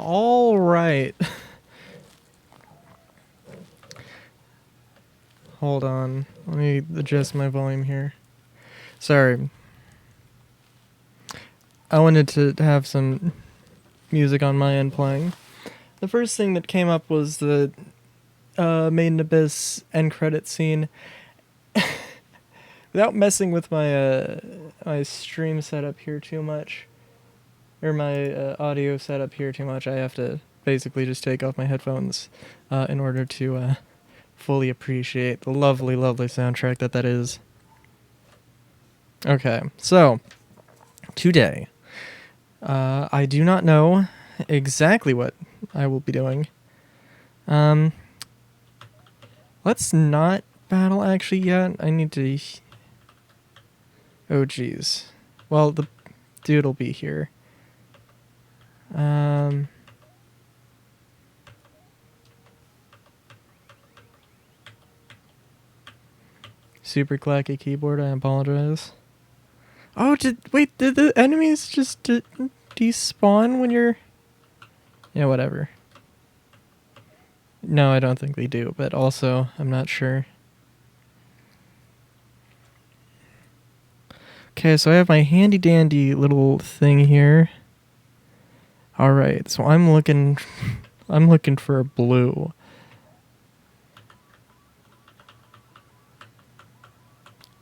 All right. Hold on. Let me adjust my volume here. Sorry. I wanted to have some music on my end playing. The first thing that came up was the Made in Abyss end credit scene. Without messing with my my stream setup here too much, or my audio setup here too much, I have to basically just take off my headphones in order to fully appreciate the lovely, lovely soundtrack that is. Okay, so today, I do not know exactly what I will be doing. Let's not battle actually yet. I need to. Oh, jeez. Well, the dude will be here. Super clacky keyboard. I apologize. Oh, did the enemies just despawn when you're? Yeah, whatever. No, I don't think they do, but also I'm not sure. Okay, so I have my handy dandy little thing here. All right, so I'm looking for a blue.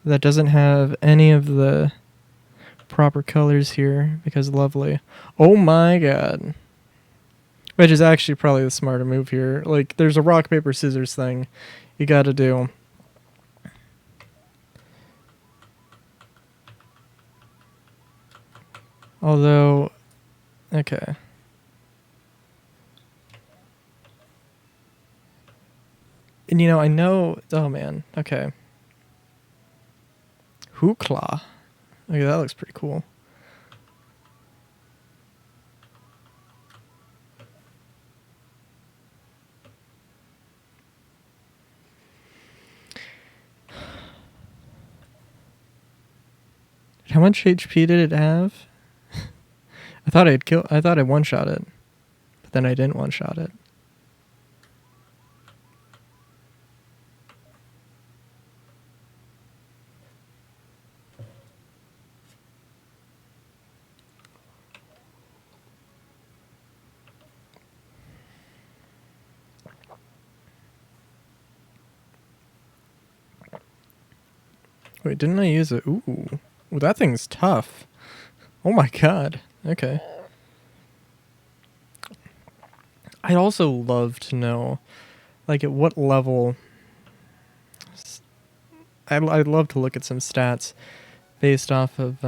That doesn't have any of the proper colors here because lovely. Oh my god. Which is actually probably the smarter move here. Like, there's a rock, paper, scissors thing you gotta do. Although, okay. And I know, oh man, okay. Hookla. Okay, that looks pretty cool. How much HP did it have? I thought I one-shot it. But then I didn't one-shot it. Wait, didn't I use it? Ooh, that thing's tough. Oh my god. Okay. I'd also love to know, like, at what level. I'd love to look at some stats based off of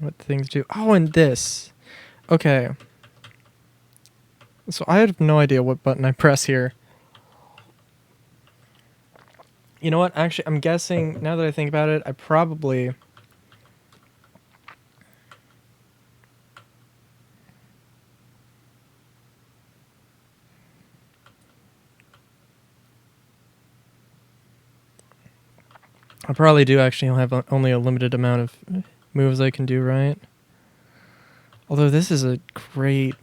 what things do. Oh, and this. Okay. So I have no idea what button I press here. You know what? Actually, I'm guessing, now that I think about it, I probably... I probably do actually have only a limited amount of moves I can do, right? Although this is a great...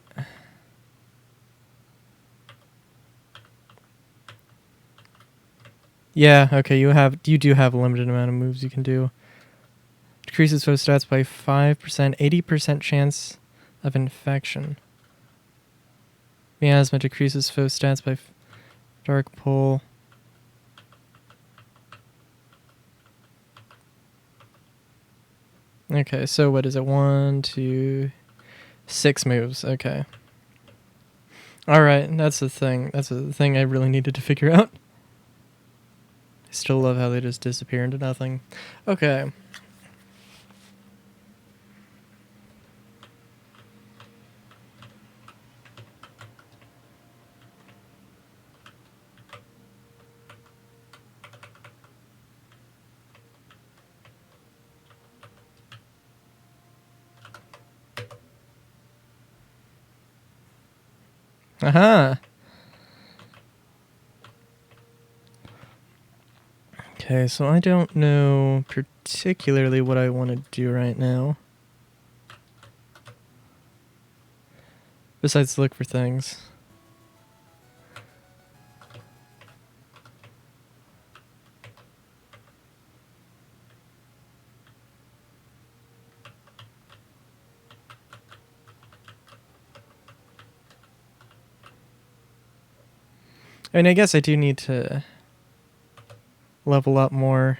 Yeah, okay, you do have a limited amount of moves you can do. Decreases foe stats by 5%, 80% chance of infection. Miasma decreases foe stats by Dark Pull. Okay, so what is it? 1, 2, 6 moves. Okay. Alright, that's the thing. That's the thing I really needed to figure out. I still love how they just disappear into nothing. Okay. Aha! Okay, so I don't know particularly what I want to do right now. besides to look for things. And I guess I do need to level up more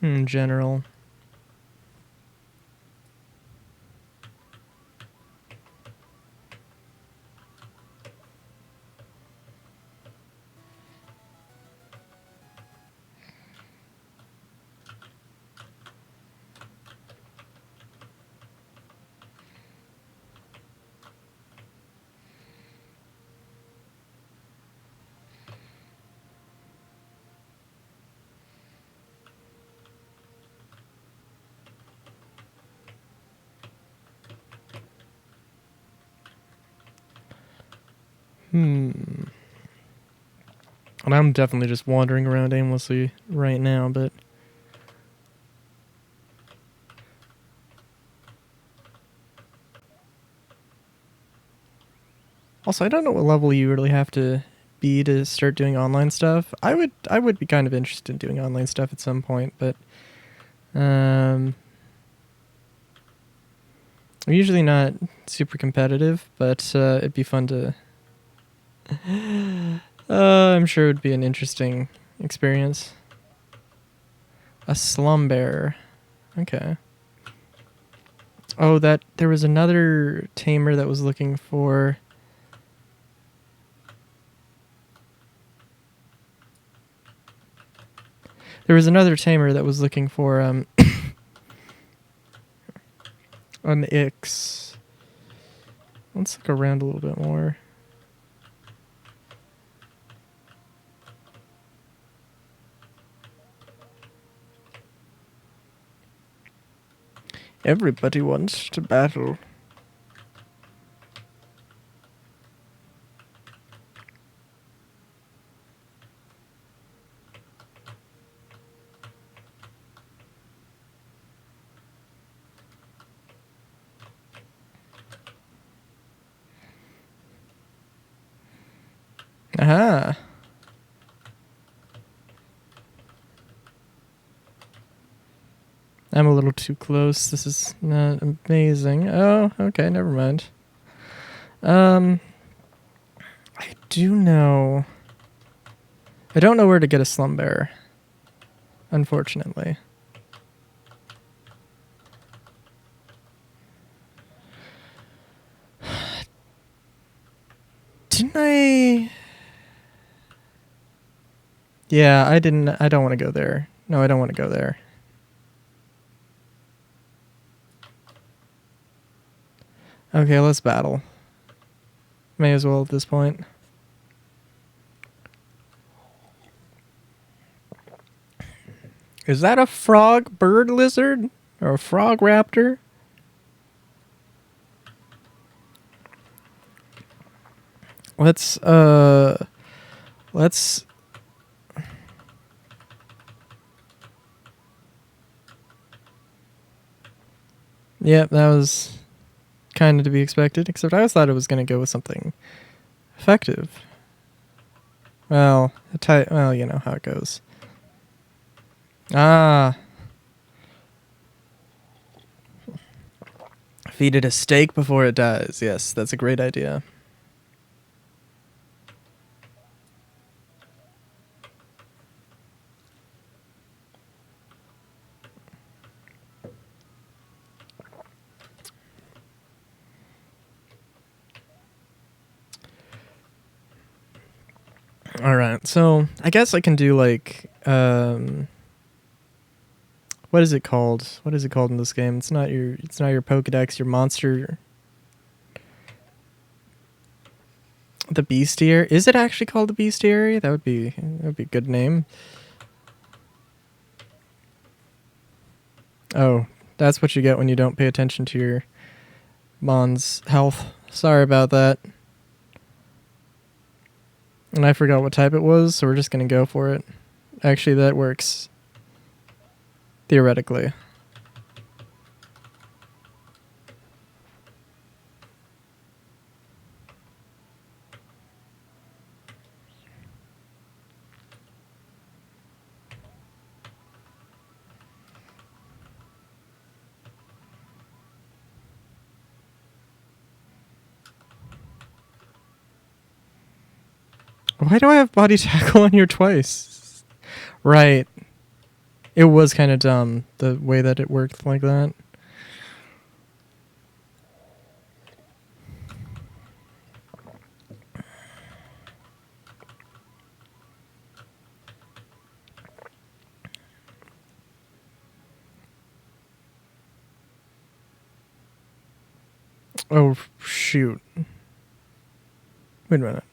in general. And I'm definitely just wandering around aimlessly right now, but... Also, I don't know what level you really have to be to start doing online stuff. I would be kind of interested in doing online stuff at some point, but... I'm usually not super competitive, but it'd be fun to... I'm sure it would be an interesting experience. A slum bear. Okay. Oh, there was another tamer that was looking for... There was another tamer that was looking for an Ix. Let's look around a little bit more. Everybody wants to battle. Aha. I'm a little too close. This is not amazing. Oh, okay, never mind. I do know... I don't know where to get a slum bear, unfortunately. Didn't I... Yeah, I don't want to go there. No, I don't want to go there. Okay, let's battle. May as well at this point. Is that a frog bird lizard? Or a frog raptor? Let's... Yep, that was kind of to be expected, except I always thought it was going to go with something effective. Well, well, you know how it goes. Ah. Feed it a steak before it dies. Yes, that's a great idea. All right, so I guess I can do like, what is it called? What is it called in this game? It's not your Pokedex, your monster. The Bestiary. Is it actually called the Bestiary? That would be a good name. Oh, that's what you get when you don't pay attention to your Mon's health. Sorry about that. And I forgot what type it was, so we're just going to go for it. Actually, that works. Theoretically. Why do I have body tackle on here twice? Right. It was kind of dumb, the way that it worked like that. Oh, shoot. Wait a minute.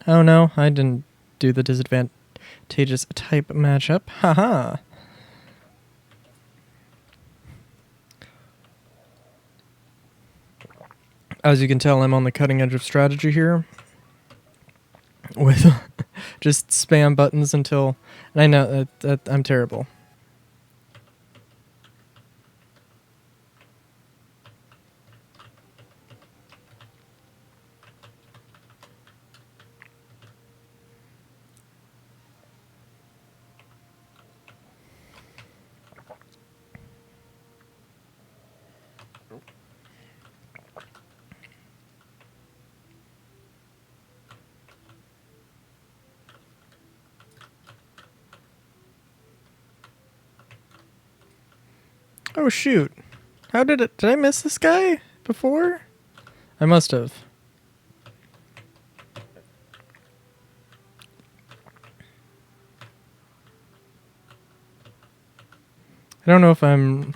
Oh no, I didn't do the disadvantageous type matchup. Haha. As you can tell, I'm on the cutting edge of strategy here. With just spam buttons until... And I know that I'm terrible. Oh shoot. How did it... Did I miss this guy before? I must have. I don't know if I'm...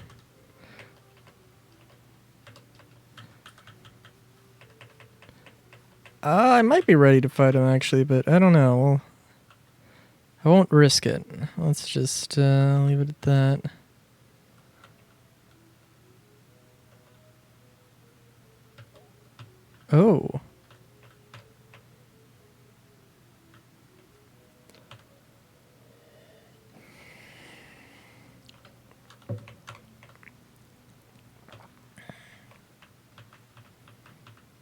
I might be ready to fight him actually, but I don't know. Well, I won't risk it. Let's just leave it at that. Oh.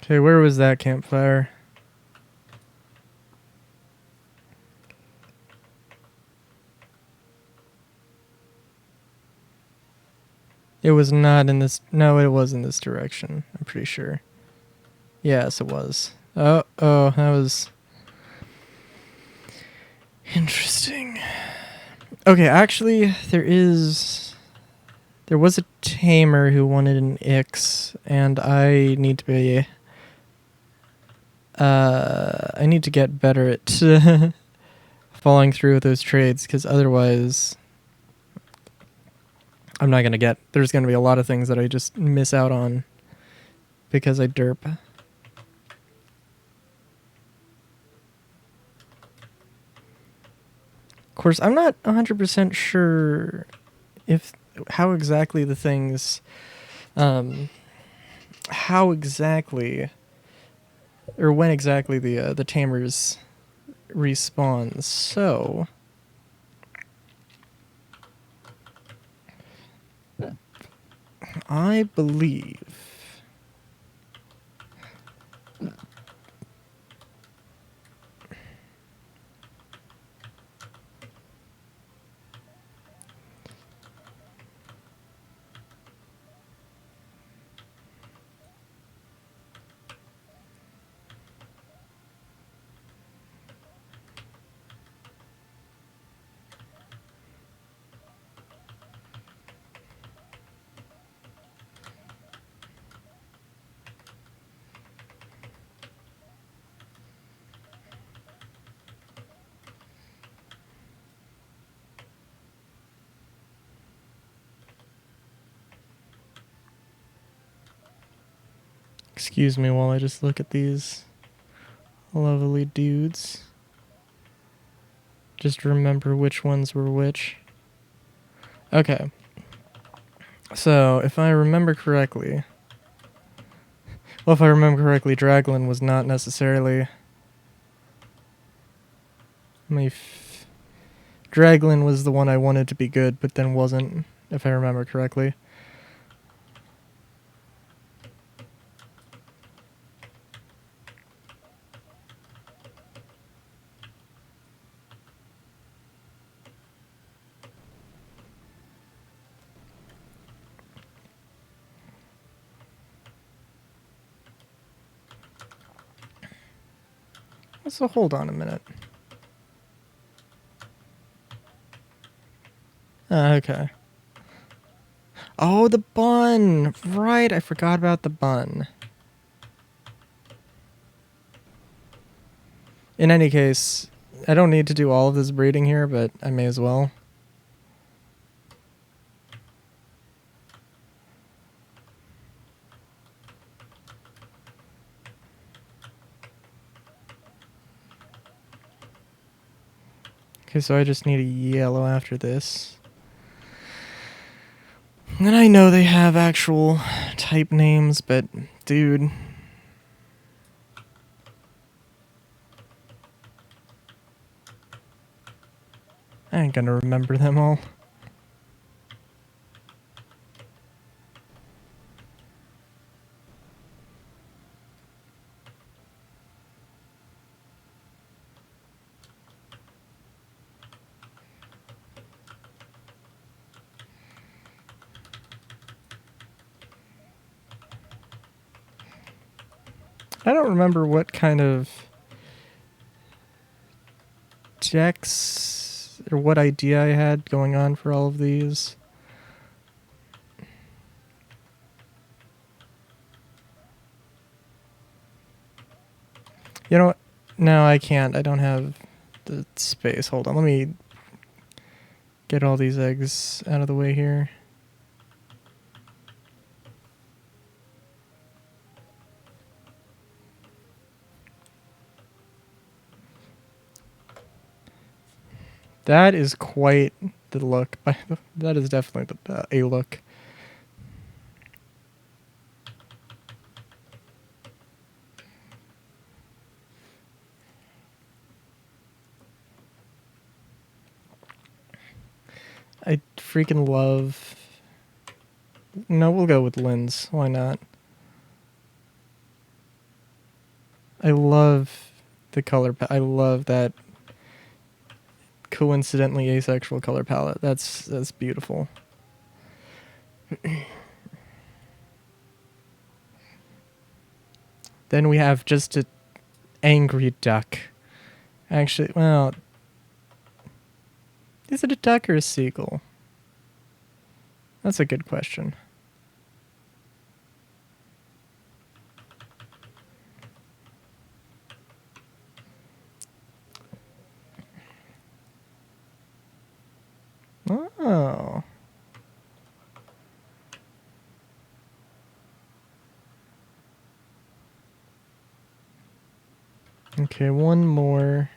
Okay, where was that campfire? It was not in this... No, it was in this direction. I'm pretty sure. Yes, it was. Oh, that was... Interesting. Okay, actually, there was a tamer who wanted an Ix, and I need to be... I need to get better at following through with those trades, because otherwise... I'm not going to get... There's going to be a lot of things that I just miss out on because I derp. Of course, I'm not 100% sure how exactly the things... how exactly... Or when exactly the tamers respawn. So... I believe... Excuse me while I just look at these lovely dudes. Just remember which ones were which. Okay. So, if I remember correctly... Well, if I remember correctly, Draglin was not necessarily... Draglin was the one I wanted to be good, but then wasn't, if I remember correctly. So hold on a minute. Okay. Oh, the bun! Right, I forgot about the bun. In any case, I don't need to do all of this breeding here, but I may as well. Okay, so I just need a yellow after this. And I know they have actual type names, but dude. I ain't gonna remember them all. I don't remember what kind of decks or what idea I had going on for all of these. You know what? No, I can't. I don't have the space. Hold on. Let me get all these eggs out of the way here. That is quite the look. That is definitely a look. I freaking love... No, we'll go with Lynn's. Why not? I love the color. I love that coincidentally asexual color palette. That's beautiful. Then we have just an angry duck. Actually, well, is it a duck or a seagull? That's a good question. Oh. Okay, one more.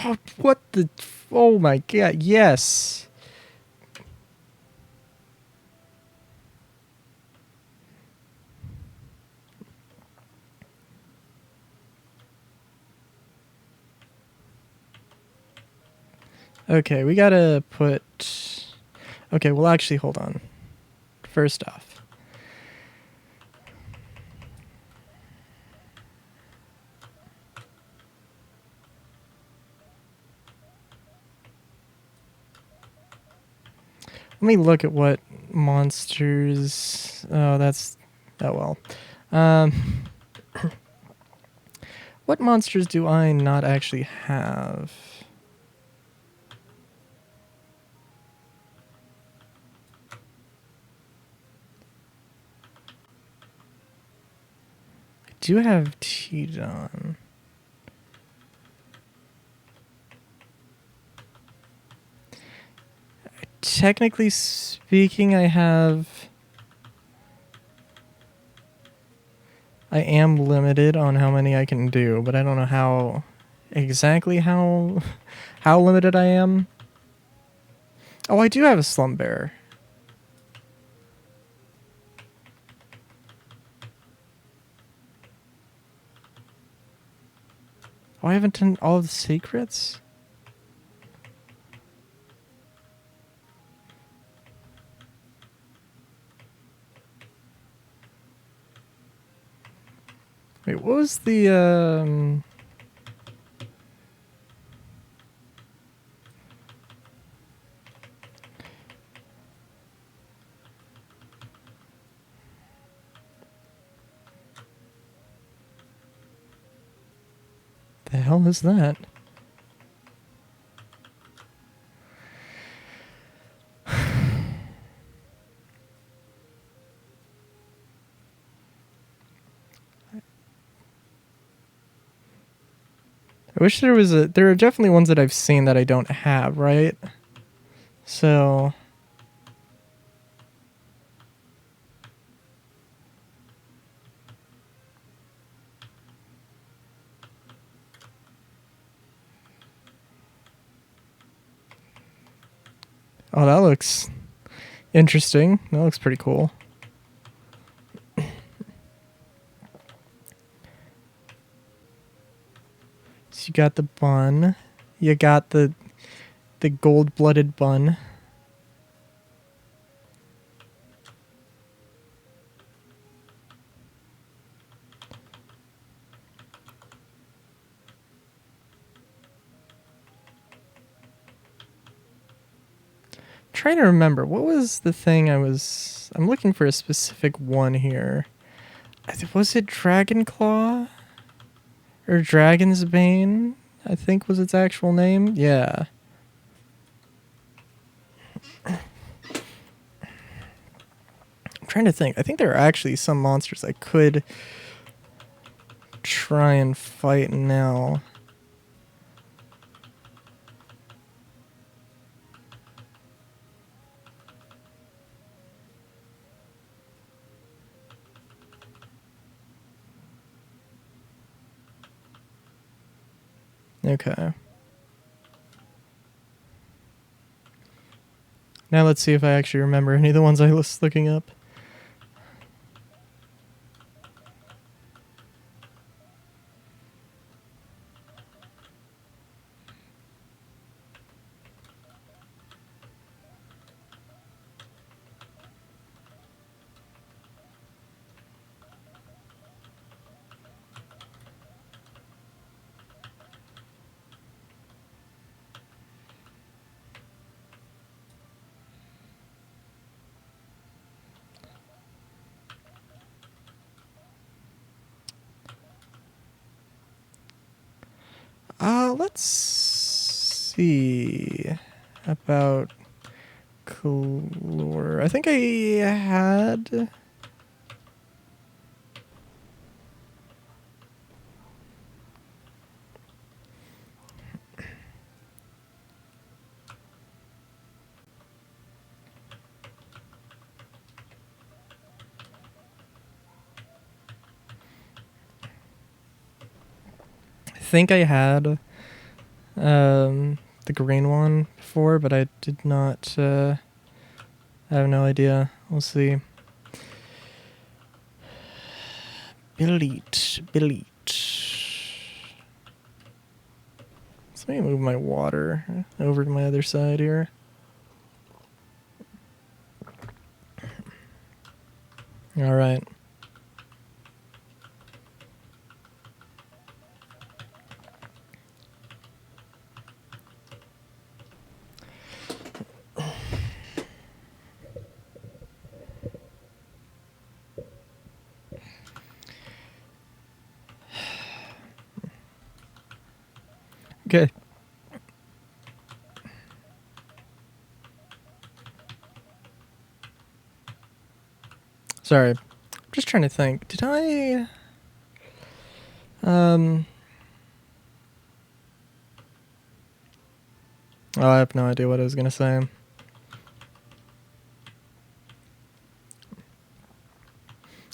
Oh, what the... Oh my god, yes! Okay, we gotta put... Okay, well actually, hold on. First off. Let me look at what monsters... Oh, that's... Oh, well. What monsters do I not actually have? I do have Tidon. Technically speaking, I am limited on how many I can do, but I don't know how how limited I am. Oh, I do have a Slum Bear. Oh, I haven't done all of the secrets? Wait, what was the The hell is that? I wish there was a... There are definitely ones that I've seen that I don't have, right? So... Oh, that looks interesting. That looks pretty cool. So you got the bun. You got the gold-blooded bun. Trying to remember, what was the thing I'm looking for a specific one here. Was it Dragon Claw? Or Dragon's Bane, I think was its actual name. Yeah. I'm trying to think. I think there are actually some monsters I could try and fight now. Okay. Now let's see if I actually remember any of the ones I was looking up. Let's see about Chlor. I think I had... I think I had the green one before, but I did not... I have no idea. We'll see. Delete. Let me move my water over to my other side here. All right. Okay. Sorry. I'm just trying to think. Did I... Oh, I have no idea what I was going to say.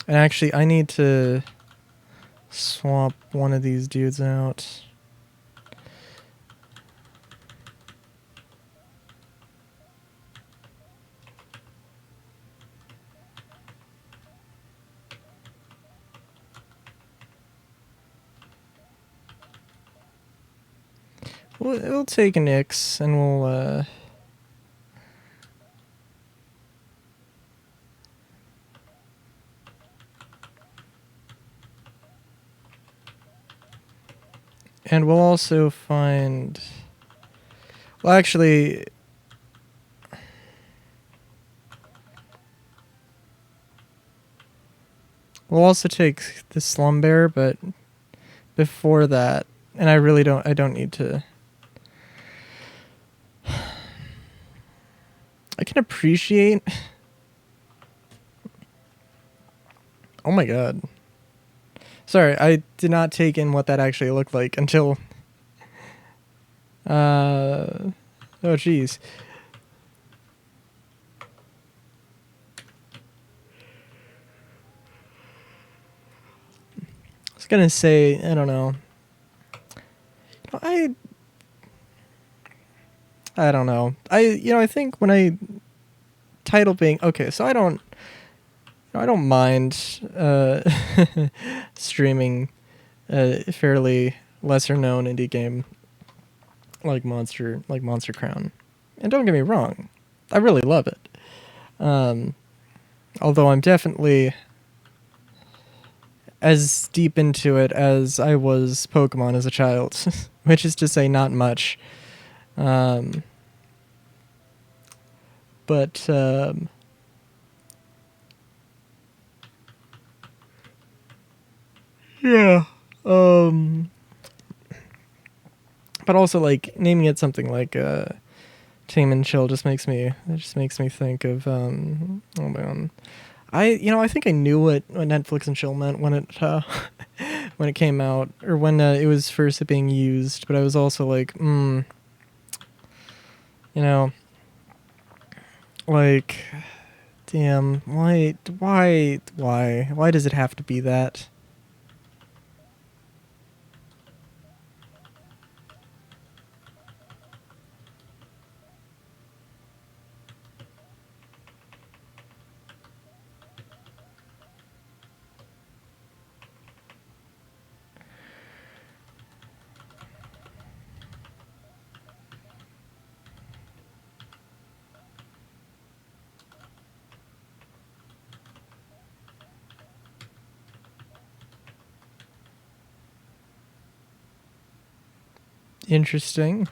And actually, I need to swap one of these dudes out. We'll take an Ix, and we'll, and we'll also find... Well, actually... We'll also take the Slum Bear, but before that, and I really don't. I don't need to. I can appreciate. Oh my god. Sorry, I did not take in what that actually looked like until. Oh jeez. I was gonna say, I don't know. I don't know. I think when I title being okay, so I don't mind streaming a fairly lesser known indie game like Monster Crown. And don't get me wrong, I really love it. Although I'm definitely as deep into it as I was Pokemon as a child, which is to say not much. But yeah. But also like naming it something like Tame and Chill just makes me think of oh man. I think I knew what Netflix and chill meant when it when it came out or when it was first being used, but I was also like, like damn, why does it have to be that? Interesting.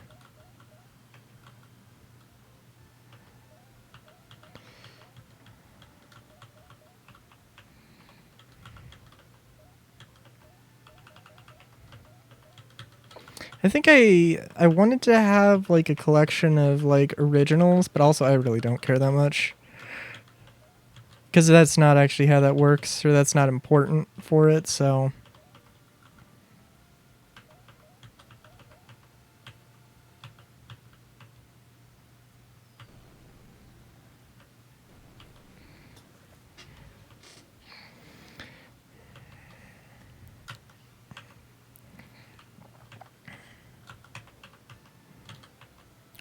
I think I wanted to have like a collection of like originals, but also I really don't care that much. Cuz that's not actually how that works or that's not important for it, so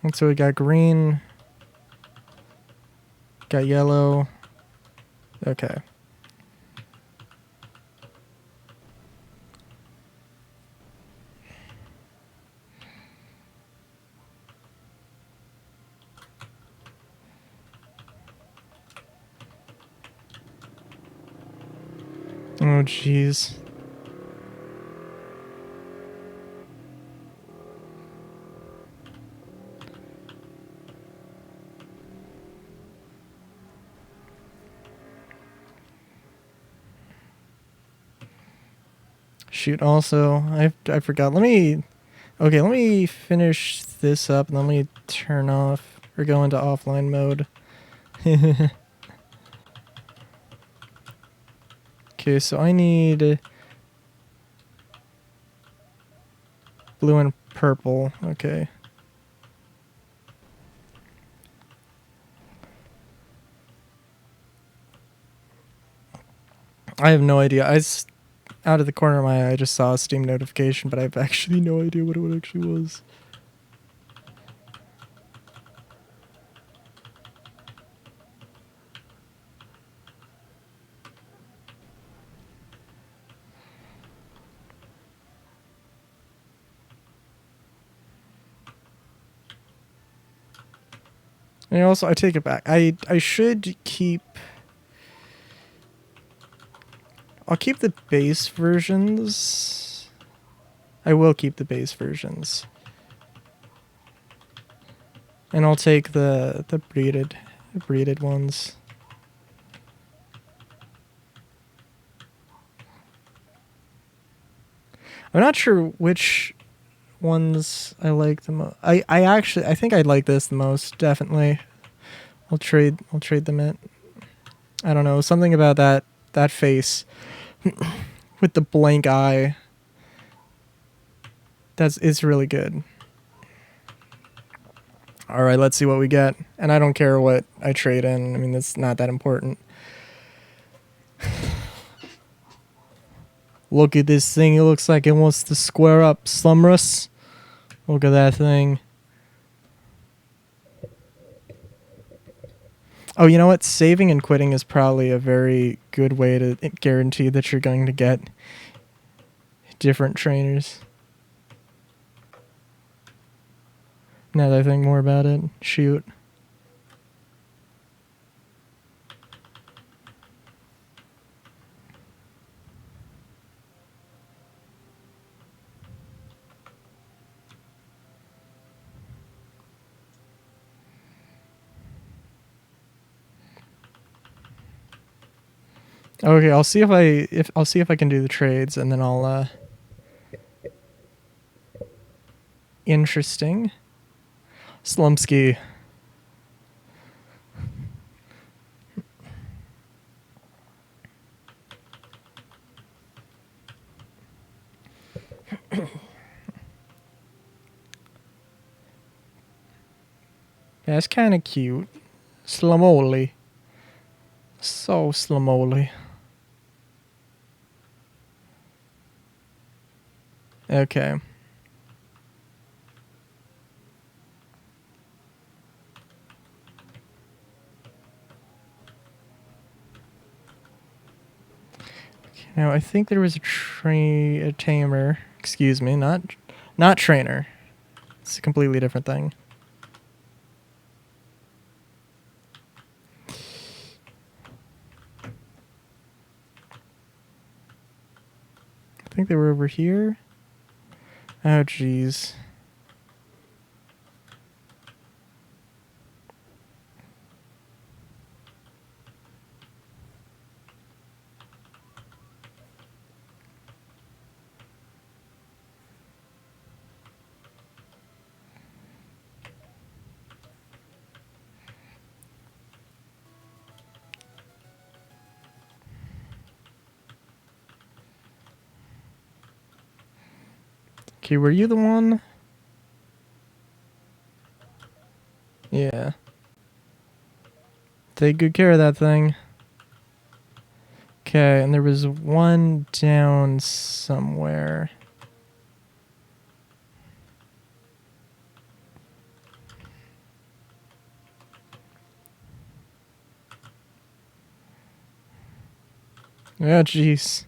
and so we got green, got yellow. Okay. Oh jeez. Shoot, also, I forgot. Let me finish this up and let me turn off or go into offline mode. Okay, so I need blue and purple. Okay. I have no idea. Out of the corner of my eye, I just saw a Steam notification, but I have actually no idea what it actually was. And also, I take it back. I should keep. I'll keep the base versions. I will keep the base versions. And I'll take the breeded ones. I'm not sure which ones I like the most. I think I'd like this the most, definitely. I'll trade them in. I don't know, something about that face with the blank eye. It's really good. All right, let's see what we get. And I don't care what I trade in. I mean, it's not that important. Look at this thing. It looks like it wants to square up. Slumrus. Look at that thing. Oh, you know what? Saving and quitting is probably a very good way to guarantee that you're going to get different trainers. Now that I think more about it, shoot. Okay, I'll see if I can do the trades, and then I'll interesting. Slumsky. That's kind of cute. Slumoli. So slumoli. Okay. Now I think there was a tamer. Excuse me, not trainer. It's a completely different thing. I think they were over here. Oh jeez. Okay, were you the one? Yeah. Take good care of that thing. Okay, and there was one down somewhere. Oh, jeez.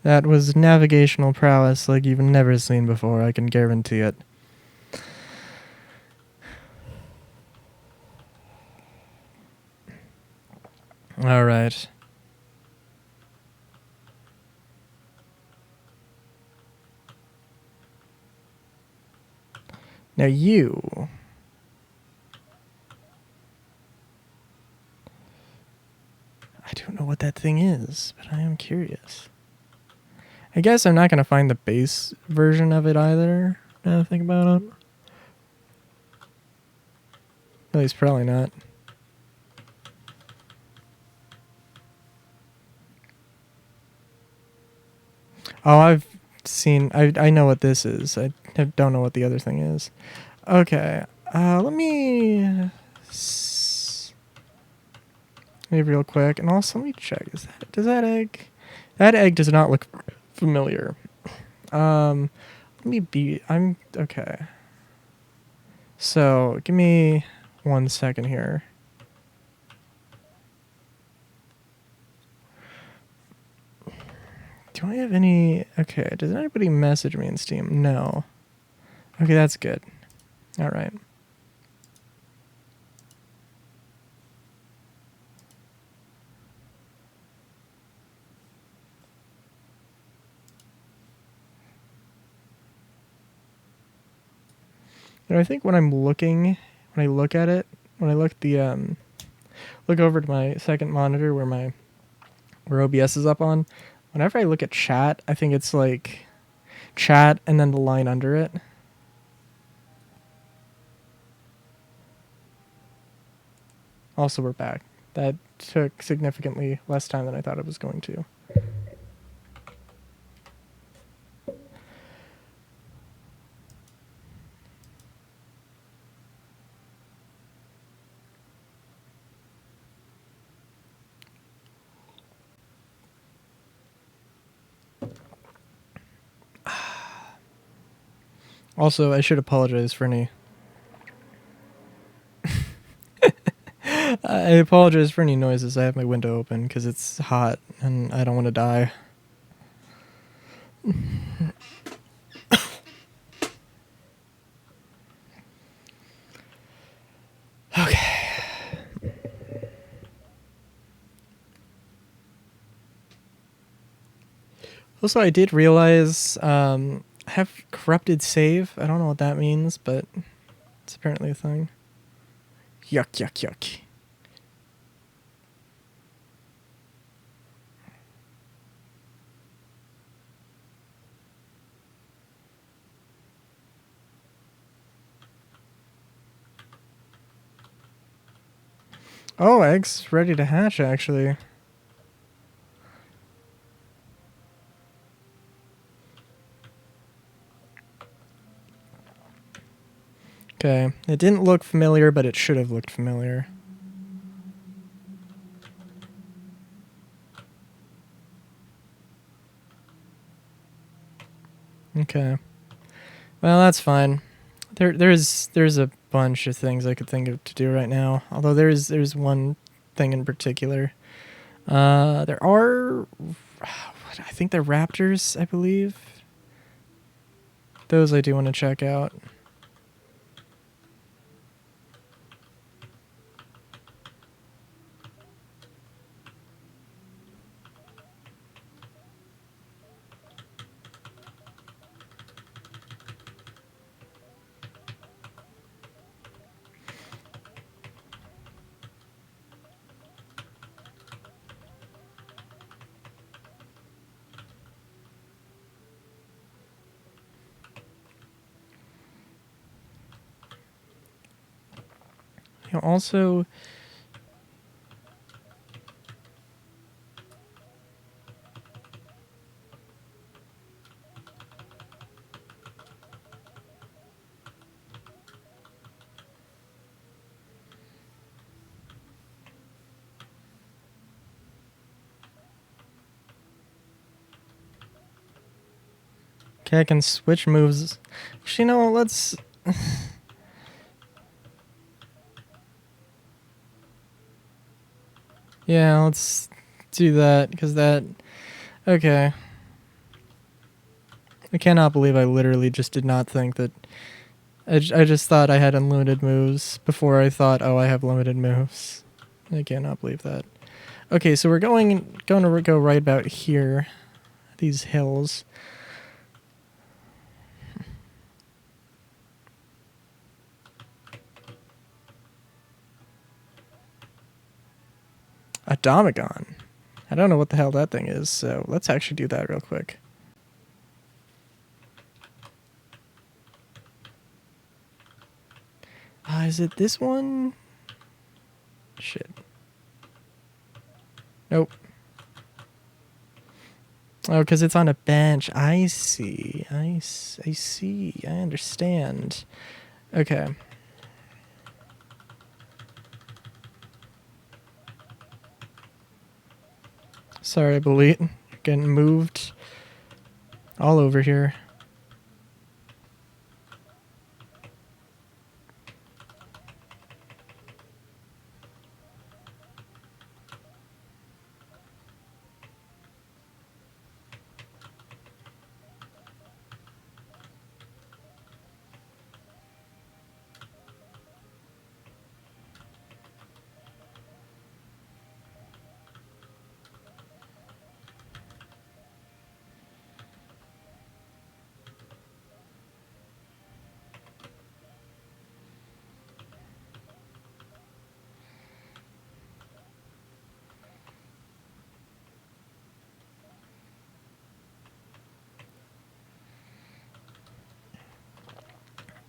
That was navigational prowess like you've never seen before, I can guarantee it. All right. Now you. I don't know what that thing is, but I am curious. I guess I'm not going to find the base version of it either, now that I think about it. At least probably not. Oh, I know what this is. I don't know what the other thing is. Okay, let me real quick, and also let me check. Does that egg? That egg does not look familiar. Let me be. I'm okay. So give me 1 second here. Do I have any? Okay. Does anybody message me in Steam? No. Okay, that's good. All right. You know, I think when I look at it, when I look over to my second monitor where OBS is up on, whenever I look at chat, I think it's like chat and then the line under it. Also, we're back. That took significantly less time than I thought it was going to. Also, I should apologize for any... I apologize for any noises. I have my window open because it's hot and I don't want to die. Okay. Also, I did realize I have corrupted save. I don't know what that means, but it's apparently a thing. Yuck, yuck, yuck. Oh, eggs ready to hatch, actually. Okay, it didn't look familiar, but it should have looked familiar. Okay. Well, that's fine. There's a bunch of things I could think of to do right now. Although there's one thing in particular. There are, I think they're raptors, I believe. Those I do want to check out. You know, also, okay, I can switch moves. Actually, no, let's... Yeah, let's do that, because that... Okay. I cannot believe I literally just did not think that... I just thought I had unlimited moves before I thought, oh, I have limited moves. I cannot believe that. Okay, so we're going to go right about here. These hills. A Domagon. I don't know what the hell that thing is, so let's actually do that real quick. Is it this one? Shit. Nope. Oh, because it's on a bench. I see. I see. I understand. Okay. Sorry, Belit. You're getting moved all over here.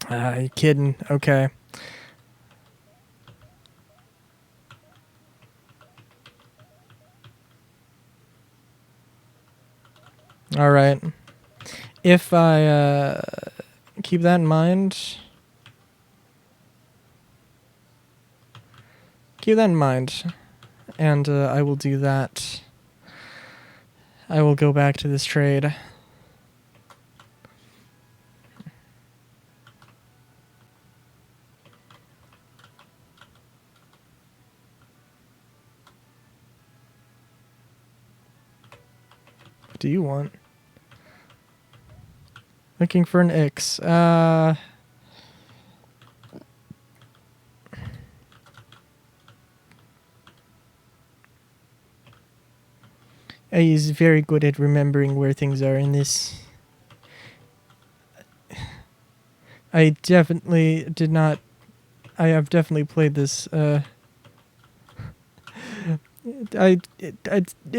You kidding? Okay. All right. If I keep that in mind, and I will do that. I will go back to this trade. What do you want? Looking for an X. He's very good at remembering where things are in this. I definitely did not. I have definitely played this. It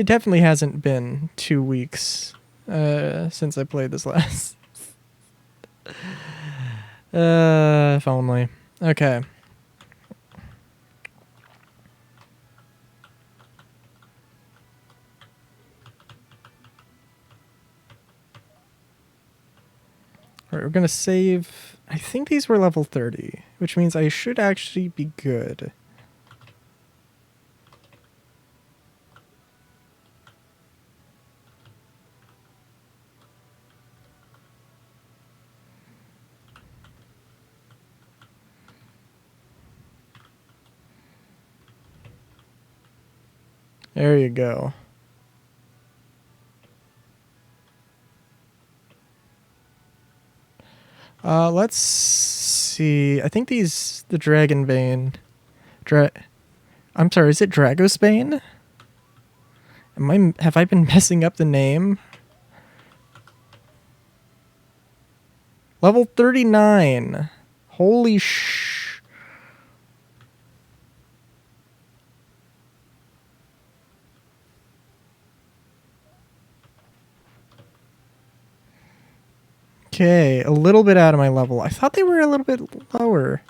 definitely hasn't been 2 weeks since I played this last. If only. Okay. Alright, we're gonna save. I think these were level 30, which means I should actually be good. There you go. Let's see. I think the Dragonbane. I'm sorry, is it Dragosbane? Have I been messing up the name? Level 39. Holy sh... Okay, a little bit out of my level. I thought they were a little bit lower.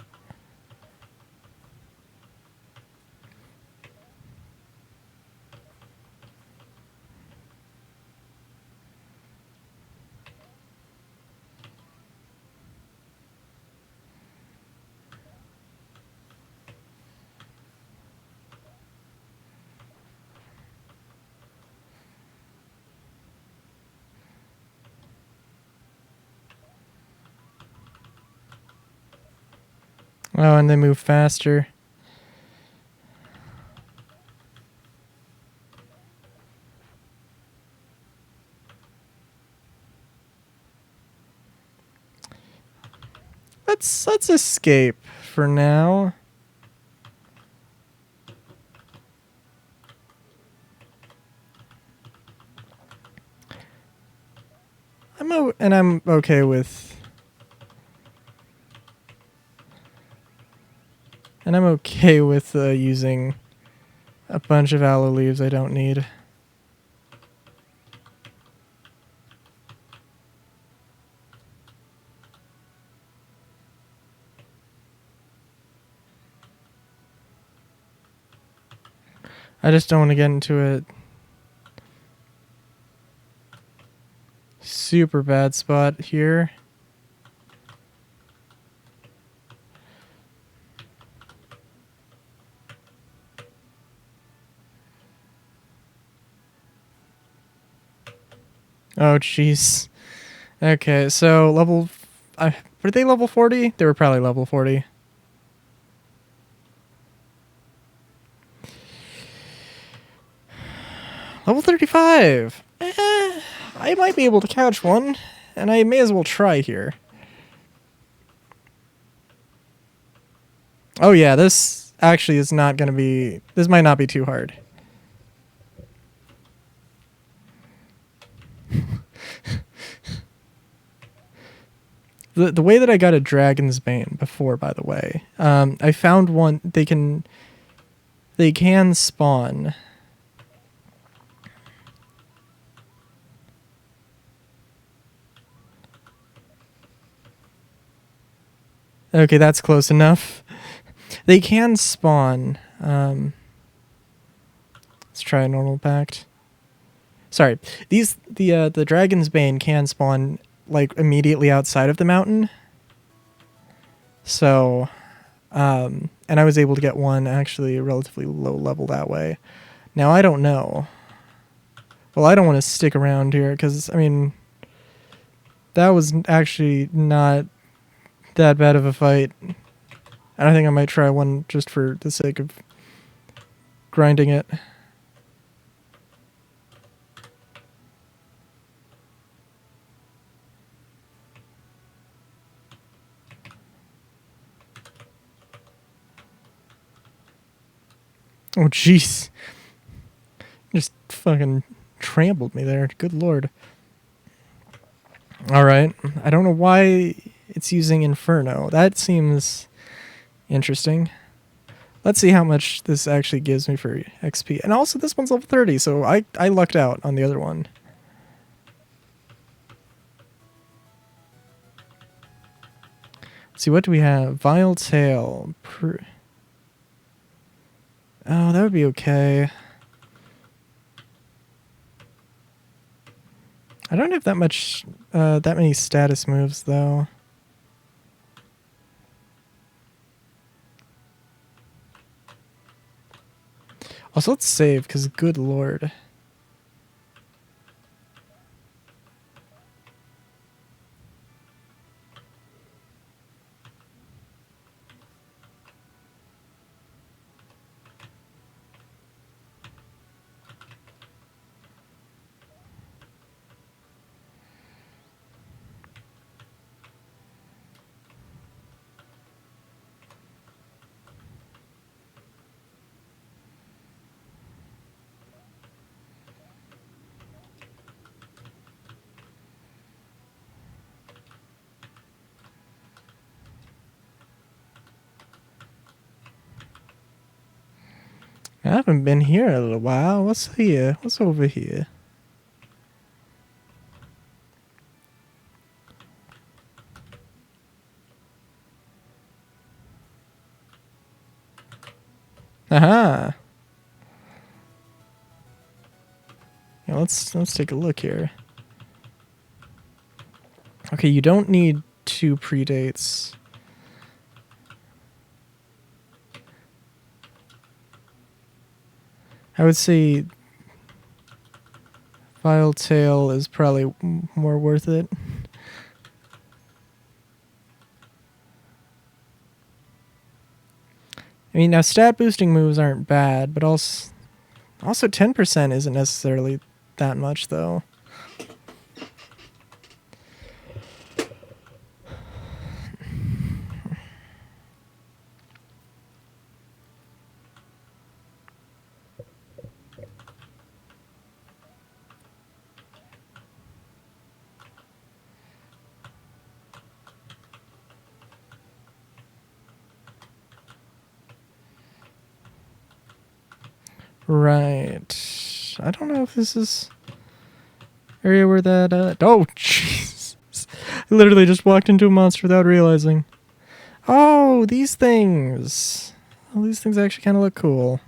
Oh, and they move faster. Let's escape for now. I'm okay with. And I'm okay with using a bunch of aloe leaves I don't need. I just don't want to get into a super bad spot here. Oh, jeez. Okay, so were they level 40? They were probably level 40. Level 35! I might be able to catch one, and I may as well try here. Oh yeah, this actually is not going to be... This might not be too hard. The way that I got a Dragon's Bane before, by the way, I found one... They can spawn... Okay, that's close enough. They can spawn. Let's try a normal pact. Sorry, the Dragon's Bane can spawn like immediately outside of the mountain. So, and I was able to get one actually relatively low level that way. Now I don't know. Well, I don't want to stick around here because I mean, that was actually not that bad of a fight. And I think I might try one just for the sake of grinding it. Oh, jeez. Just fucking trampled me there. Good lord. Alright. I don't know why it's using Inferno. That seems interesting. Let's see how much this actually gives me for XP. And also, this one's level 30, so I lucked out on the other one. Let's see, what do we have? Vile Tail. Oh, that would be okay. I don't have that much, that many status moves, though. Also, let's save, because good lord. I haven't been here in a little while. What's here? What's over here? Aha! Yeah, let's take a look here. Okay, you don't need 2 predates. I would say Vile Tail is probably more worth it. I mean, now stat boosting moves aren't bad, but also 10% isn't necessarily that much, though. Right. I don't know if this is area where that oh jeez. I literally just walked into a monster without realizing. Oh, these things. Oh, these things actually kind of look cool.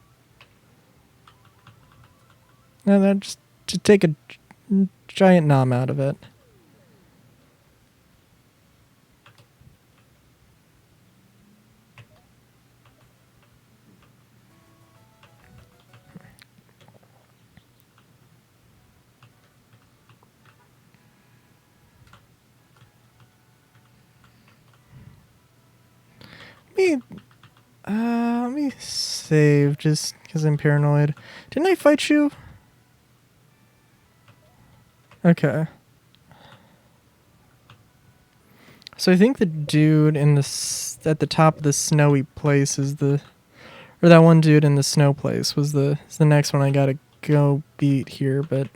And then just to take a giant nom out of it. Let me save just because I'm paranoid. Didn't I fight you? Okay. So I think the dude in at the top of the snowy place is or that one dude in the snow place is the next one I gotta go beat here, but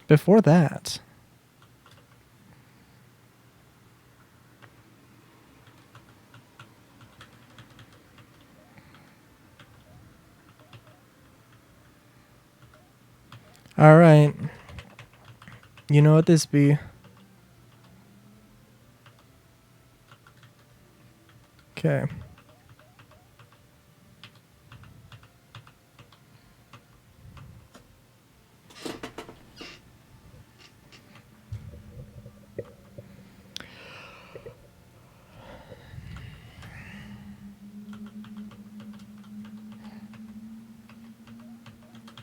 before that. Alright. You know what this be. Okay.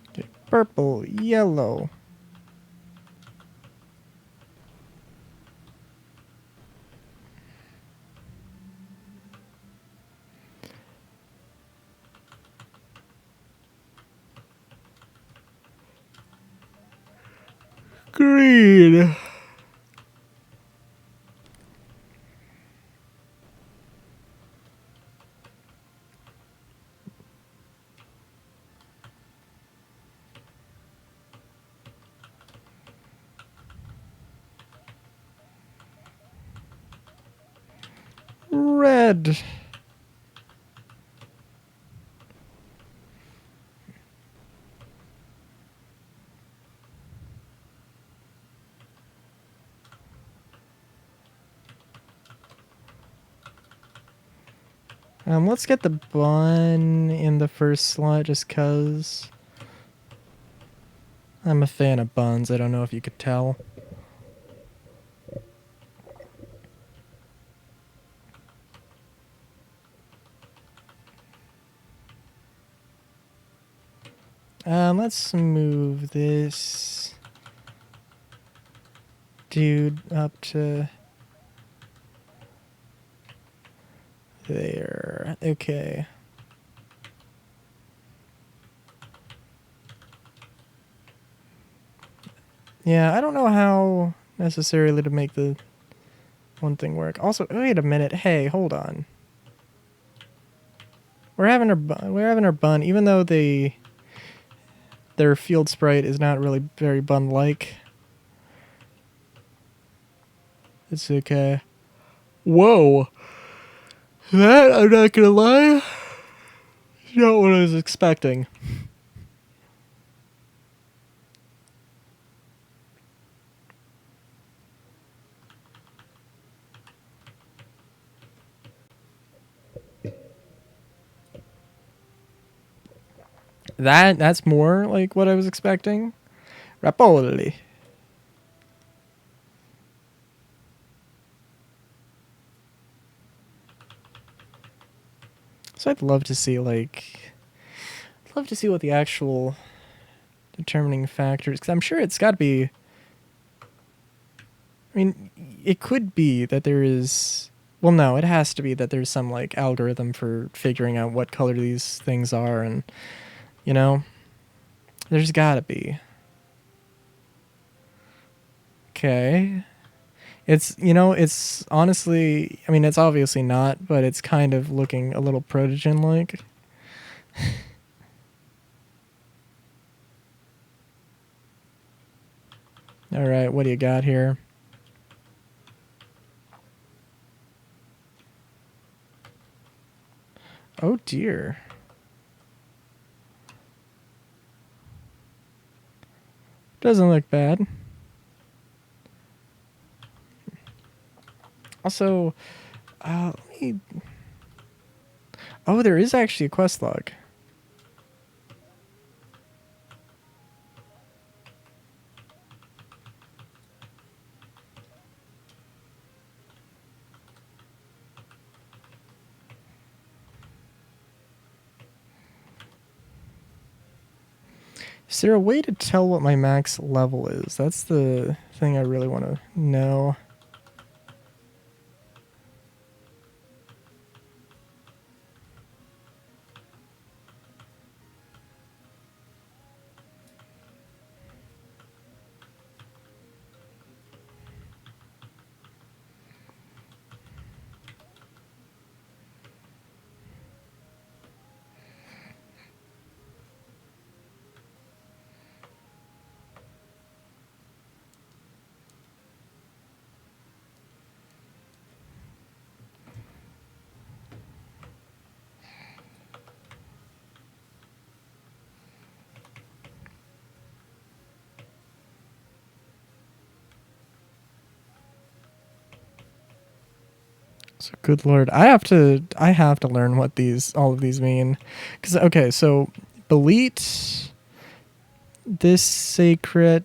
Okay. Purple, yellow. Green. Red. Let's get the bun in the first slot just cause I'm a fan of buns. I don't know if you could tell. Let's move this dude up to there. Okay. Yeah, I don't know how necessarily to make the one thing work. Also, wait a minute. Hey, hold on. We're having our bun, even though their field sprite is not really very bun-like. It's okay. Whoa! That, I'm not gonna lie, is not what I was expecting. That's more like what I was expecting. Rapoli. So I'd love to see what the actual determining factors, because I'm sure it's got to be. I mean, it could be that there is. Well, no, it has to be that there's some like algorithm for figuring out what color these things are, and you know, there's got to be. Okay. It's honestly, I mean, it's obviously not, but it's kind of looking a little Protogen like. All right, what do you got here? Oh dear. Doesn't look bad. Also, let me... Oh, there is actually a quest log. Is there a way to tell what my max level is? That's the thing I really want to know. So good lord, I have to learn what all of these mean, because okay, so Belit, this sacred,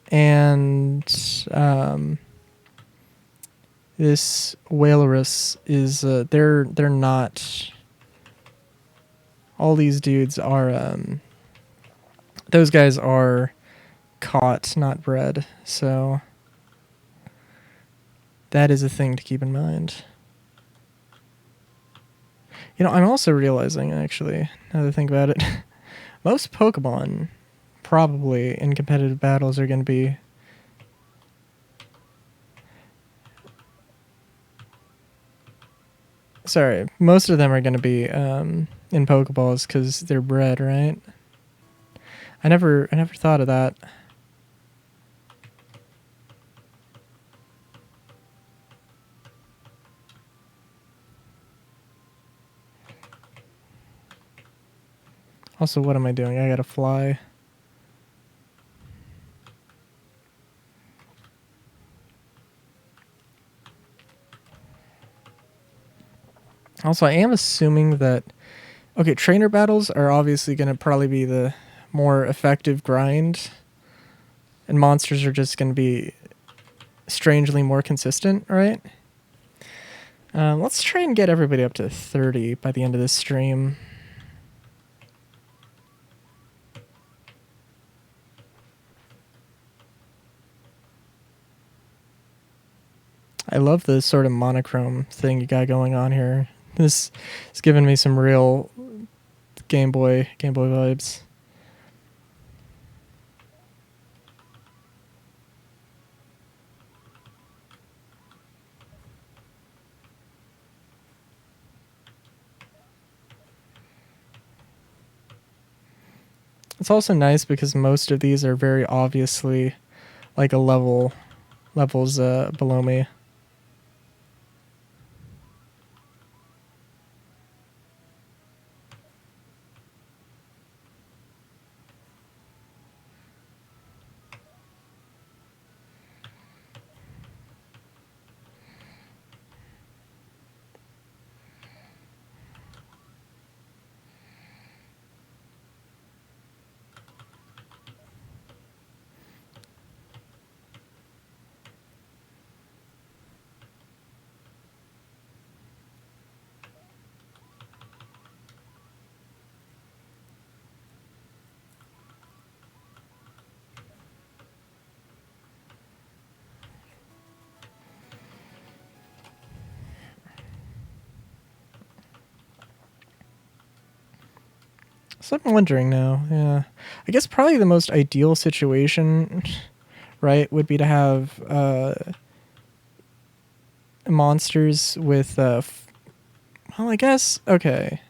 and this Whalorus is they're not. All these dudes are those guys are caught, not bred. So that is a thing to keep in mind. You know, I'm also realizing, actually, now that I think about it, most Pokemon probably in competitive battles are going to be... Sorry, most of them are going to be in Pokeballs because they're bred, right? I never thought of that. Also, what am I doing? I gotta fly. Also, I am assuming that... Okay, trainer battles are obviously going to probably be the more effective grind, and monsters are just going to be strangely more consistent, right? Let's try and get everybody up to 30 by the end of this stream. I love the sort of monochrome thing you got going on here. This is giving me some real Game Boy vibes. It's also nice because most of these are very obviously like levels below me. So I'm wondering now, yeah. I guess probably the most ideal situation, right, would be to have monsters with, well, I guess, okay.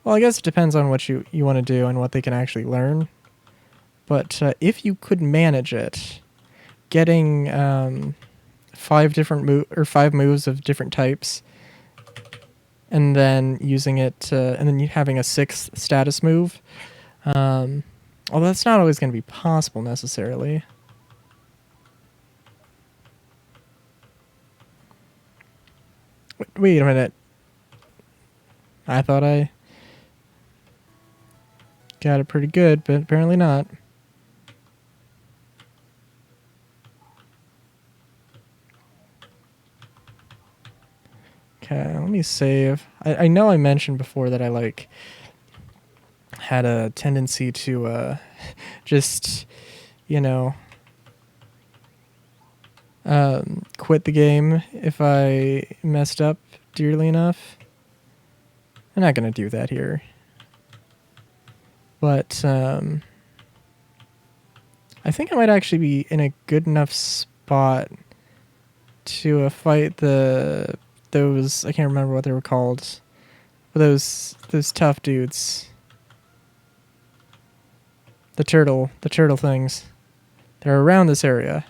Well, I guess it depends on what you want to do and what they can actually learn. But if you could manage it, getting 5 moves of different types, and then using it, and then you having a 6th status move. Although that's not always going to be possible necessarily. Wait a minute. I thought I got it pretty good, but apparently not. Okay, let me save. I know I mentioned before that I had a tendency to just, you know, quit the game if I messed up dearly enough. I'm not gonna do that here. But I think I might actually be in a good enough spot to fight those, I can't remember what they were called, but those tough dudes. The turtle things. They're around this area.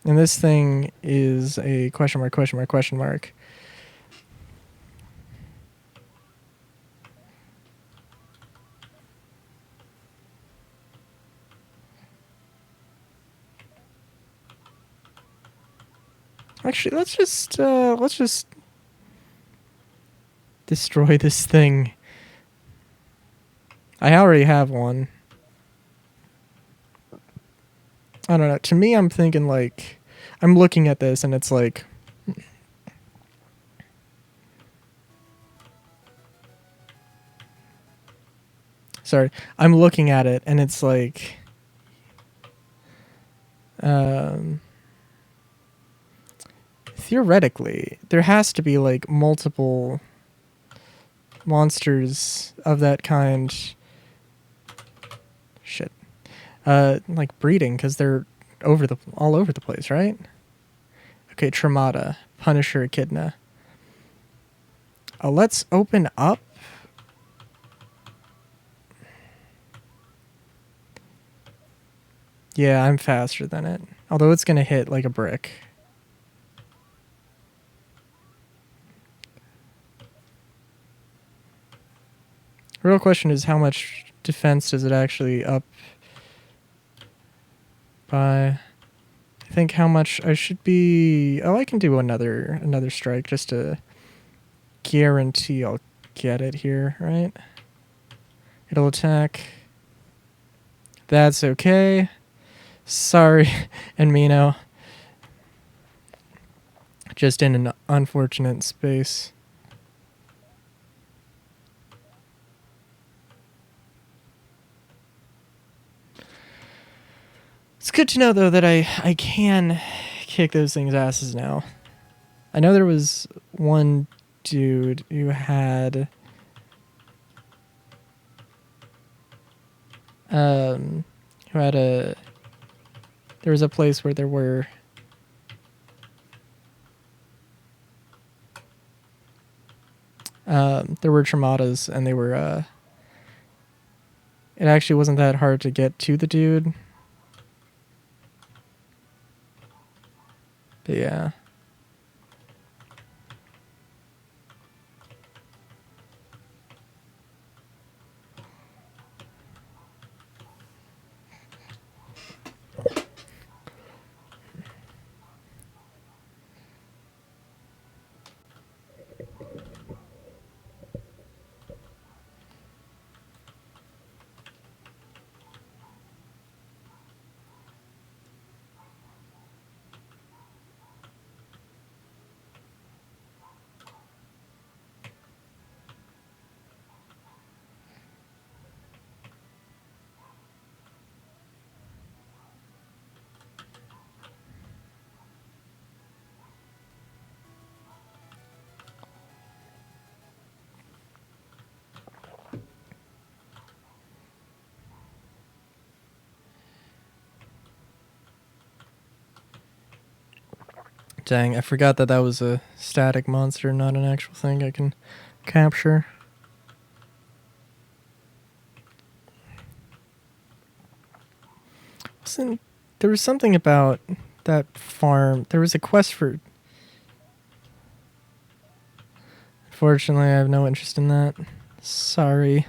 And this thing is a question mark, question mark, question mark. Actually, let's just destroy this thing. I already have one. I don't know. To me, I'm thinking like, I'm looking at this and it's like, sorry, I'm looking at it and it's like, theoretically, there has to be like multiple monsters of that kind. Shit. Like breeding, because they're all over the place, right? Okay, Tremata, Punisher, Echidna. Let's open up. Yeah, I'm faster than it. Although it's gonna hit like a brick. The real question is how much defense does it actually up by? I think how much I should be. Oh, I can do another strike just to guarantee I'll get it here, right? It'll attack. That's okay. Sorry, and Mino. Just in an unfortunate space. It's good to know, though, that I can kick those things' asses now. I know there was one dude who had... who had a... There was a place where there were... there were Trematas, and they were... it actually wasn't that hard to get to the dude. But yeah. Dang, I forgot that was a static monster, not an actual thing I can capture. There was something about that farm. There was a quest for... Unfortunately, I have no interest in that. Sorry.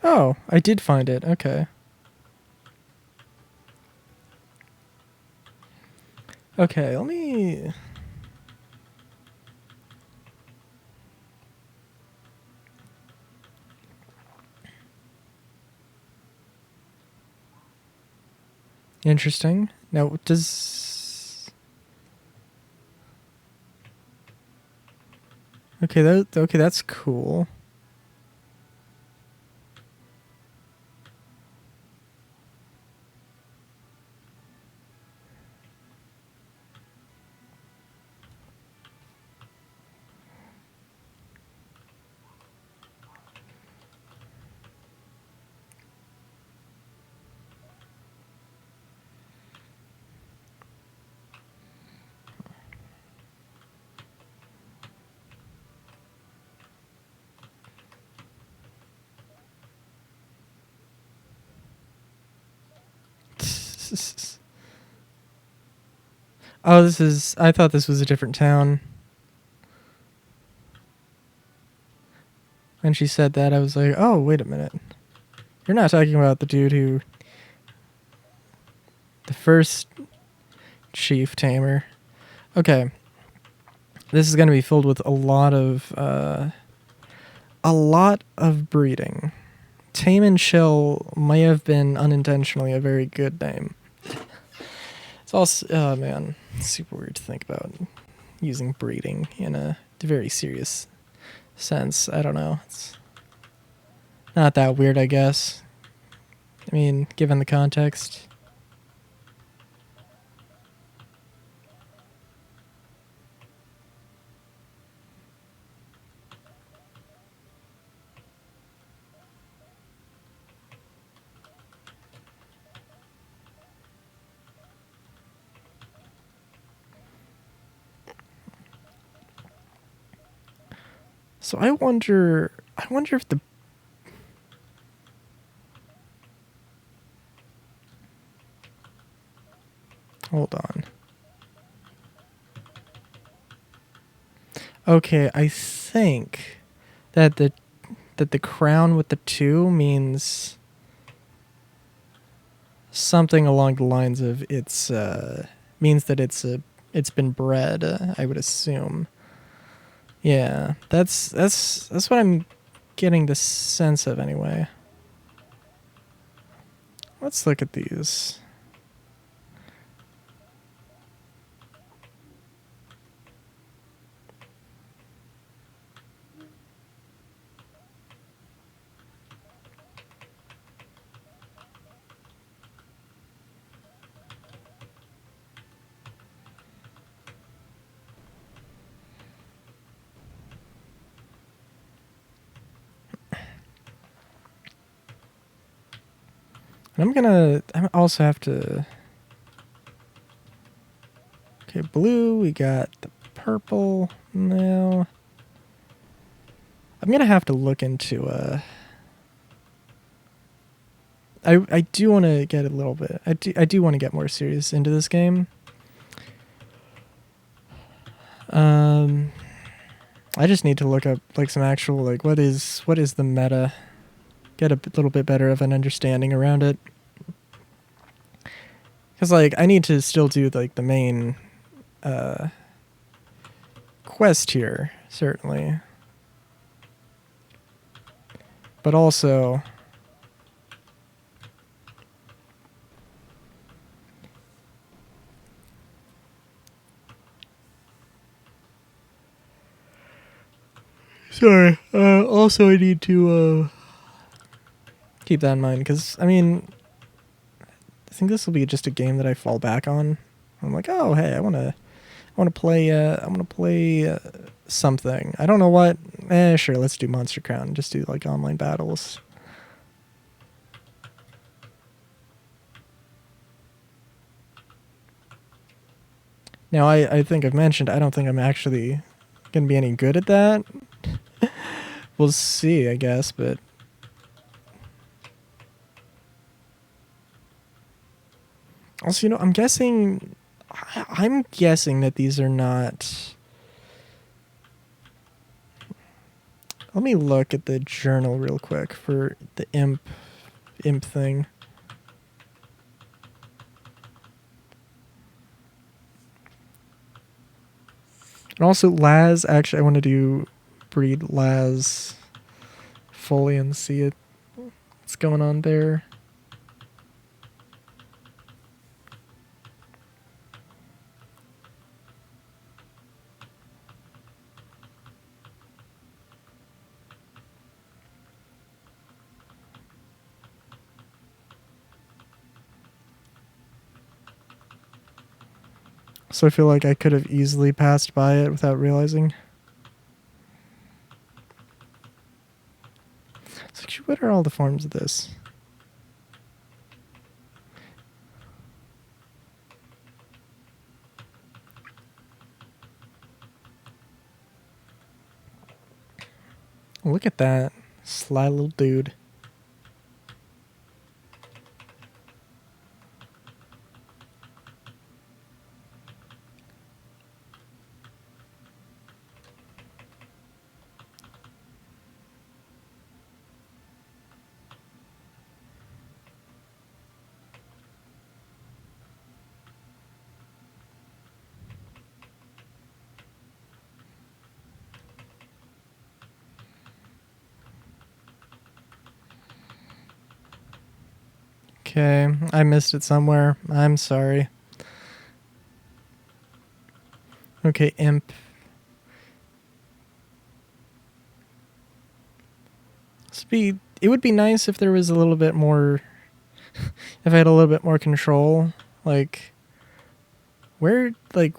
Oh, I did find it. Okay. Okay, let me... Interesting. Now, does... Okay, that's cool. Oh, I thought this was a different town. when she said that, I was like, oh, wait a minute. You're not talking about the dude who... The first chief tamer. Okay. This is going to be filled with a lot of breeding. Tame and Chill may have been unintentionally a very good name. It's also, oh man, it's super weird to think about using breeding in a very serious sense. I don't know. It's not that weird, I guess. I mean, given the context. So I wonder if the... Hold on. Okay, I think that the crown with the 2 means something along the lines of it's means that it's been bred, I would assume. Yeah, that's what I'm getting the sense of anyway. Let's look at these. I also have to... Okay, blue, we got the purple now. I'm gonna have to look into I do want to get a little bit... I do want to get more serious into this game. I just need to look up like some actual like what is the meta, get a little bit better of an understanding around it. Because like I need to still do like the main quest here, certainly. But also sorry. Also I need to keep that in mind because I mean I think this will be just a game that I fall back on. I'm like, "Oh, hey, I want to play something. I don't know what. Sure, let's do Monster Crown. Just do like online battles." Now, I think I've mentioned I don't think I'm actually going to be any good at that. We'll see, I guess, but... Also, you know, I'm guessing that these are not... Let me look at the journal real quick for the imp thing. And also, Laz, actually, I want to breed Laz fully and see what's going on there. So I feel like I could have easily passed by it without realizing. So actually, what are all the forms of this? Look at that. Sly little dude. Okay, I missed it somewhere. I'm sorry. Okay, imp. It would be nice if there was a little bit more, if I had a little bit more control. Like, where, like,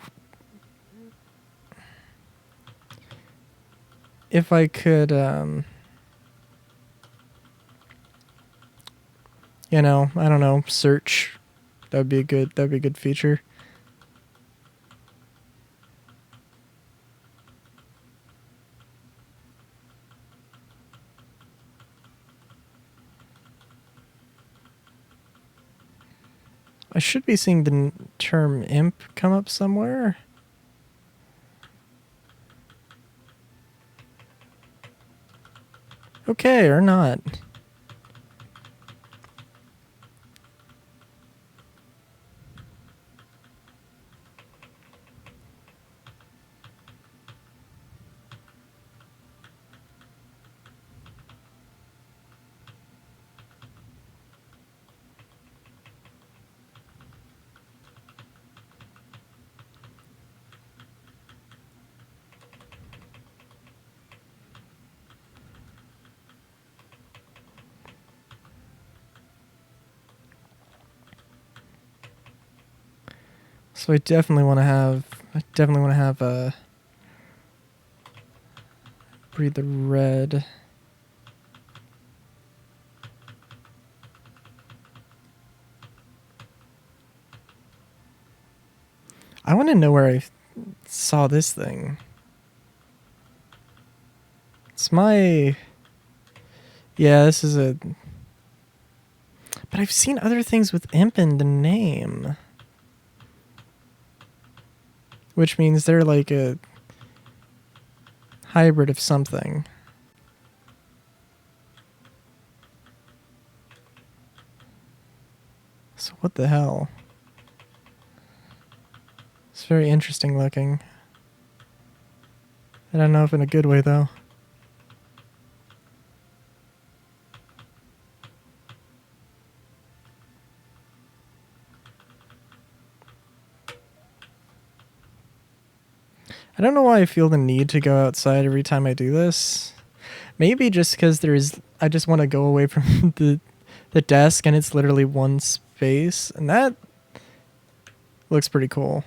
if I could, you know, I don't know, search. That'd be a good feature. I should be seeing the term imp come up somewhere. Okay, or not. So I definitely want to have breed the red. I want to know where I saw this thing. It's my... Yeah, this is a... But I've seen other things with imp in the name. Which means they're like a hybrid of something. So what the hell? It's very interesting looking. I don't know if in a good way though. I don't know why I feel the need to go outside every time I do this. Maybe just because I just want to go away from the desk and it's literally one space. And that looks pretty cool.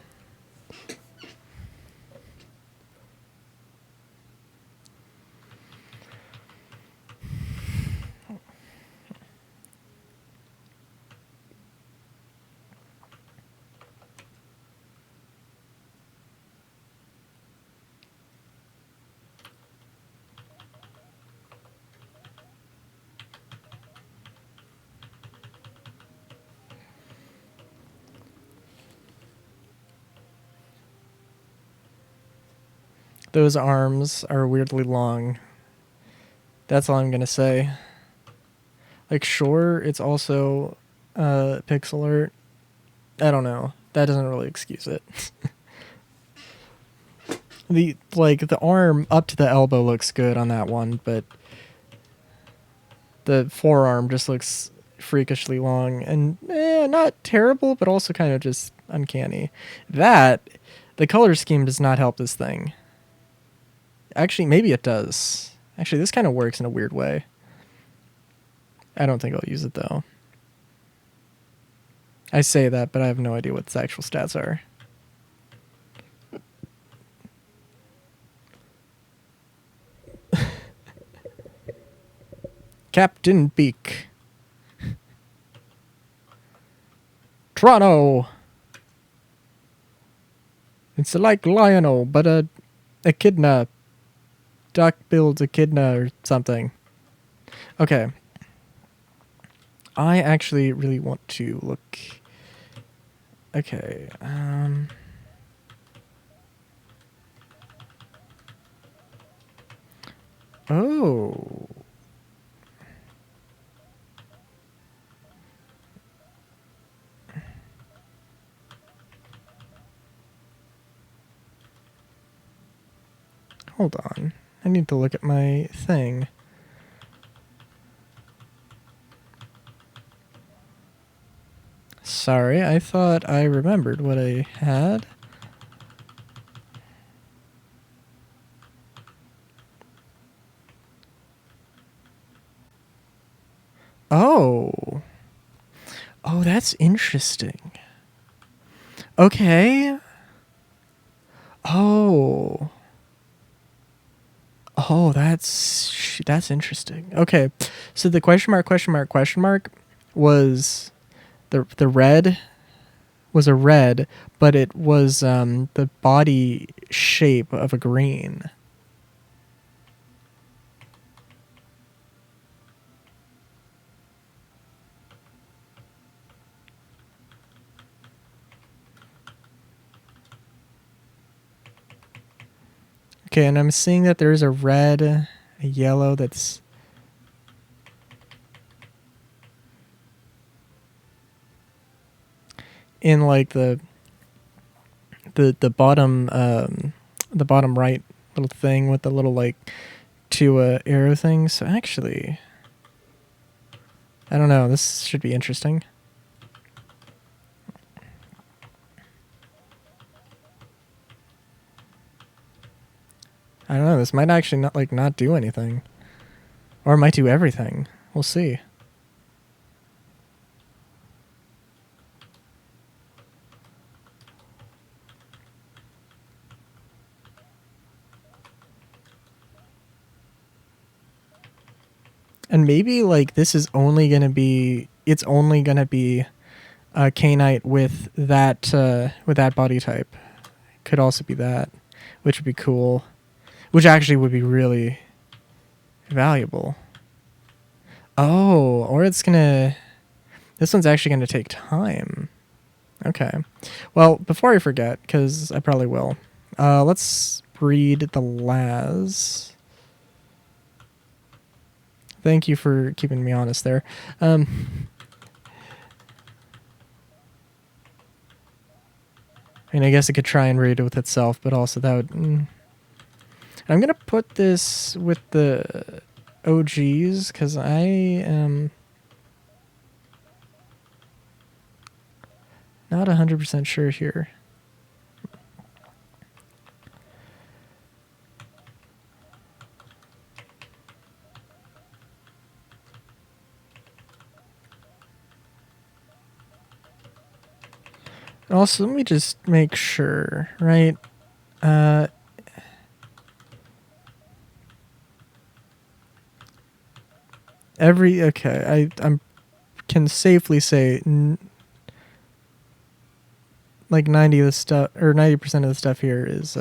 Those arms are weirdly long. That's all I'm going to say. Like, sure, it's also pixel art. I don't know. That doesn't really excuse it. The arm up to the elbow looks good on that one, but the forearm just looks freakishly long and not terrible, but also kind of just uncanny. The color scheme does not help this thing. Actually, maybe it does. Actually, this kind of works in a weird way. I don't think I'll use it though. I say that, but I have no idea what its actual stats are. Captain Beak. Toronto. It's like Lionel, but a echidna. Duck builds echidna or something. Okay. I actually really want to look... Okay, Oh. Hold on. I need to look at my thing. Sorry, I thought I remembered what I had. Oh. Oh, that's interesting. Okay. Oh. Oh, that's interesting. Okay. So the question mark was the red was a red, but it was the body shape of a green. Okay, and I'm seeing that there's a red, a yellow that's in like the bottom the bottom right little thing with the little like two arrow things. So actually, I don't know. This should be interesting. I don't know. This might actually not do anything, or it might do everything. We'll see. And maybe like this is only gonna be it's only gonna be a Knight with that body type. Could also be that, which would be cool. Which actually would be really valuable. Oh, or it's gonna. This one's actually gonna take time. Okay. Well, before I forget, because I probably will, let's breed the Laz. Thank you for keeping me honest there. I mean, I guess it could try and read with itself, but also that would. I'm gonna put this with the OGs because I am not 100% sure here. Also, let me just make sure, right? I can safely say like 90 of the stuff or 90% of the stuff here is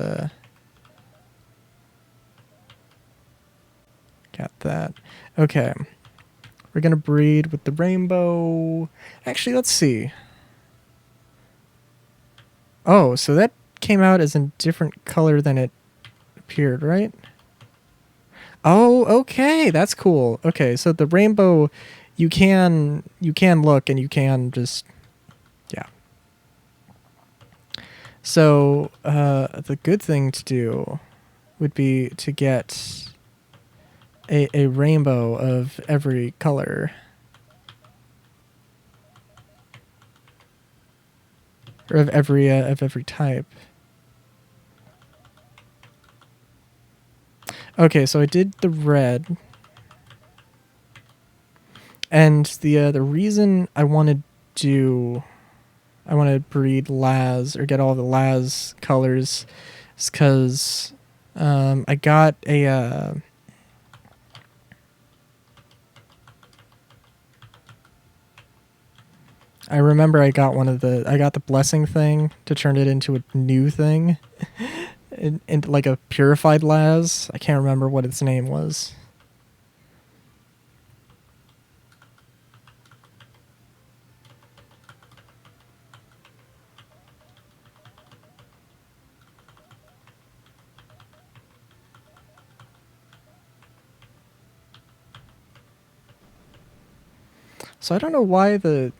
got that. Okay. We're going to breed with the rainbow. Actually, let's see. Oh, so that came out as a different color than it appeared, right? Oh, okay. That's cool. Okay, so the rainbow you can look and you can just yeah. So, the good thing to do would be to get a rainbow of every color. Or of every type. Okay, so I did the red. And the reason I want to breed Laz or get all the Laz colors is because I got a I remember I got the blessing thing to turn it into a new thing. and like a purified Laz. I can't remember what its name was. So I don't know why the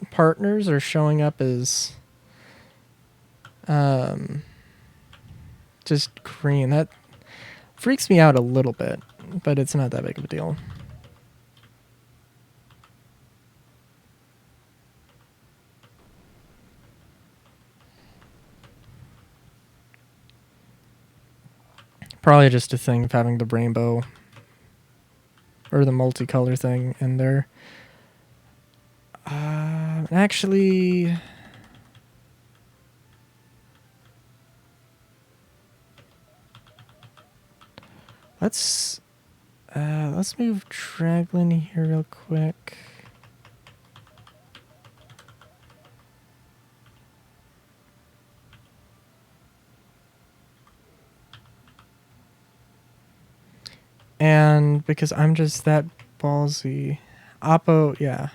partners are showing up as just green. That freaks me out a little bit, but it's not that big of a deal. Probably just a thing of having the rainbow or the multicolor thing in there. Actually, let's move Draglin here real quick. And because I'm just that ballsy, Oppo, yeah.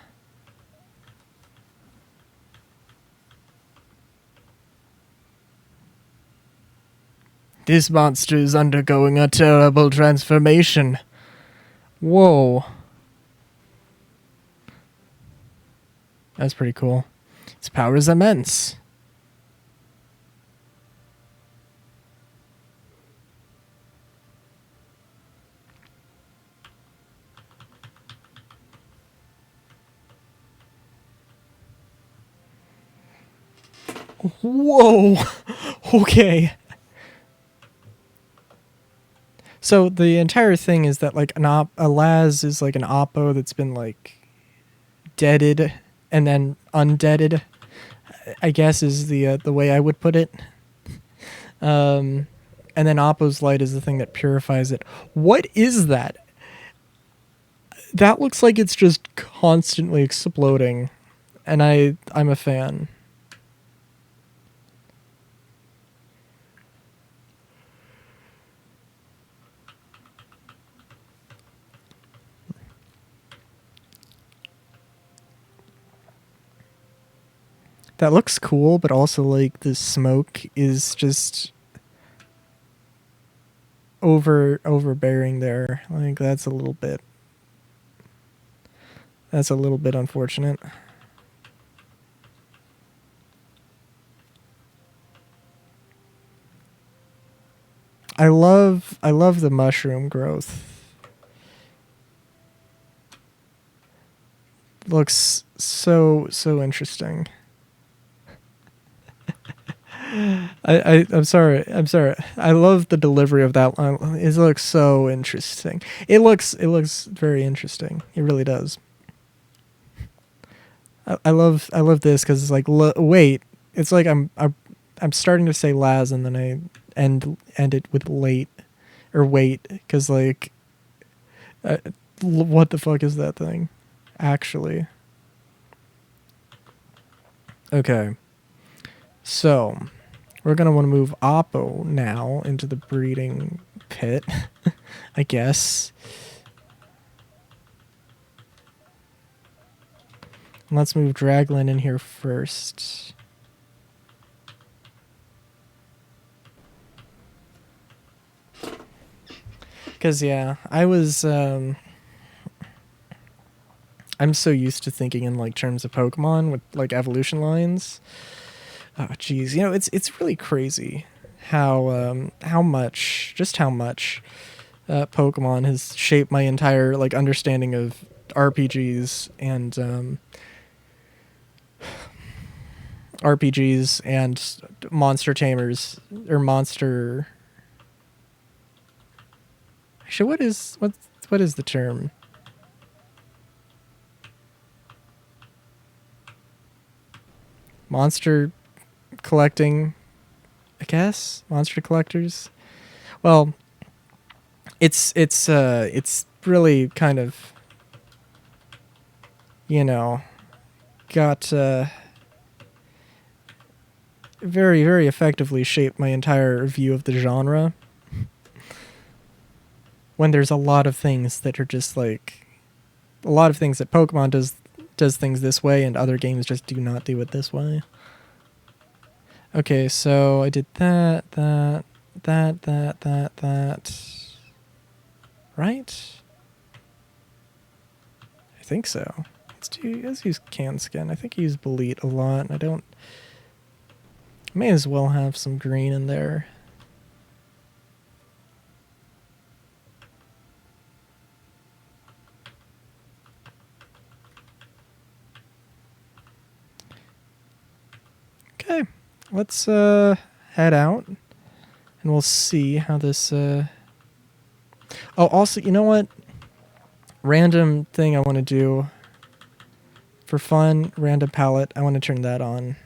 This monster is undergoing a terrible transformation. Whoa. That's pretty cool. Its power is immense. Whoa. Okay. So the entire thing is that like a Laz is like an Oppo that's been like deaded and then undeaded, I guess is the way I would put it. And then Oppo's light is the thing that purifies it. What is that? That looks like it's just constantly exploding, and I'm a fan. That looks cool, but also like the smoke is just overbearing there. Like that's a little bit unfortunate. I love the mushroom growth. Looks so interesting. I'm sorry. I love the delivery of that line. It looks so interesting. It looks very interesting. It really does. I love this because it's like wait. It's like I'm starting to say Laz and then I end it with late or wait because like what the fuck is that thing actually? Okay, so we're going to want to move Oppo now into the breeding pit, I guess. Let's move Draglin in here first. Because, yeah, I'm so used to thinking in, like, terms of Pokemon with, like, evolution lines. Oh, geez. You know, it's really crazy how much Pokemon has shaped my entire, like, understanding of RPGs and monster tamers or monster. Actually, what is the term? Monster collecting, I guess. Monster collectors. Well, it's really kind of, you know, got very effectively shaped my entire view of the genre. When there's a lot of things that are just like a lot of things that Pokemon does things this way and other games just do not do it this way. Okay, so I did that. Right? I think so. Let's use Canskin. I think I use Bolete a lot. May as well have some green in there. Okay, let's head out and we'll see how this Oh, also, you know what? Random thing I want to do for fun, random palette. I want to turn that on.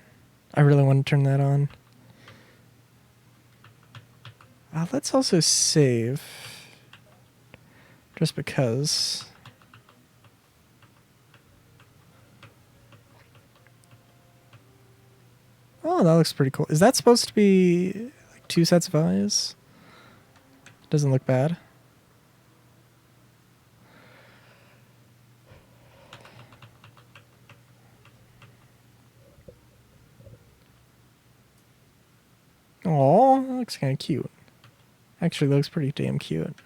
I really want to turn that on. Let's also save. Just because. Oh, that looks pretty cool. Is that supposed to be like 2 sets of eyes? Doesn't look bad. Oh, that looks kind of cute. Actually, looks pretty damn cute.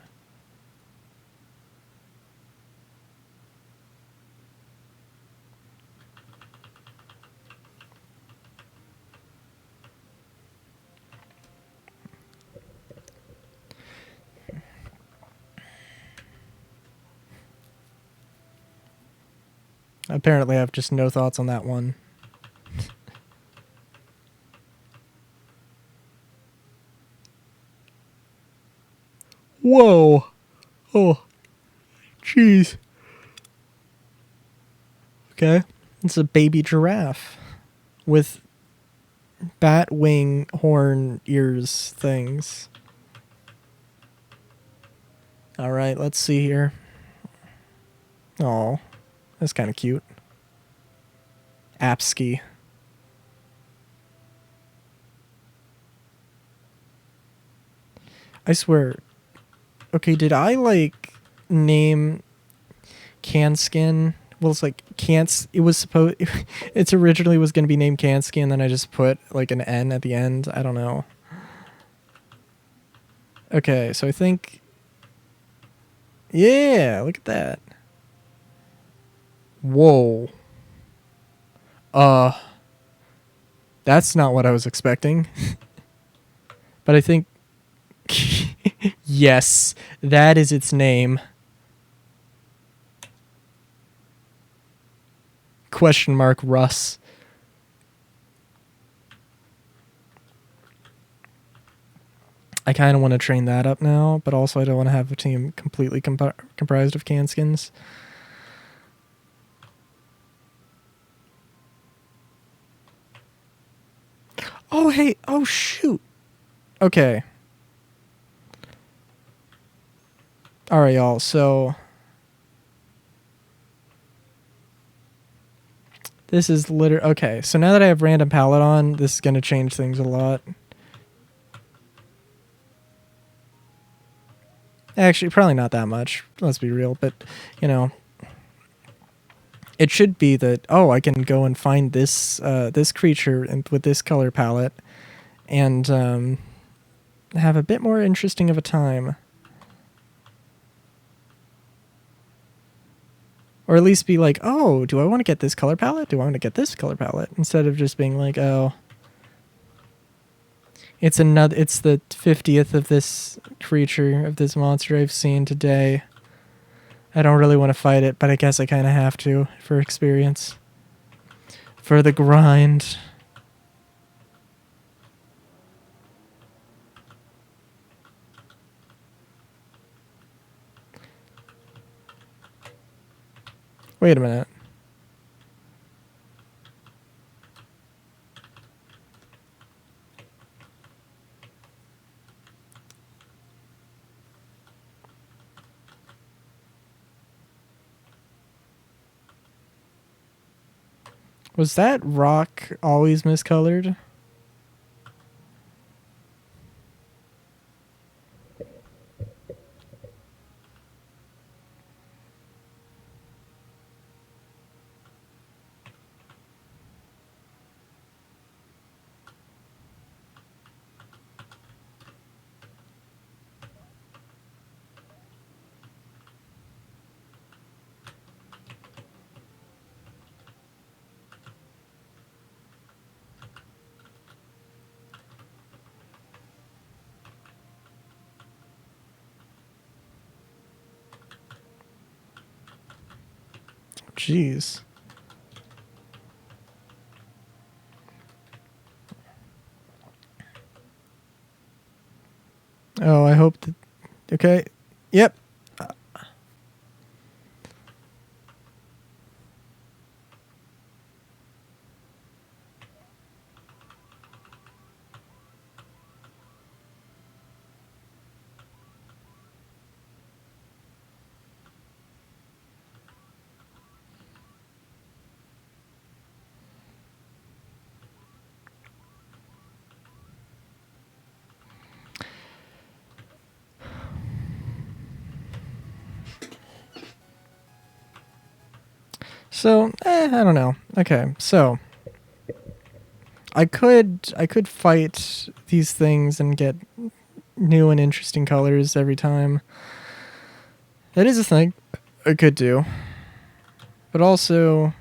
Apparently, I have just no thoughts on that one. Whoa. Oh. Jeez. Okay. It's a baby giraffe with bat wing horn ears things. All right, let's see here. Oh, that's kind of cute. Apsky. I swear. Okay, did I like name Canskin? Well, it's like it was supposed. It's originally was going to be named Canskin, then I just put like an N at the end. I don't know. Okay, so I think. Yeah, look at that. Whoa. That's not what I was expecting. But I think. Yes, that is its name. Question mark Russ. I kind of want to train that up now, but also I don't want to have a team completely comprised of Canskins. Oh, hey. Oh, shoot. Okay. All right, y'all. So this is literally... Okay, so now that I have random palette on, this is going to change things a lot. Actually, probably not that much. Let's be real. But, you know... It should be that, oh, I can go and find this this creature with this color palette and have a bit more interesting of a time. Or at least be like, oh, do I want to get this color palette? Do I want to get this color palette? Instead of just being like, oh, it's the 50th of this creature, of this monster I've seen today. I don't really want to fight it, but I guess I kind of have to for experience. For the grind. Wait a minute. Was that rock always miscolored? Jeez. Oh, I hope that... Okay. Yep. So, I don't know. Okay, so I could fight these things and get new and interesting colors every time. That is a thing I could do. But also,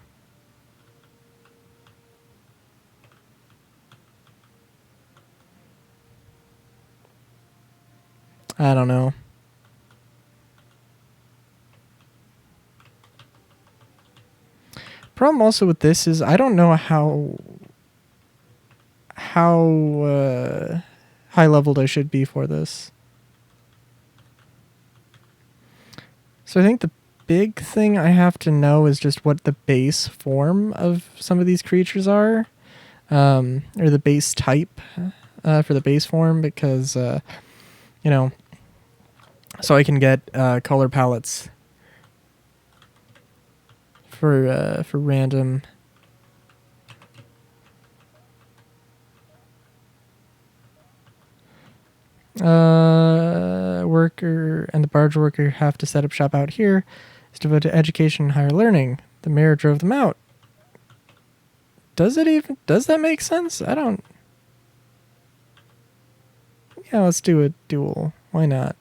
I don't know. Problem also with this is I don't know how high leveled I should be for this. So I think the big thing I have to know is just what the base form of some of these creatures are, or the base type for the base form, because you know, so I can get color palettes for random. Worker and the barge worker have to set up shop out here. Is devoted to education and higher learning. The mayor drove them out. Does that make sense? I don't. Yeah, let's do a duel. Why not?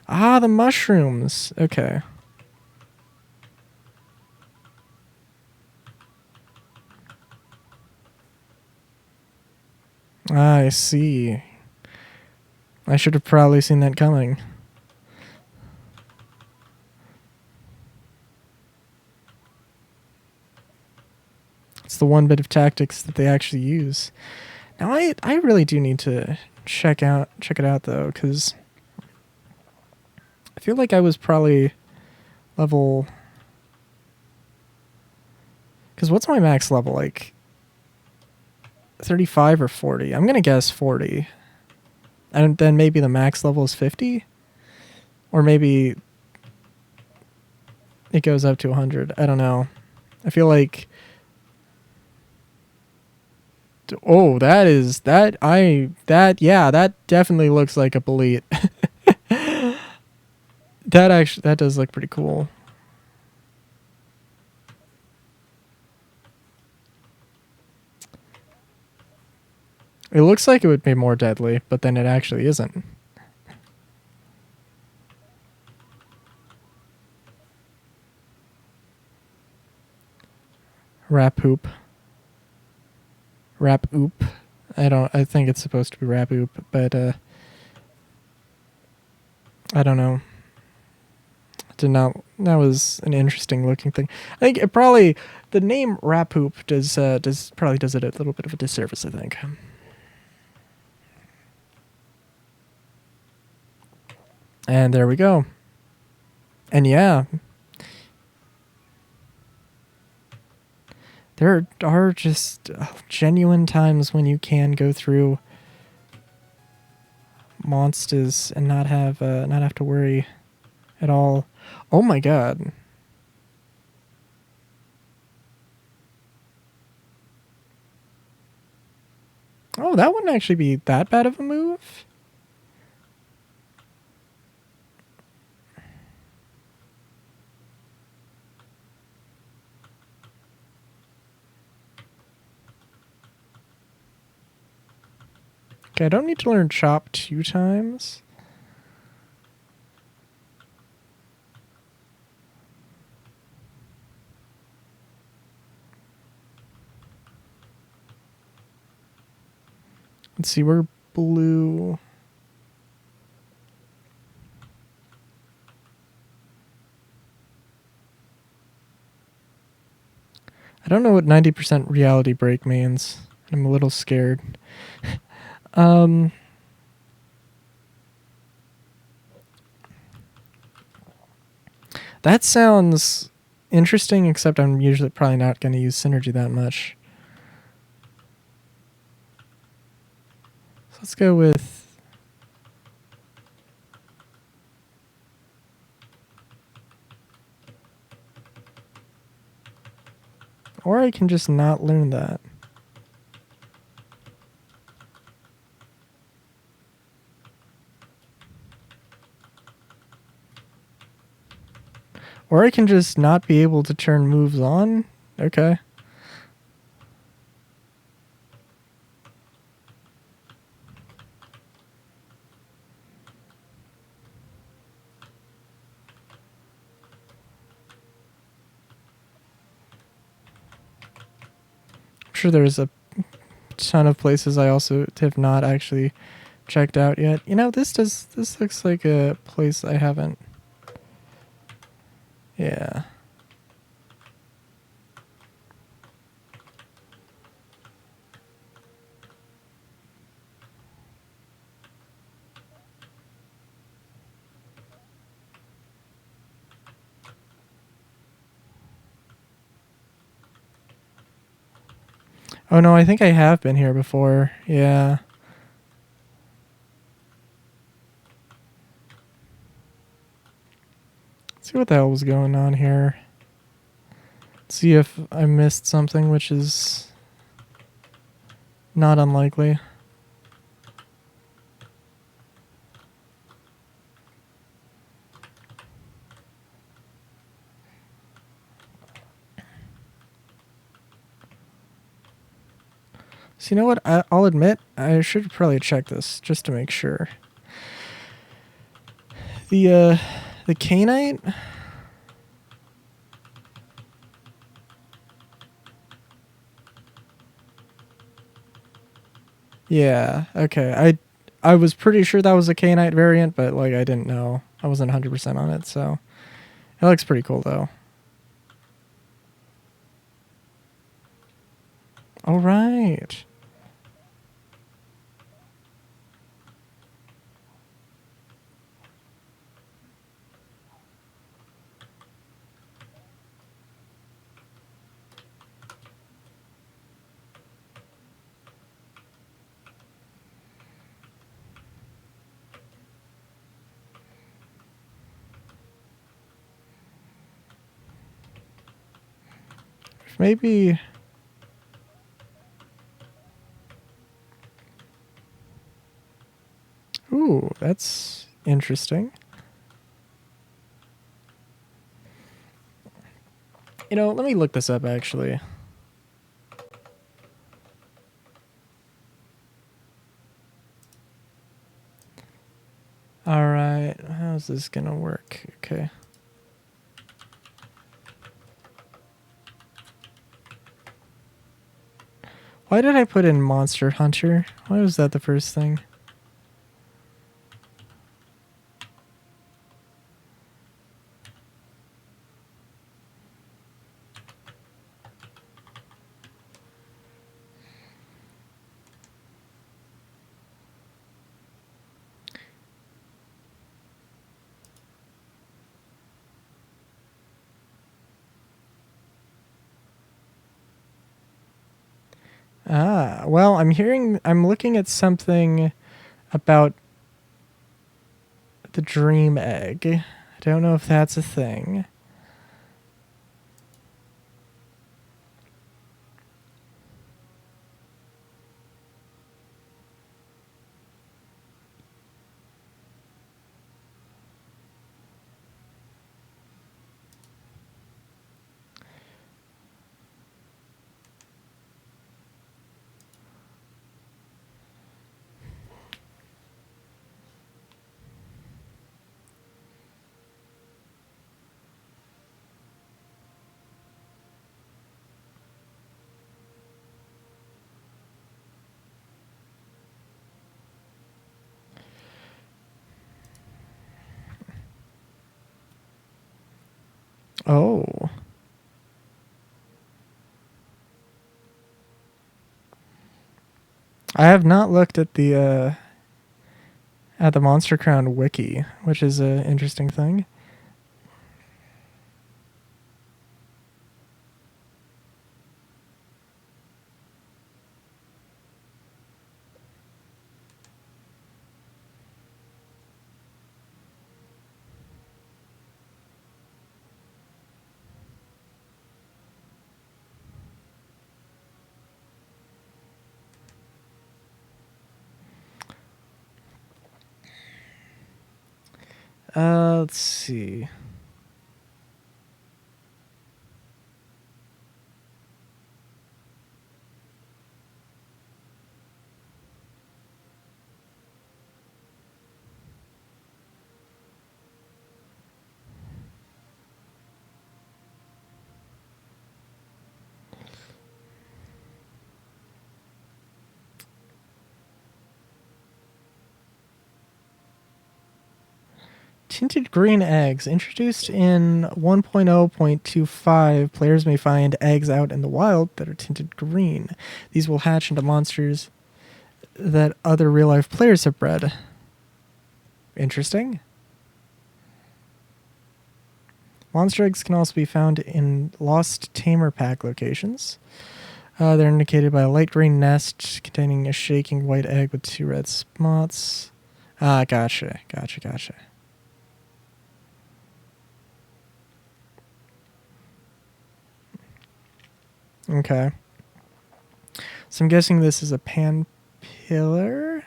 Ah, the mushrooms. Okay. I see. I should have probably seen that coming. It's the one bit of tactics that they actually use. Now I really do need to check it out though, because I feel like I was probably level. Because what's my max level, like 35 or 40? I'm gonna guess 40. And then maybe the max level is 50? Or maybe it goes up to 100. I don't know. I feel like... Oh, that definitely looks like a Bolete. That does look pretty cool. It looks like it would be more deadly, but then it actually isn't. Rapoop. Rapoop. I think it's supposed to be Rapoop, but I don't know. That was an interesting looking thing. I think the name Rapoop does it a little bit of a disservice, I think. And there we go. And yeah, there are just genuine times when you can go through monsters and not have to worry at all. Oh my god. Oh, that wouldn't actually be that bad of a move. Okay, I don't need to learn Chop 2 times. Let's see, we're blue. I don't know what 90% reality break means. I'm a little scared. That sounds interesting, except I'm usually probably not going to use synergy that much. So let's go with... Or I can just not learn that. Or I can just not be able to turn moves on. Okay. I'm sure there's a ton of places I also have not actually checked out yet. You know, this looks like a place I haven't. Yeah. Oh no, I think I have been here before. Yeah. Let's see what the hell was going on here. See if I missed something, which is not unlikely. So you know what? I'll admit I should probably check this just to make sure. The Cainite. Yeah. Okay. I was pretty sure that was a Cainite variant, but like I didn't know. I wasn't 100% on it, so it looks pretty cool though. All right. Maybe. Ooh, that's interesting. You know, let me look this up actually. All right, how's this gonna work? Okay. Why did I put in Monster Hunter? Why was that the first thing? Ah, well, I'm looking at something about the Dream Egg. I don't know if that's a thing. Oh. I have not looked at the Monster Crown wiki, which is an interesting thing. Let's see. tinted green eggs. Introduced in 1.0.25, players may find eggs out in the wild that are tinted green. These will hatch into monsters that other real-life players have bred. Interesting. Monster eggs can also be found in Lost Tamer Pack locations. They're indicated by a light green nest containing a shaking white egg with 2 red spots. Gotcha. Okay. So I'm guessing this is a pan pillar.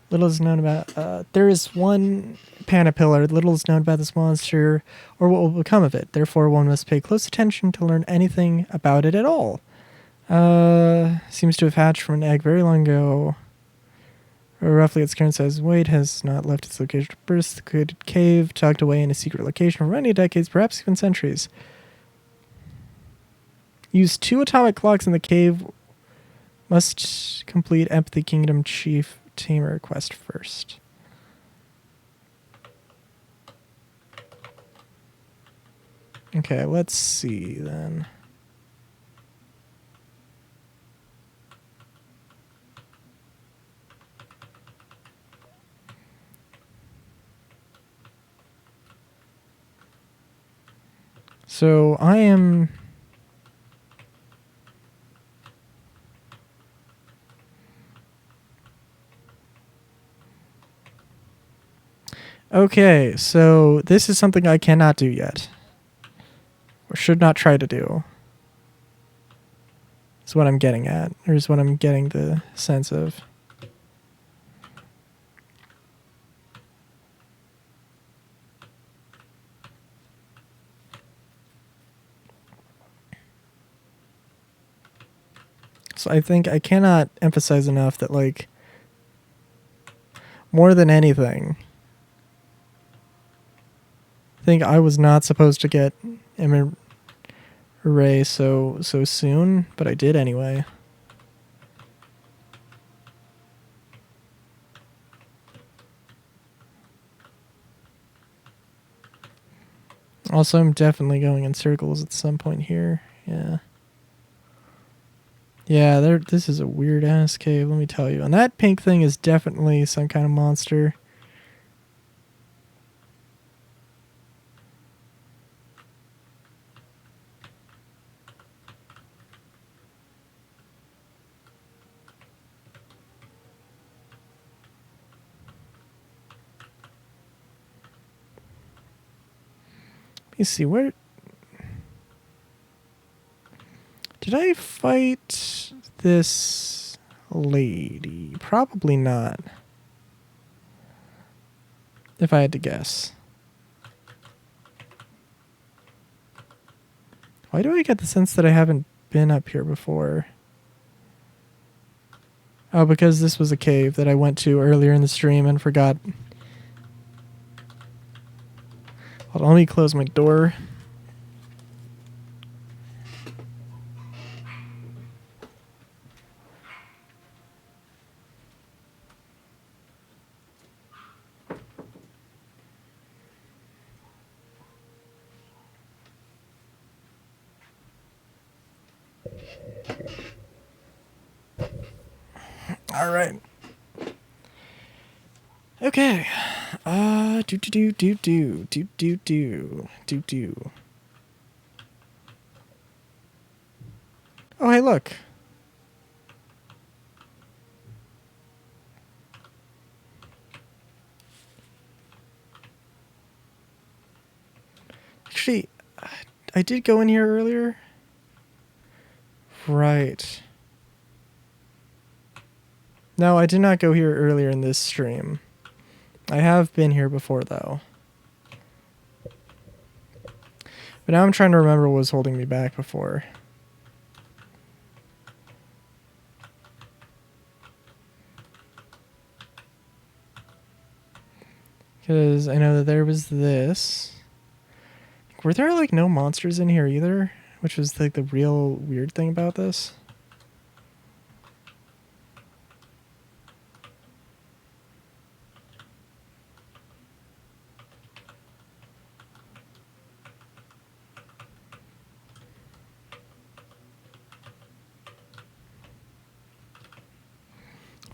Little is known about... there is one Panapillar. Little is known about this monster or what will become of it. Therefore, one must pay close attention to learn anything about it at all. Seems to have hatched from an egg very long ago. Roughly its current size and weight, has not left its location of birth. The created cave, tucked away in a secret location for many decades, perhaps even centuries. Use 2 atomic clocks in the cave. Must complete Empathy Kingdom Chief Tamer quest first. Okay, let's see then. So I am... Okay, so this is something I cannot do yet. Or should not try to do. Is what I'm getting at. Or is what I'm getting the sense of. So I think I cannot emphasize enough that, like, more than anything, I think I was not supposed to get Array so soon, but I did anyway. Also, I'm definitely going in circles at some point here. Yeah. Yeah, this is a weird-ass cave, let me tell you. And that pink thing is definitely some kind of monster. Let me see, where... Did I fight this lady? Probably not. If I had to guess. Why do I get the sense that I haven't been up here before? Oh, because this was a cave that I went to earlier in the stream and forgot. Hold on, let me close my door. All right. Okay. Do. Oh, hey, look. Actually, I did go in here earlier. Right. No, I did not go here earlier in this stream. I have been here before, though. But now I'm trying to remember what was holding me back before. Because I know that there was this. Were there, like, no monsters in here either? Which was, like, the real weird thing about this.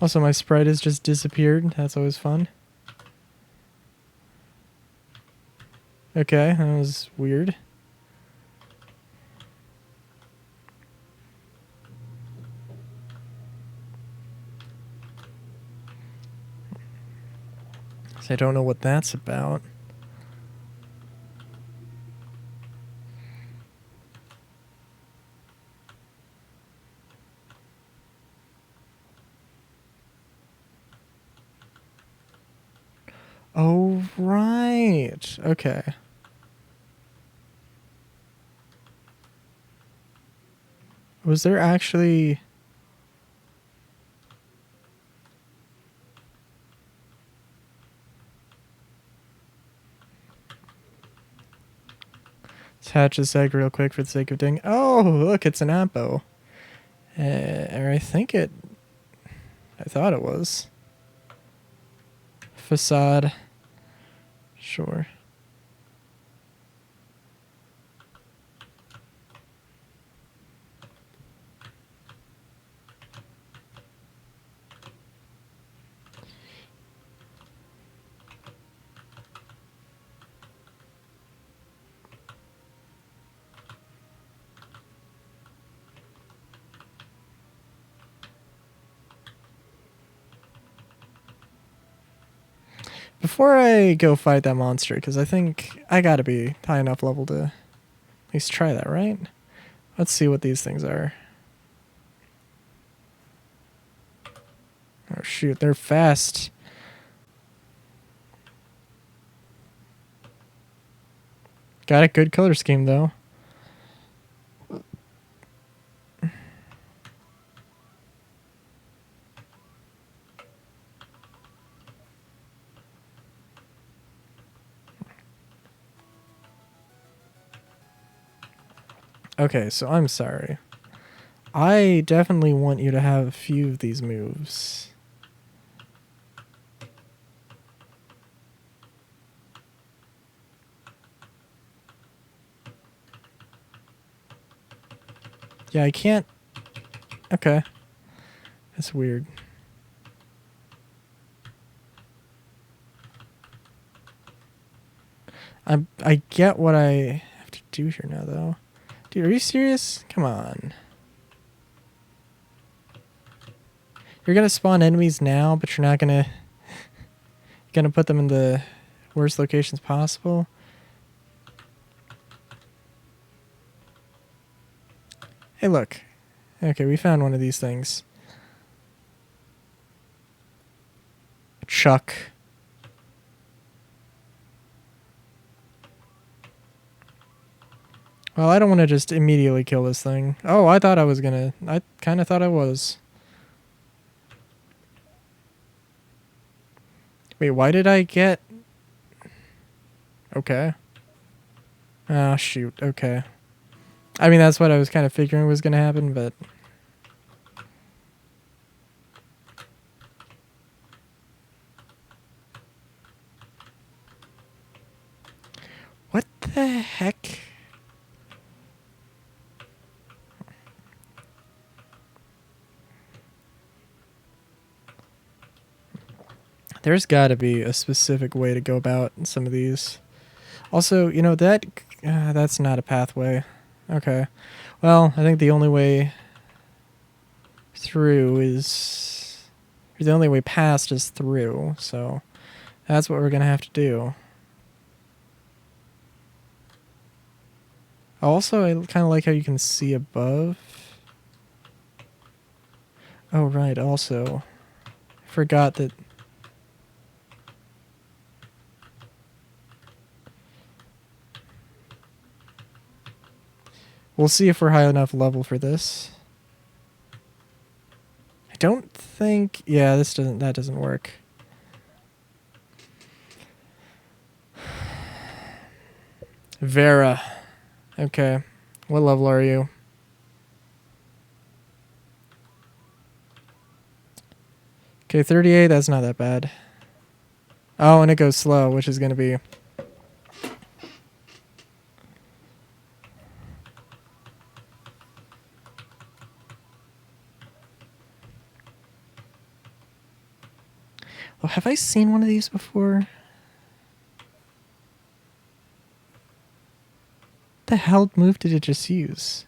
Also, my sprite has just disappeared. That's always fun. Okay, that was weird. So I don't know what that's about. Oh, right. Okay. Was there actually... Let's hatch this egg real quick for the sake of doing... Oh, look, it's an apple. Or I think it... I thought it was. Facade. Sure. Before I go fight that monster, because I think I gotta be high enough level to at least try that, right? Let's see what these things are. Oh shoot, they're fast. Got a good color scheme though. Okay, so I'm sorry. I definitely want you to have a few of these moves. Yeah, I can't... Okay. That's weird. I get what I have to do here now, though. Dude, are you serious? Come on. You're gonna spawn enemies now, but you're not gonna... You're gonna put them in the worst locations possible? Hey, look. Okay, we found one of these things. Chuck. Well, I don't want to just immediately kill this thing. Oh, I thought I was gonna... I kind of thought I was. Wait, why did I get... Okay. Ah, shoot. Okay. I mean, that's what I was kind of figuring was gonna happen, but... What the heck? There's got to be a specific way to go about some of these. Also, you know, that's not a pathway. Okay. Well, I think the only way through is... Or the only way past is through, so that's what we're going to have to do. Also, I kind of like how you can see above. Oh, right, also. I forgot that... We'll see if we're high enough level for this. I don't think... Yeah, that doesn't work. Vera. Okay. What level are you? Okay, 38, that's not that bad. Oh, and it goes slow, which is going to be... Oh, have I seen one of these before? What the hell move did it just use?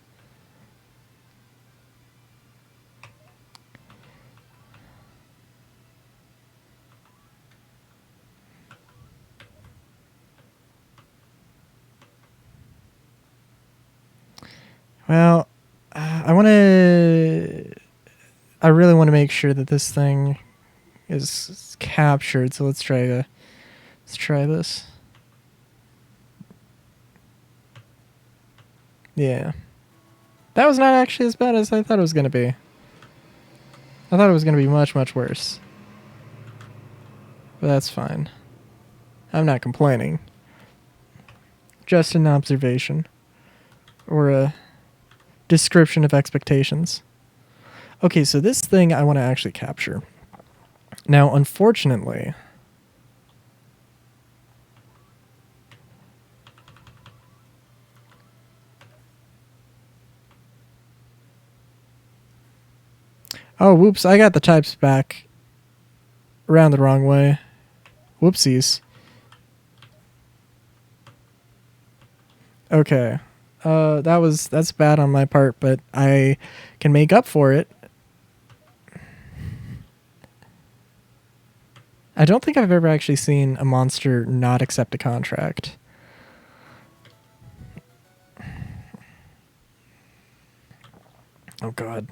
Well, I really want to make sure that this thing is captured. So let's try this. Yeah. That was not actually as bad as I thought it was going to be. I thought it was going to be much, much worse. But that's fine. I'm not complaining. Just an observation. Or a description of expectations. Okay, so this thing I want to actually capture. Now, unfortunately... Oh, whoops, I got the types back around the wrong way. Whoopsies. Okay. That's bad on my part, but I can make up for it. I don't think I've ever actually seen a monster not accept a contract. Oh god.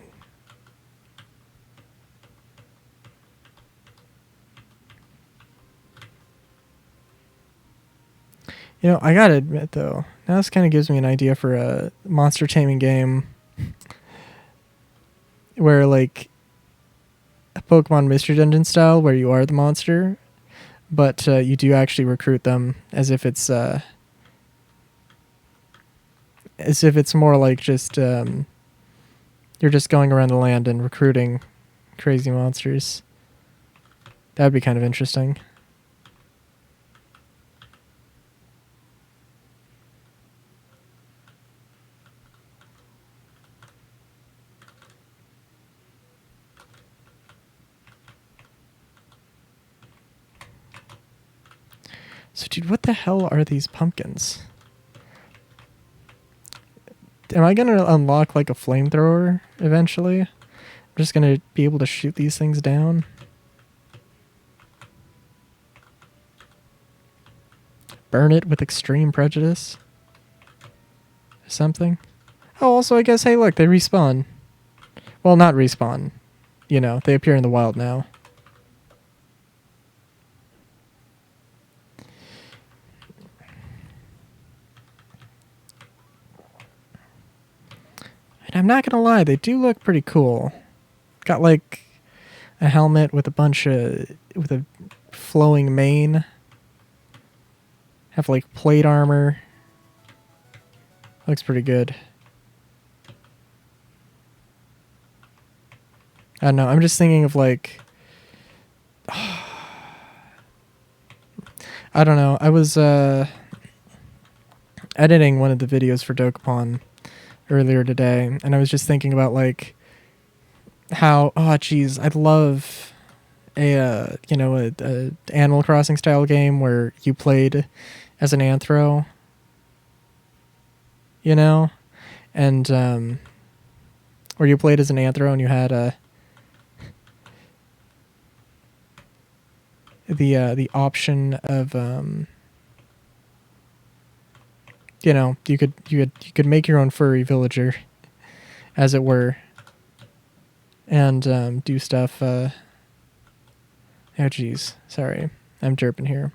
You know, I gotta admit though, now this kind of gives me an idea for a monster taming game where, like, a Pokemon Mystery Dungeon style, where you are the monster, but you do actually recruit them as if it's more like just you're just going around the land and recruiting crazy monsters. That'd be kind of interesting. So, dude, what the hell are these pumpkins? Am I gonna unlock, like, a flamethrower eventually? I'm just gonna be able to shoot these things down? Burn it with extreme prejudice? Or something? Oh, also, I guess, hey, look, they respawn. Well, not respawn. You know, they appear in the wild now. And I'm not gonna lie, they do look pretty cool. Got, like, a helmet with with a flowing mane. Have, like, plate armor. Looks pretty good. I don't know, I'm just thinking of, like... I don't know, I was editing one of the videos for Dokapon earlier today, and I was just thinking about, like, how, oh geez, I'd love a Animal Crossing style game where you played as an anthro, you know, and where you played as an anthro and you had the option of you could make your own furry villager, as it were, and do stuff. Oh geez, sorry, I'm derping here.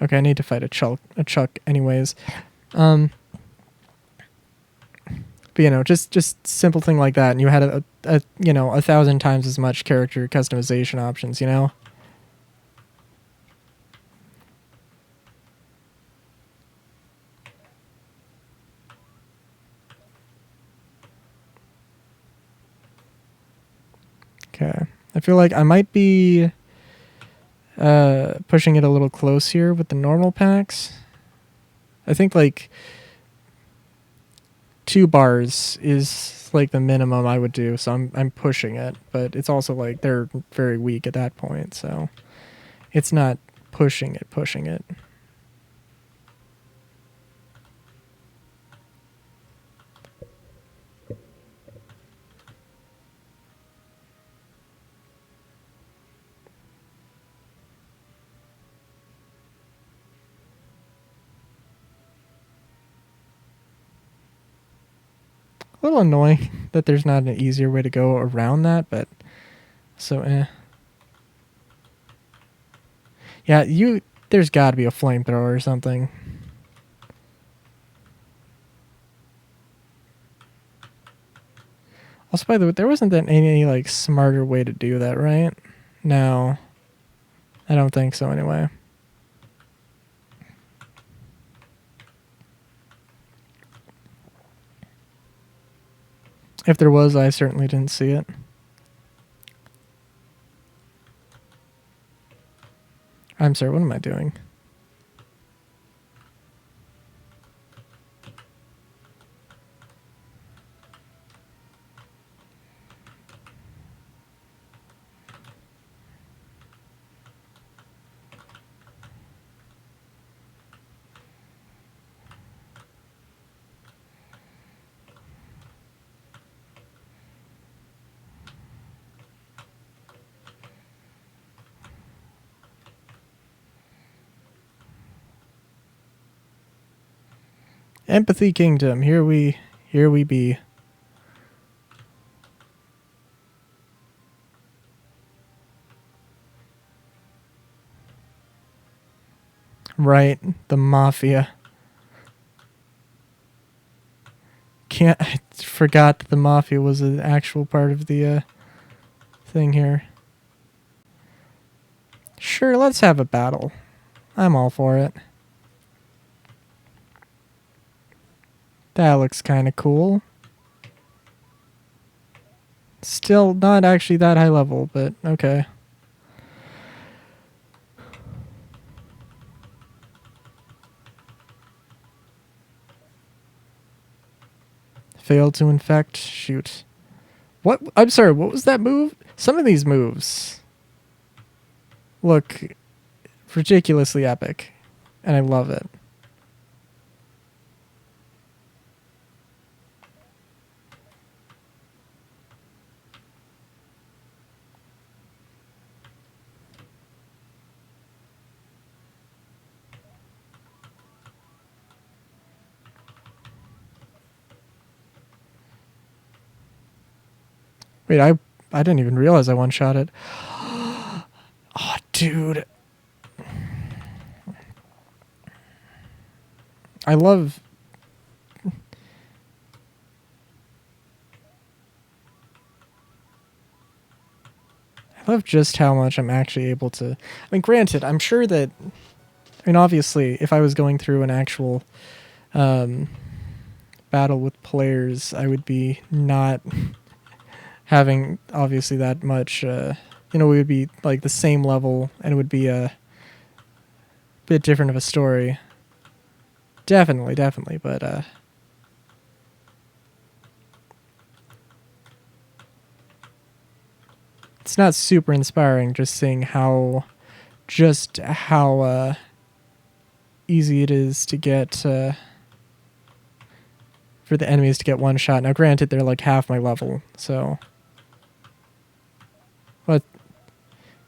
Okay, I need to fight a Chuck anyways. But just simple thing like that, and you had a 1,000 times as much character customization options, you know? Okay. I feel like I might be pushing it a little close here with the normal packs. I think, like, 2 bars is like the minimum I would do, so I'm pushing it, but it's also like they're very weak at that point, so it's not pushing it. A little annoying that there's not an easier way to go around that, but so yeah, there's got to be a flamethrower or something. Also, by the way, there wasn't any like smarter way to do that, right? No, I don't think so. Anyway, if there was, I certainly didn't see it. I'm sorry. What am I doing? Empathy Kingdom. Here we be. Right, the mafia. I forgot that the mafia was an actual part of the thing here. Sure, let's have a battle. I'm all for it. That looks kind of cool. Still not actually that high level, but okay. Failed to infect. Shoot. What? I'm sorry, what was that move? Some of these moves look ridiculously epic, and I love it. Wait, I didn't even realize I one-shot it. Oh, dude. I love just how much I'm actually able to. I mean, granted, I'm sure that. I mean, obviously, if I was going through an actual battle with players, I would be not having obviously that much. We would be like the same level, and it would be a bit different of a story. Definitely, but it's not super inspiring just seeing how easy it is to get for the enemies to get one shot. Now, granted, they're like half my level, so but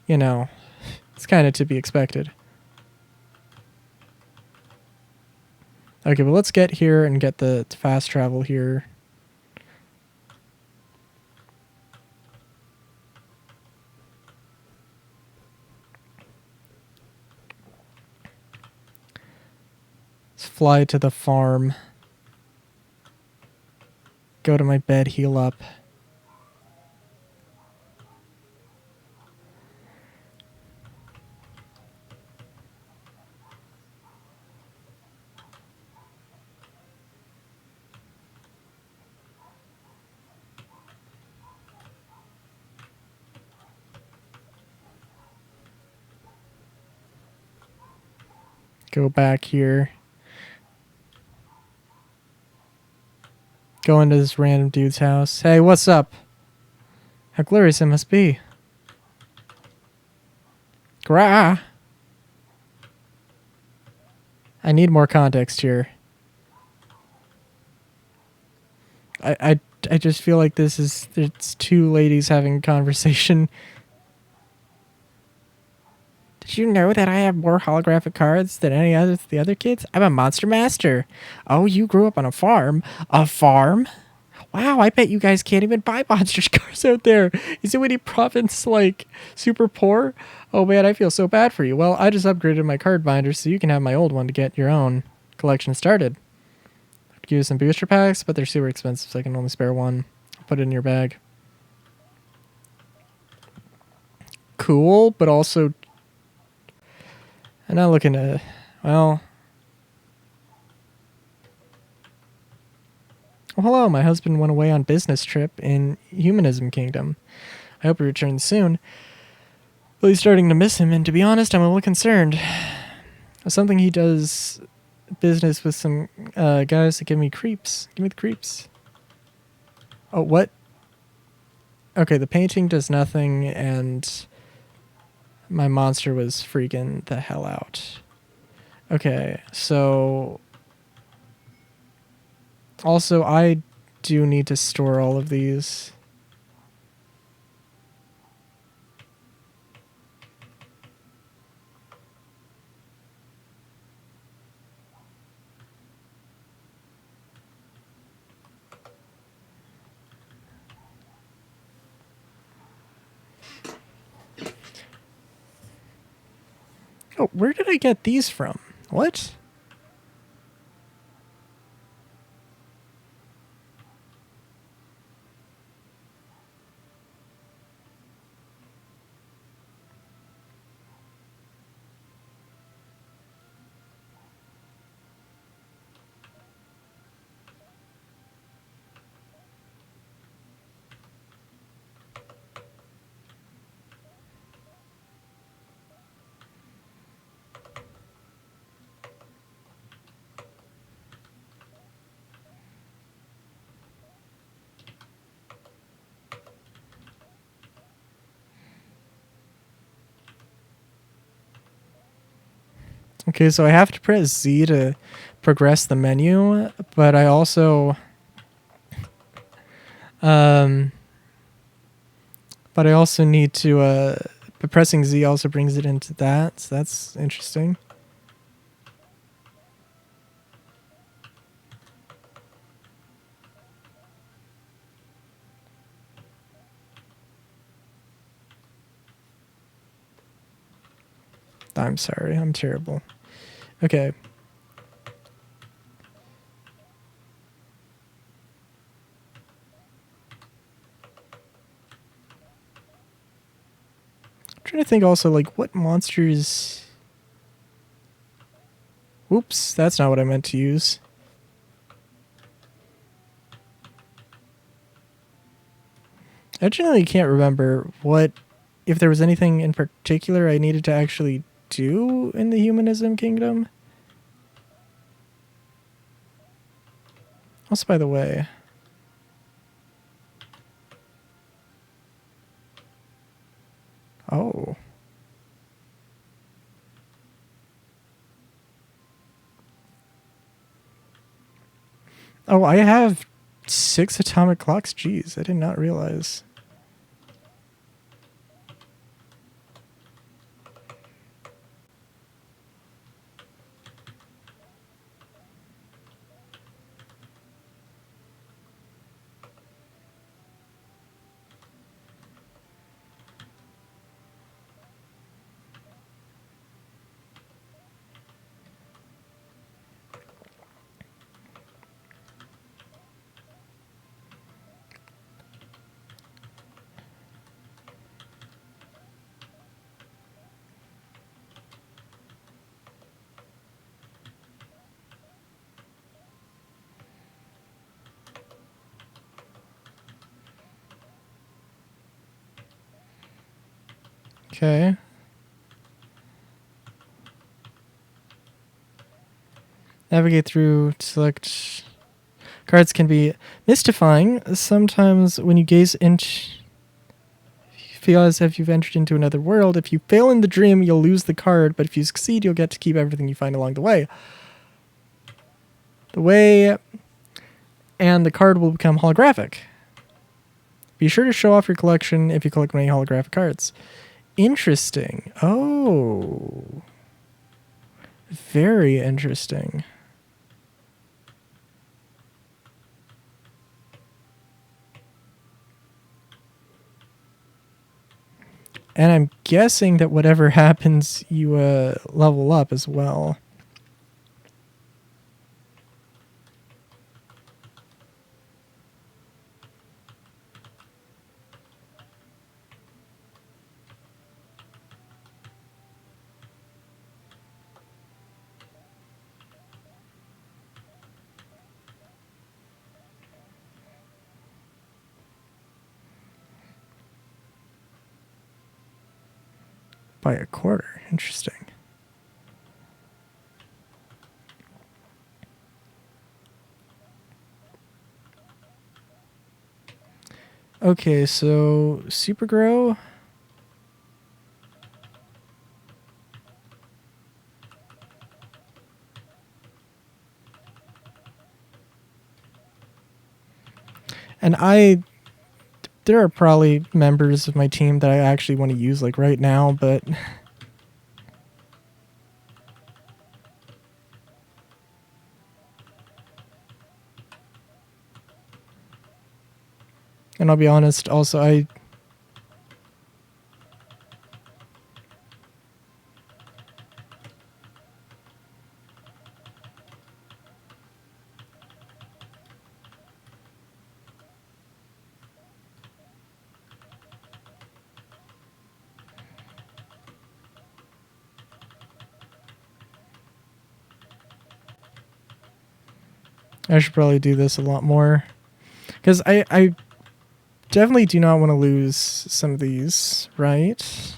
it's kind of to be expected. Okay, well, let's get here and get the fast travel here. Let's fly to the farm. Go to my bed, heal up. Go back here. Go into this random dude's house. Hey, what's up? How glorious it must be. Grah. I need more context here. I just feel like it's two ladies having a conversation. Did you know that I have more holographic cards than any other the other kids? I'm a monster master. Oh, you grew up on a farm. A farm? Wow, I bet you guys can't even buy monster cards out there. Is it any province like super poor? Oh man, I feel so bad for you. Well, I just upgraded my card binder so you can have my old one to get your own collection started. I'd give you some booster packs, but they're super expensive, so I can only spare one. Put it in your bag. Cool, but also I'm not looking to, well, hello, my husband went away on business trip in Humanism Kingdom. I hope he returns soon. But he's starting to miss him, and to be honest, I'm a little concerned. Something he does business with some guys that give me creeps. Give me the creeps. Oh, what? Okay, the painting does nothing, and my monster was freaking the hell out. Okay, so also I do need to store all of these. Oh, where did I get these from? What? Okay, so I have to press Z to progress the menu, but I also but I also need to but pressing Z also brings it into that, so that's interesting. I'm sorry, I'm terrible. Okay. I'm trying to think also, like, what monsters... Whoops, that's not what I meant to use. I genuinely can't remember if there was anything in particular I needed to actually do in the Humanism Kingdom. Also, by the way... Oh. Oh, I have 6 atomic clocks? Jeez, I did not realize. Okay. Navigate through, select Cards can be mystifying. Sometimes when you gaze into, feel as if you've entered into another world. If you fail in the dream, you'll lose the card, but if you succeed, you'll get to keep everything you find along the way. And the card will become holographic. Be sure to show off your collection if you collect many holographic cards. Interesting. Oh. Very interesting. And I'm guessing that whatever happens, you level up as well. By a quarter. Interesting. Okay, so Super Grow. And there are probably members of my team that I actually want to use like right now, but and I'll be honest, also I should probably do this a lot more. Because I definitely do not want to lose some of these, right?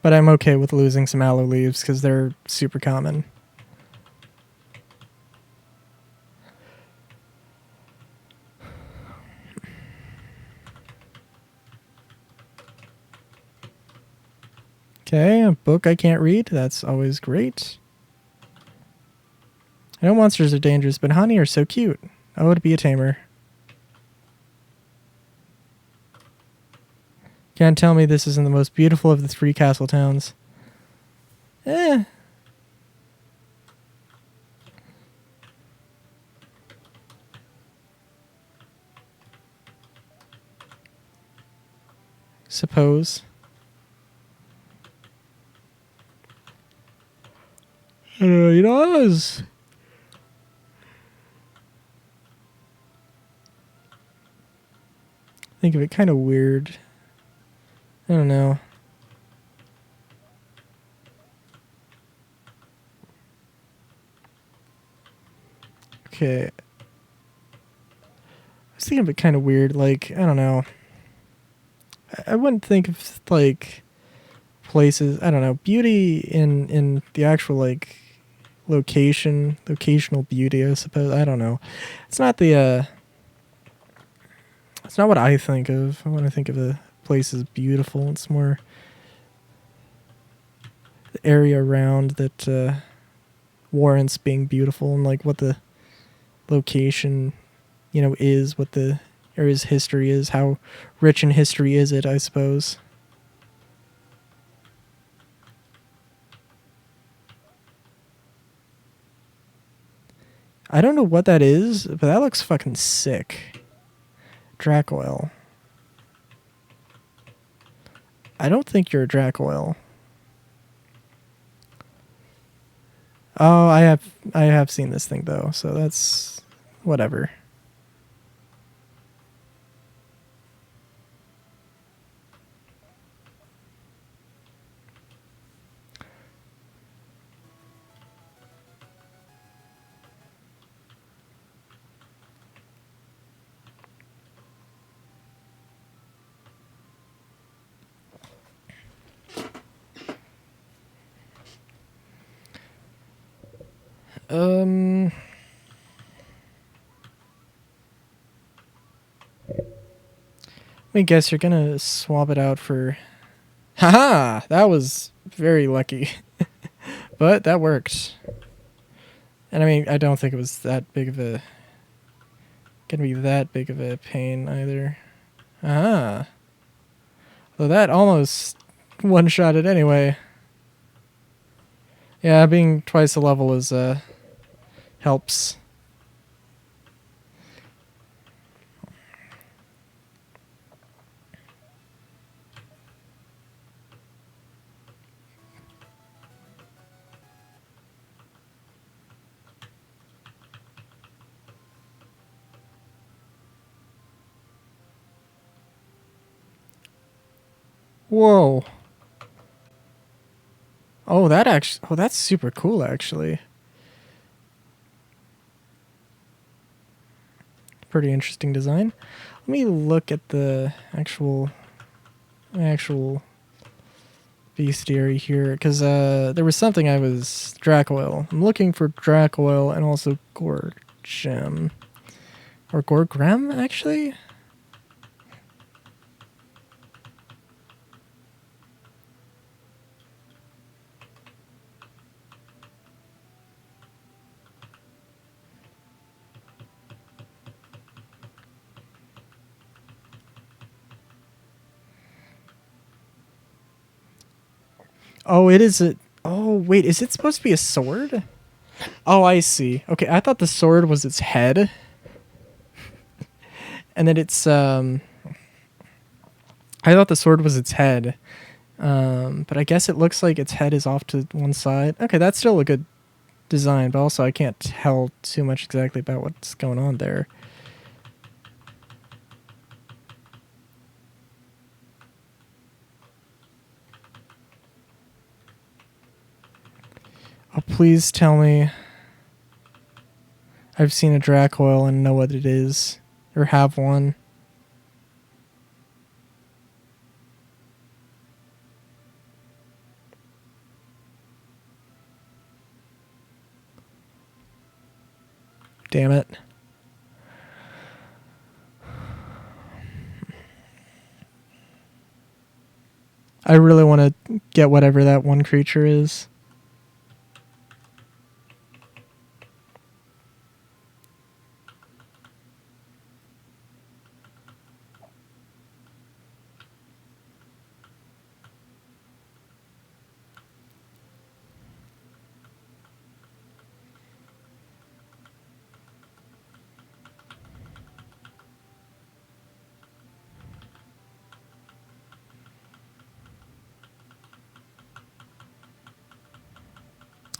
But I'm okay with losing some aloe leaves because they're super common. Okay, a book I can't read. That's always great. I know monsters are dangerous, but honey are so cute. Oh, to be a tamer. Can't tell me this isn't the most beautiful of the 3 castle towns. Suppose. I think of it kind of weird. I don't know. Okay. I was thinking of it kind of weird. Like, I don't know. I wouldn't think of, like, places. I don't know. Beauty in the actual, like, locational beauty, I suppose. I don't know. It's not the, it's not what I think of when I think of a place as beautiful. It's more the area around that warrants being beautiful and, like, what the location, is, what the area's history is, how rich in history is it, I suppose. I don't know what that is, but that looks fucking sick. Dracoil. I don't think you're a Dracoil. Oh, I have seen this thing though, so that's whatever. Let me guess, you're gonna swap it out for... Haha! That was very lucky. But that worked. And I mean, I don't think it was that big of a... gonna be that big of a pain either. Ah. Well, that almost one-shot it anyway. Yeah, being twice the level is, helps. Whoa. Oh, that's super cool, actually. Pretty interesting design. Let me look at the actual bestiary here, because there was something I was... Dracoil. I'm looking for Dracoil and also Gorgem. Or Gorgrem, actually? Oh, it is a... Oh, wait, is it supposed to be a sword? Oh, I see. Okay, I thought the sword was its head. And then it's, I thought the sword was its head. But I guess it looks like its head is off to one side. Okay, that's still a good design, but also I can't tell too much exactly about what's going on there. Oh, please tell me I've seen a Dracoil and know what it is. Or have one. Damn it. I really want to get whatever that one creature is.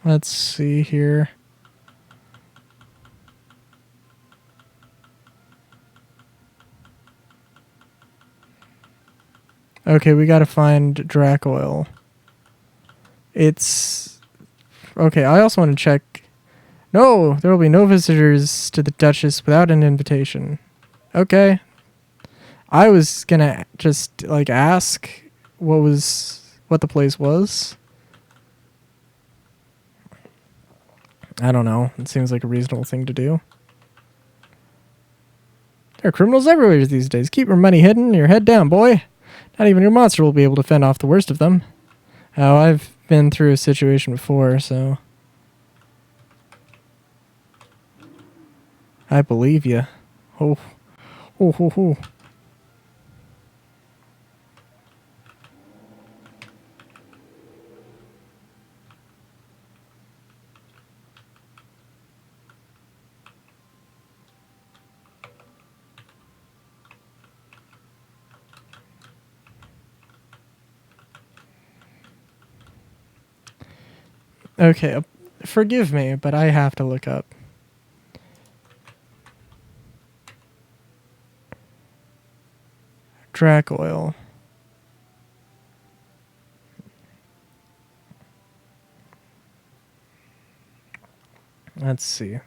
Let's see here. Okay, we gotta find Dracoil. It's... Okay, I also want to check... No, there will be no visitors to the Duchess without an invitation. Okay. I was gonna just, like, ask what the place was. I don't know. It seems like a reasonable thing to do. There are criminals everywhere these days. Keep your money hidden, your head down, boy. Not even your monster will be able to fend off the worst of them. Oh, I've been through a situation before, so... I believe you. Oh. Oh, oh, oh. Okay, forgive me, but I have to look up. Dracoil. Let's see.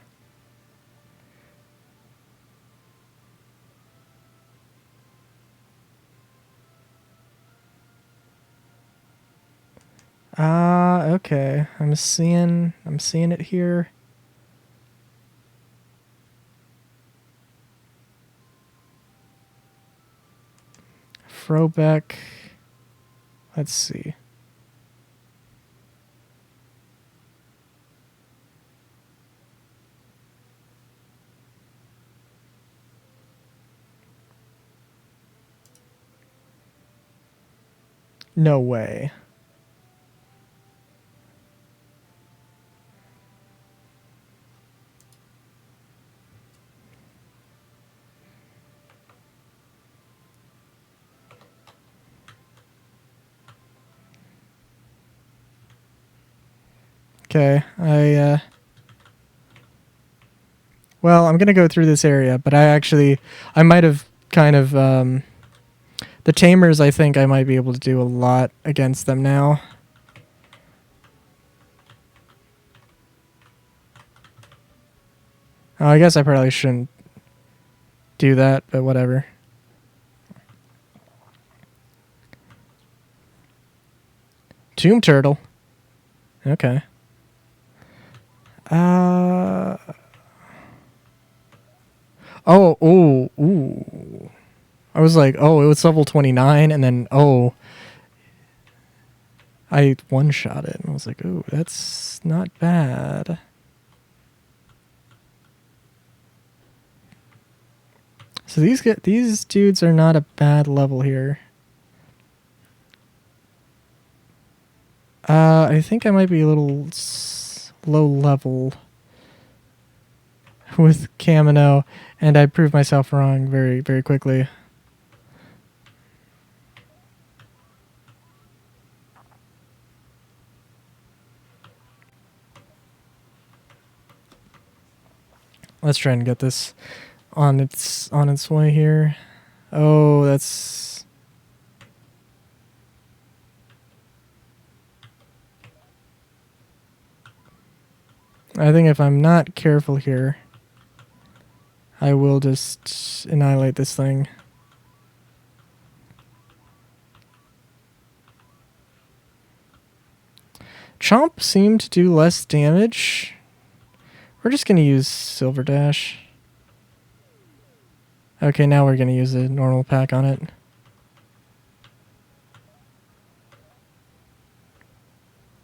Okay. I'm seeing it here. throwback. Let's see. No way. Okay, well, I'm gonna go through this area, but I might have kind of, the Tamers, I think I might be able to do a lot against them now. Oh, I guess I probably shouldn't do that, but whatever. Tomb Turtle. Okay. Ooh. I was like, oh, it was level 29, and then, oh, I one-shot it, and I was like, ooh, that's not bad. So these dudes are not a bad level here. I think I might be a little low level with Kamino, and I proved myself wrong very, very quickly. Let's try and get this on its way here. Oh, that's... I think if I'm not careful here, I will just annihilate this thing. Chomp seemed to do less damage. We're just going to use Silver Dash. Okay, now we're going to use a normal pack on it.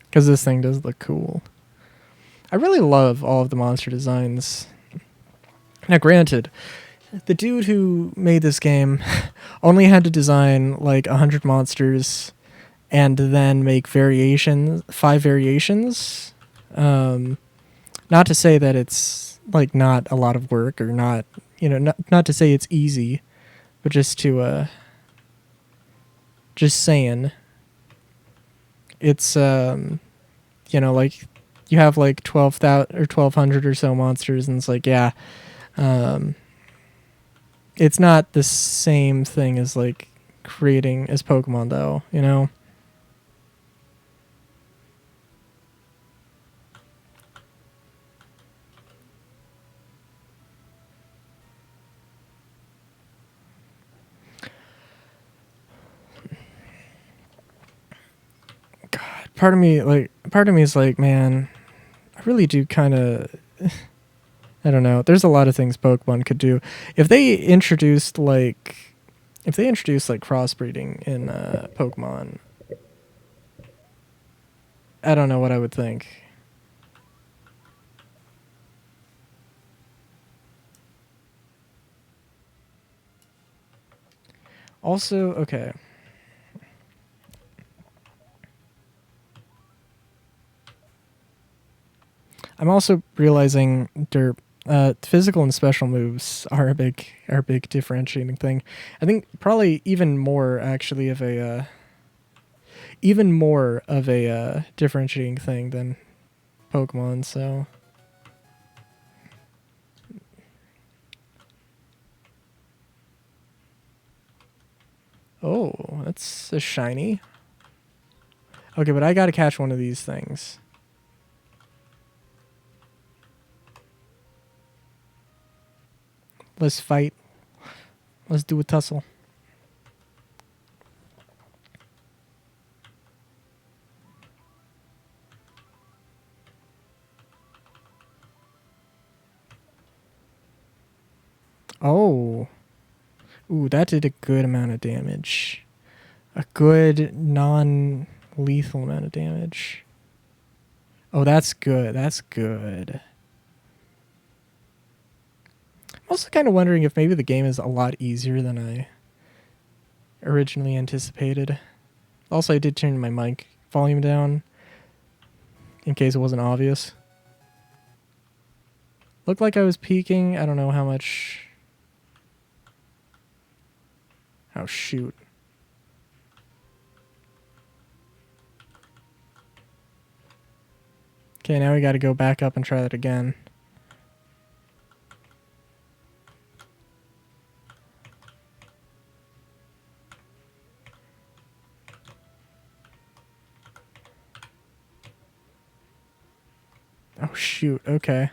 Because this thing does look cool. I really love all of the monster designs. Now, granted, the dude who made this game only had to design like 100 monsters and then make 5 variations. Not to say that it's like not a lot of work or not, not to say it's easy, but just to, just saying, it's, like you have like 12,000 or 1,200 or so monsters, and it's like, yeah, it's not the same thing as like creating as Pokemon though, Part of me is like, man, I really do kind of, I don't know. There's a lot of things Pokemon could do. If they introduced like crossbreeding in Pokemon, I don't know what I would think. Also, okay. I'm also realizing physical and special moves are a big differentiating thing. I think probably even more actually of a differentiating thing than Pokemon. So oh, that's a shiny. Okay, but I gotta catch one of these things. Let's fight. Let's do a tussle. Oh. Ooh, that did a good amount of damage. a good non-lethal amount of damage. Oh, that's good. That's good. I'm also kind of wondering if maybe the game is a lot easier than I originally anticipated. Also, I did turn my mic volume down in case it wasn't obvious. Looked like I was peaking. I don't know how much. Oh, shoot. Okay, now we got to go back up and try that again. Oh, shoot. Okay.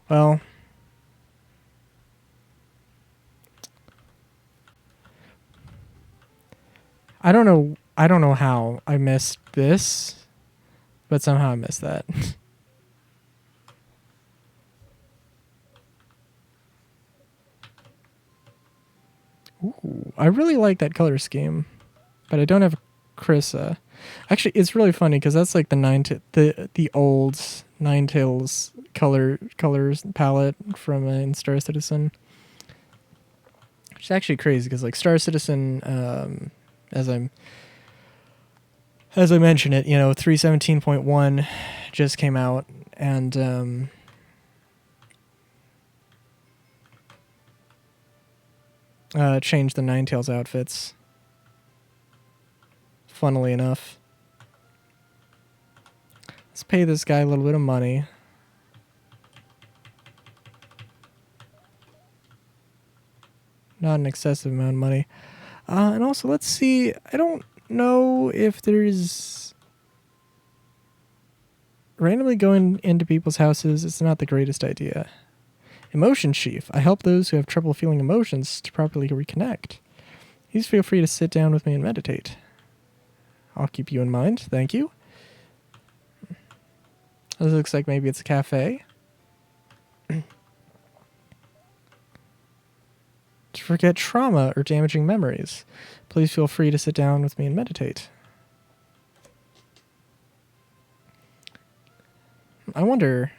Well. I don't know how I missed this, but somehow I missed that. Ooh, I really like that color scheme, but I don't have Krissa. Actually, it's really funny because that's like the old Ninetales colors palette from in Star Citizen. Which is actually crazy because like Star Citizen, as I mentioned it, 3.17.1 just came out, and changed the Ninetales outfits. Funnily enough. Let's pay this guy a little bit of money. Not an excessive amount of money. And also, let's see. I don't know if there's... Randomly going into people's houses is not the greatest idea. Emotion Chief. I help those who have trouble feeling emotions to properly reconnect. Please feel free to sit down with me and meditate. I'll keep you in mind. Thank you. This looks like maybe it's a cafe. To forget trauma or damaging memories, please feel free to sit down with me and meditate. I wonder.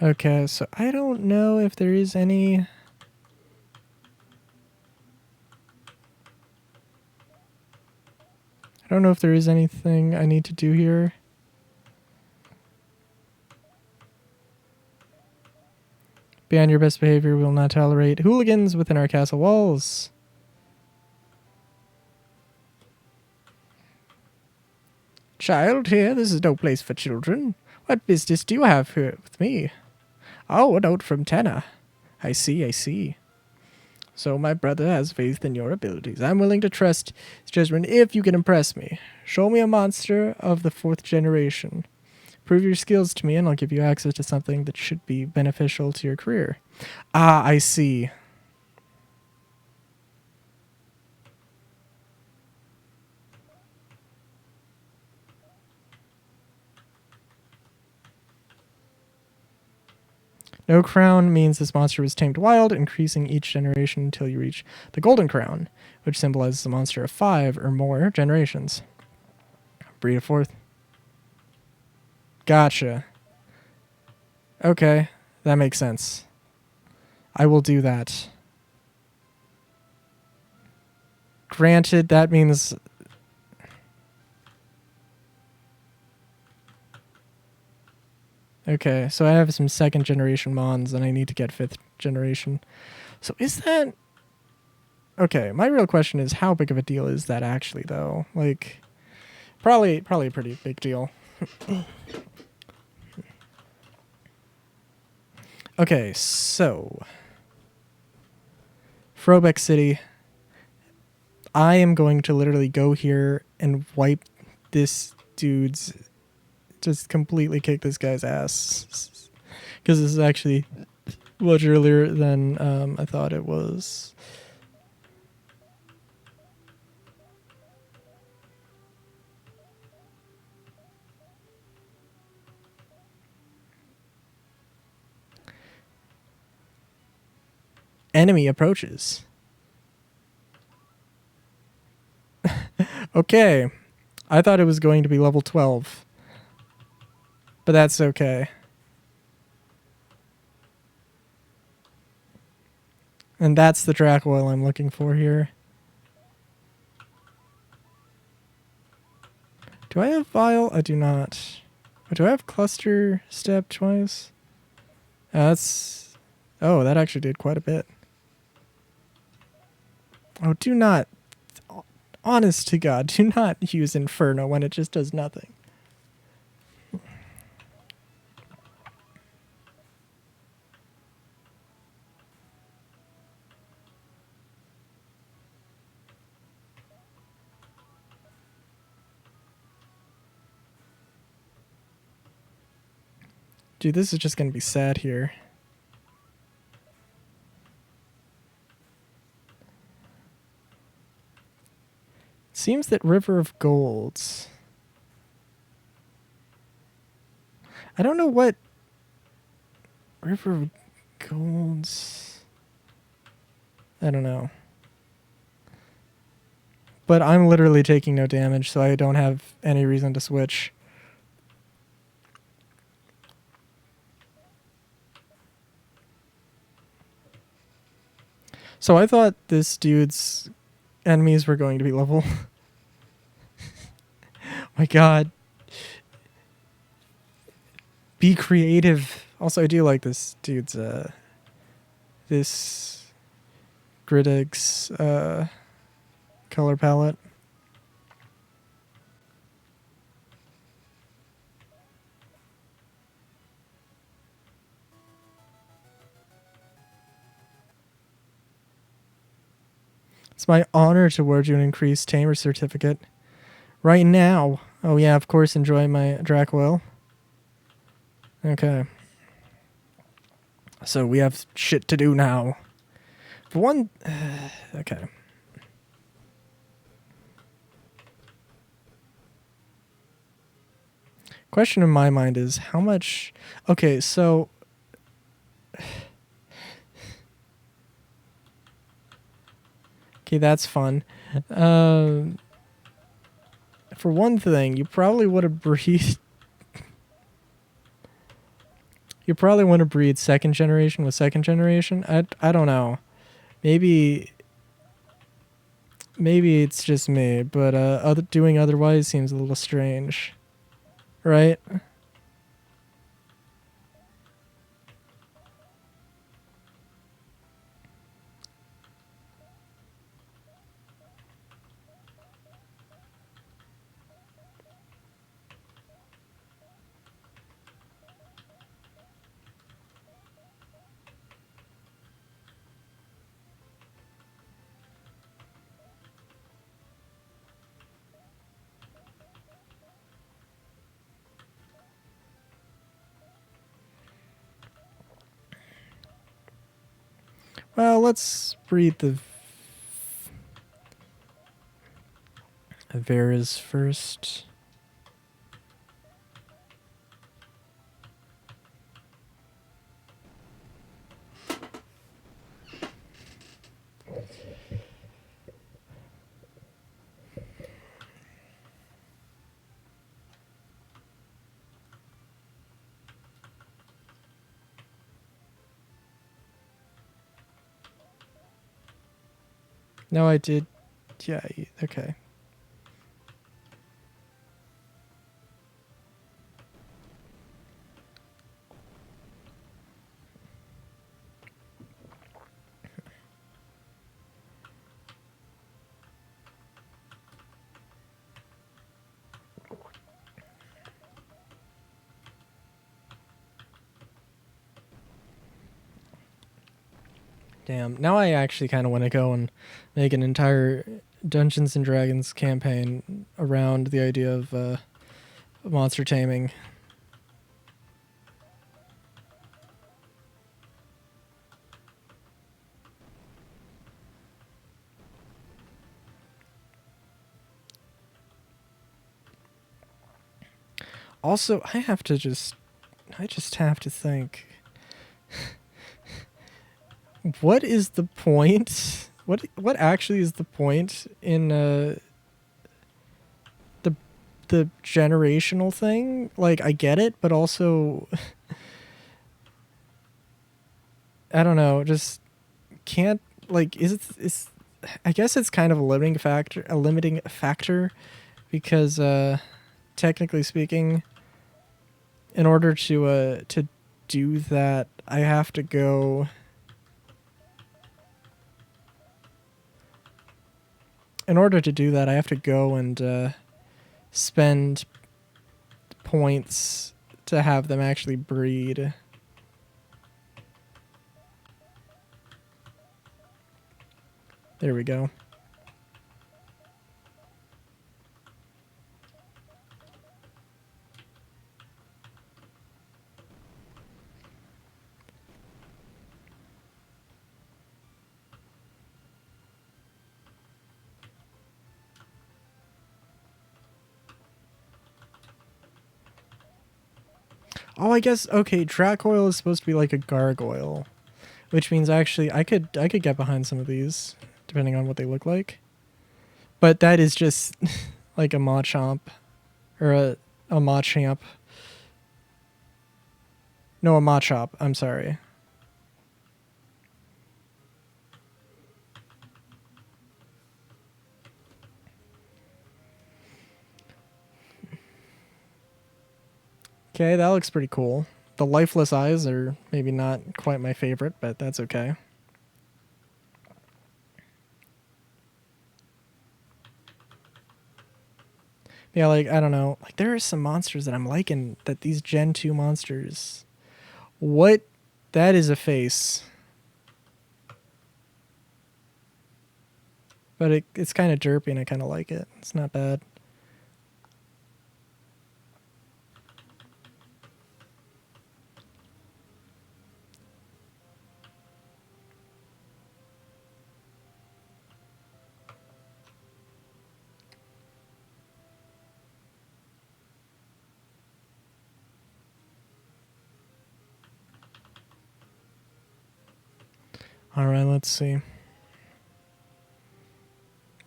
Okay, so I don't know if there is any... I don't know if there is anything I need to do here. Be on your best behavior. We will not tolerate hooligans within our castle walls. Child, here, this is no place for children. What business do you have here with me? Oh, a note from Tenna. I see. So my brother has faith in your abilities. I'm willing to trust his judgment if you can impress me. Show me a monster of the 4th generation. Prove your skills to me and I'll give you access to something that should be beneficial to your career. Ah, I see. No crown means this monster was tamed wild, increasing each generation until you reach the golden crown, which symbolizes a monster of 5 or more generations. Breed of 4th. Gotcha. Okay, that makes sense. I will do that. Granted, that means... Okay, so I have some 2nd generation mons and I need to get 5th generation. So is that... Okay, my real question is how big of a deal is that actually, though? Like, probably a pretty big deal. Okay, so... Frobeck City. I am going to literally go here and wipe this dude's... Just completely kick this guy's ass. Because this is actually much earlier than I thought it was. Enemy approaches. Okay. I thought it was going to be level 12. But that's okay. And that's the Dracoil I'm looking for here. Do I have Vile? I do not. Do I have Cluster Step twice? That's... Oh, that actually did quite a bit. Oh, do not... Honest to God, do not use Inferno when it just does nothing. Dude, this is just going to be sad here. Seems that River of Golds. I don't know what River of Golds. I don't know. But I'm literally taking no damage, so I don't have any reason to switch. So I thought this dude's enemies were going to be level. My God. Be creative. Also, I do like this dude's, this Grideg's, color palette. It's my honor to award you an increased Tamer certificate. Right now. Oh yeah, of course, enjoy my Dracoil. Okay. So we have shit to do now. For one... okay. Question in my mind is, how much... Okay, so... Okay, that's fun. For one thing, you probably would have breed... you probably want to breed second generation with second generation. I don't know. Maybe it's just me, but doing otherwise seems a little strange. Right? Well, let's breed the Veras first. No, I did. Yeah, okay. Damn. Now I actually kind of want to go and make an entire Dungeons and Dragons campaign around the idea of monster taming. Also, I just have to think. What is the point? What actually is the point in the the generational thing? Like, I get it, but also I don't know, just can't, like, is I guess it's kind of a limiting factor because technically speaking, in order to do that, I have to go. In order to do that, I have to go and spend points to have them actually breed. There we go. Oh, I guess okay. Dracoil is supposed to be like a gargoyle, which means actually I could get behind some of these depending on what they look like. But that is just like a Machamp or a Machamp. No, a Machop. I'm sorry. Okay, that looks pretty cool. The lifeless eyes are maybe not quite my favorite, but that's okay. Yeah, like I don't know. Like there are some monsters that I'm liking that these Gen 2 monsters. What? That is a face. But it's kind of derpy and I kind of like it. It's not bad. All right, let's see.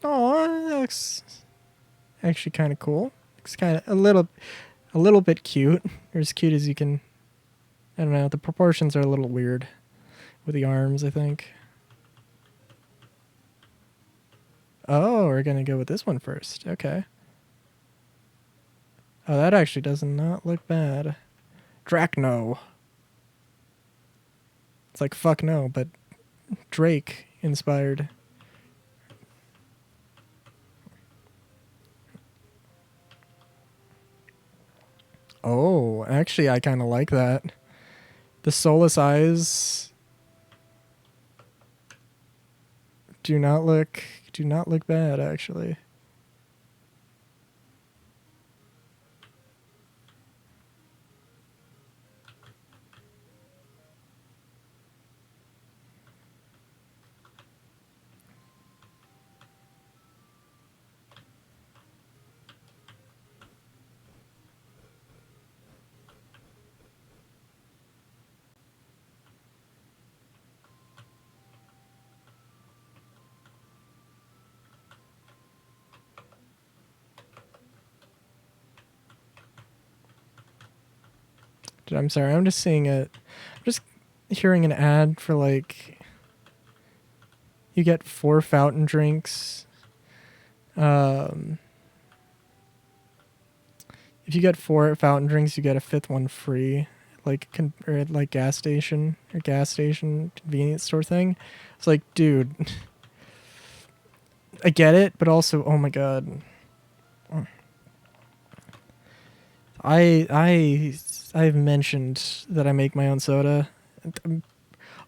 Oh, that looks actually kind of cool. It's kind of a little bit cute. Or as cute as you can. I don't know. The proportions are a little weird with the arms, I think. Oh, we're gonna go with this one first. Okay. Oh, that actually does not look bad. Dracno. It's like fuck no, but Drake inspired. Oh, actually, I kind of like that. The soulless eyes do not look bad actually. I'm sorry. I'm just seeing it. I'm just hearing an ad for like you get 4 fountain drinks. Um, if you get 4 fountain drinks, you get a fifth one free. Or at like gas station convenience store thing. It's like, dude, I get it, but also, oh my god, I've mentioned that I make my own soda,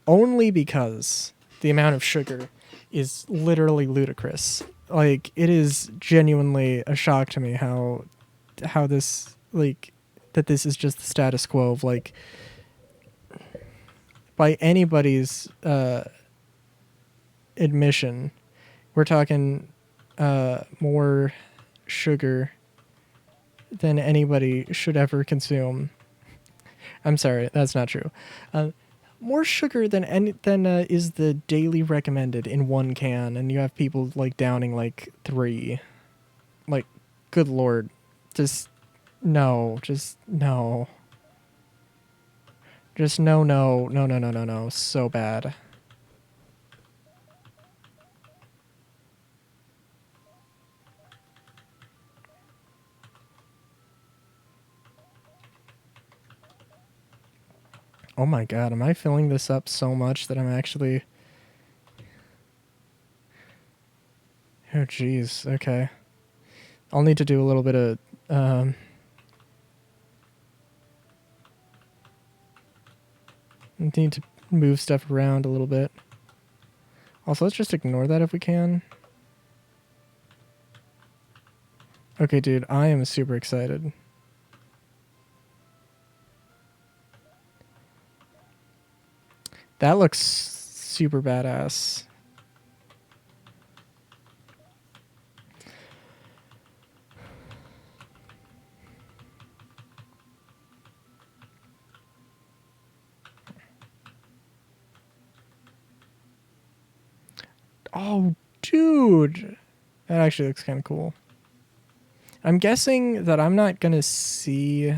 only because the amount of sugar is literally ludicrous. Like it is genuinely a shock to me how this like that this is just the status quo of like by anybody's admission, we're talking more sugar than anybody should ever consume. I'm sorry, that's not true. Uh, more sugar than is the daily recommended in one can, and you have people like downing like 3. Like, good lord, just no, just no, just no, no, no, no, no, no, no, so bad. Oh my god, am I filling this up so much that I'm actually... Oh jeez, okay. I'll need to do a little bit of... need to move stuff around a little bit. Also, let's just ignore that if we can. Okay, dude, I am super excited. That looks super badass. Oh, dude. That actually looks kind of cool. I'm guessing that I'm not going to see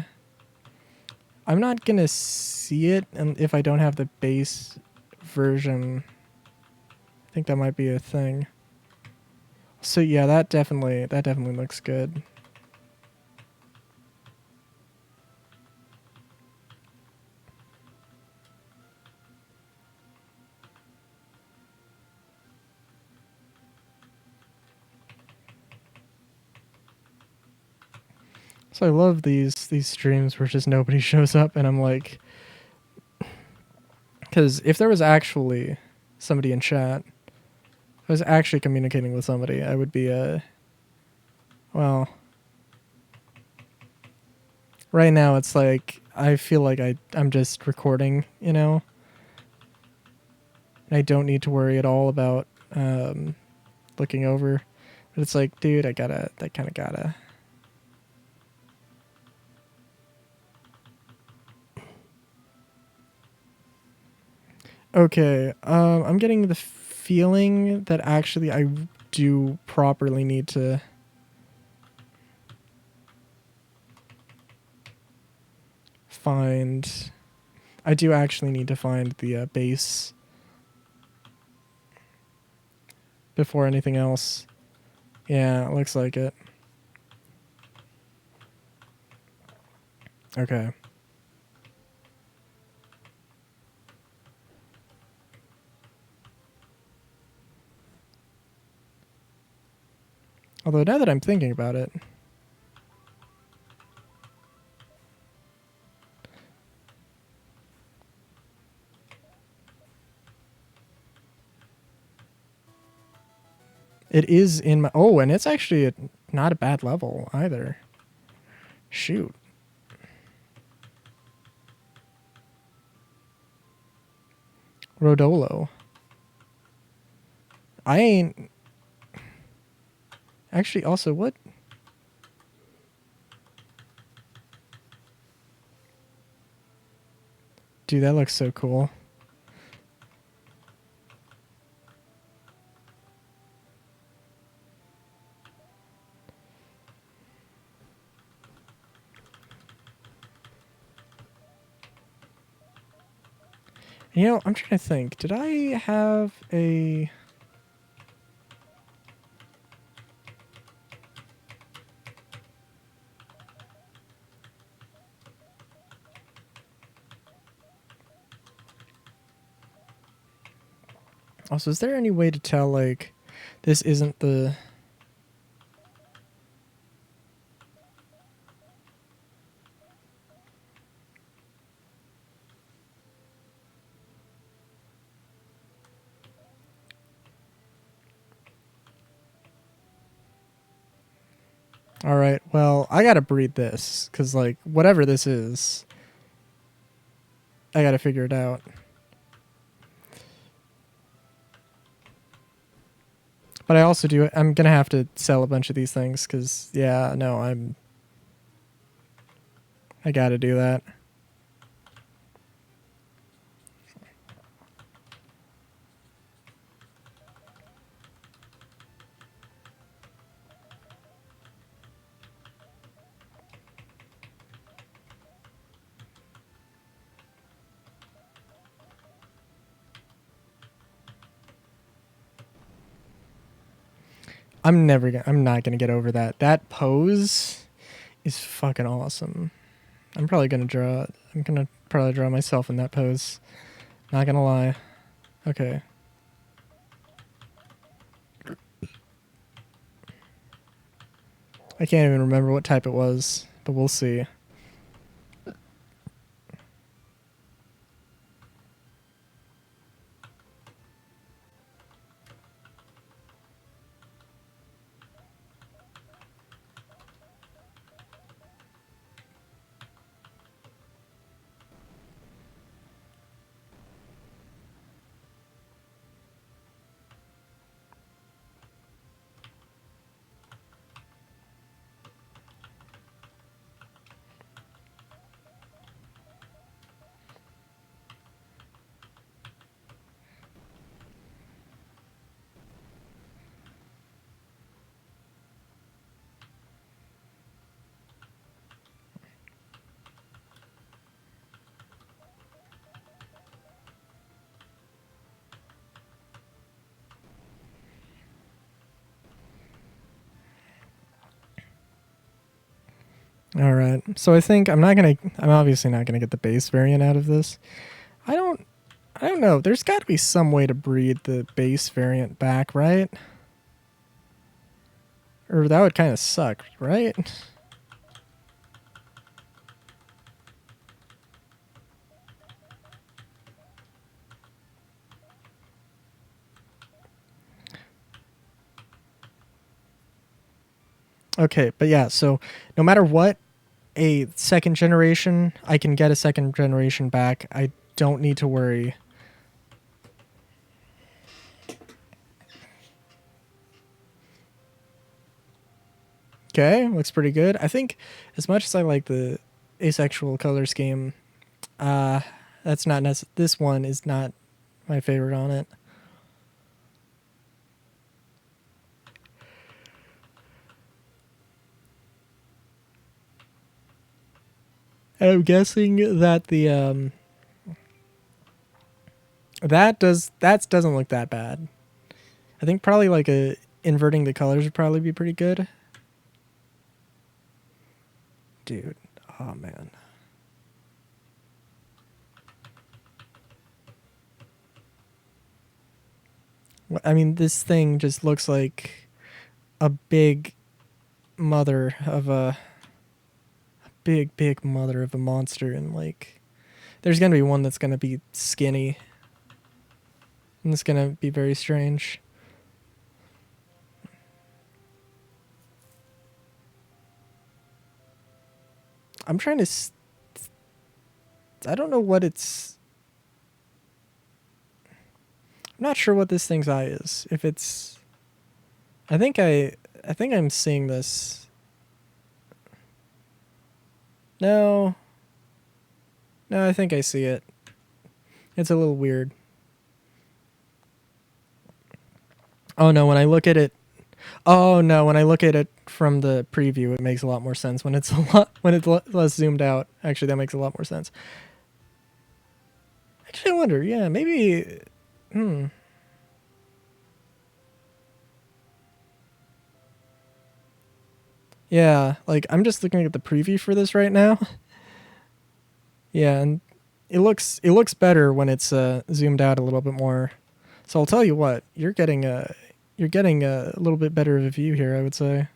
it if I don't have the base version. I think that might be a thing. So yeah, that definitely looks good. So I love these streams where just nobody shows up, and I'm like, because if there was actually somebody in chat, if I was actually communicating with somebody, I would be well, right now it's like I feel like I'm just recording, you know. I don't need to worry at all about looking over, but it's like, dude, I kind of gotta. Okay, I'm getting the feeling that actually I do properly need to find... I do actually need to find the base before anything else. Yeah, it looks like it. Okay. Although now that I'm thinking about it, it is in my... Oh, and it's actually not a bad level either. Shoot. Rodolo. I ain't... Actually, also, what... Dude, that looks so cool. You know, I'm trying to think. Did I have a... Also, is there any way to tell, like, this isn't the... Alright, well, I gotta breed this, because, like, whatever this is, I gotta figure it out. But I also do... I'm gonna have to sell a bunch of these things, because, yeah, no, I gotta do that. I'm not gonna get over that. That pose is fucking awesome. I'm gonna probably draw myself in that pose. Not gonna lie. Okay. I can't even remember what type it was, but we'll see. All right. So I think I'm obviously not gonna get the base variant out of this. I don't know. There's got to be some way to breed the base variant back, right? Or that would kind of suck, right? Okay, but yeah, so no matter what, a second generation, I can get a second generation back. I don't need to worry. Okay, looks pretty good. I think as much as I like the asexual color scheme, that's not this one is not my favorite on it. And I'm guessing that the that doesn't look that bad. I think probably like a inverting the colors would probably be pretty good. Dude, oh man. I mean, this thing just looks like a big mother of a big mother of a monster, and like there's gonna be one that's gonna be skinny, and it's gonna be very strange. I'm trying to I don't know what it's I'm not sure what this thing's eye is. If it's I think I'm seeing this. No. No, I think I see it. It's a little weird. Oh no, when I look at it Oh no, when I look at it from the preview it makes a lot more sense when it's less zoomed out. Actually, that makes a lot more sense. Actually, I wonder, yeah, maybe Yeah, like I'm just looking at the preview for this right now. Yeah, and it looks better when it's zoomed out a little bit more. So I'll tell you what, you're getting a little bit better of a view here, I would say.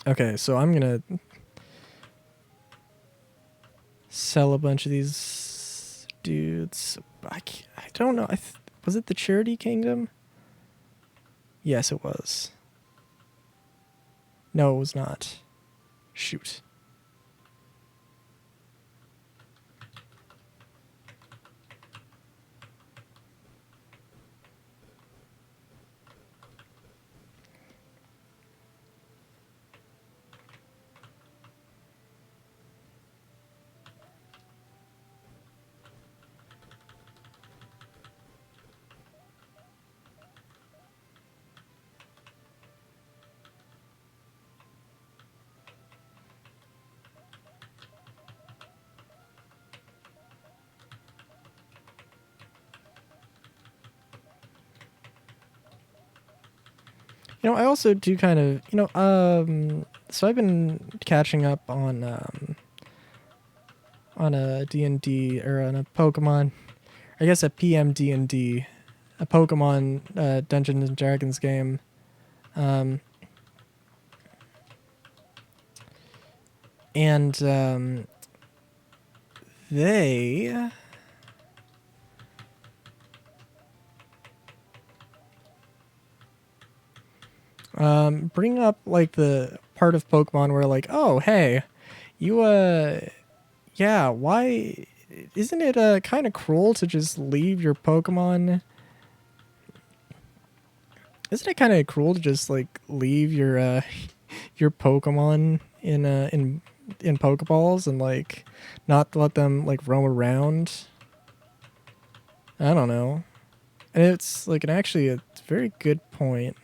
Okay, so I'm gonna sell a bunch of these dudes. I don't know. Was it the Charity Kingdom? Yes, it was. No, it was not. Shoot. I also do kind of, so I've been catching up on a D&D or on a Pokemon, I guess a PMD&D, a Pokemon Dungeons and Dragons game. And they bring up like the part of Pokemon where like, oh hey, you yeah, why isn't it kind of cruel to just leave your Pokemon? Isn't it kind of cruel to just like leave your your Pokemon in Pokeballs and like not let them like roam around? I don't know. And it's like actually a very good point.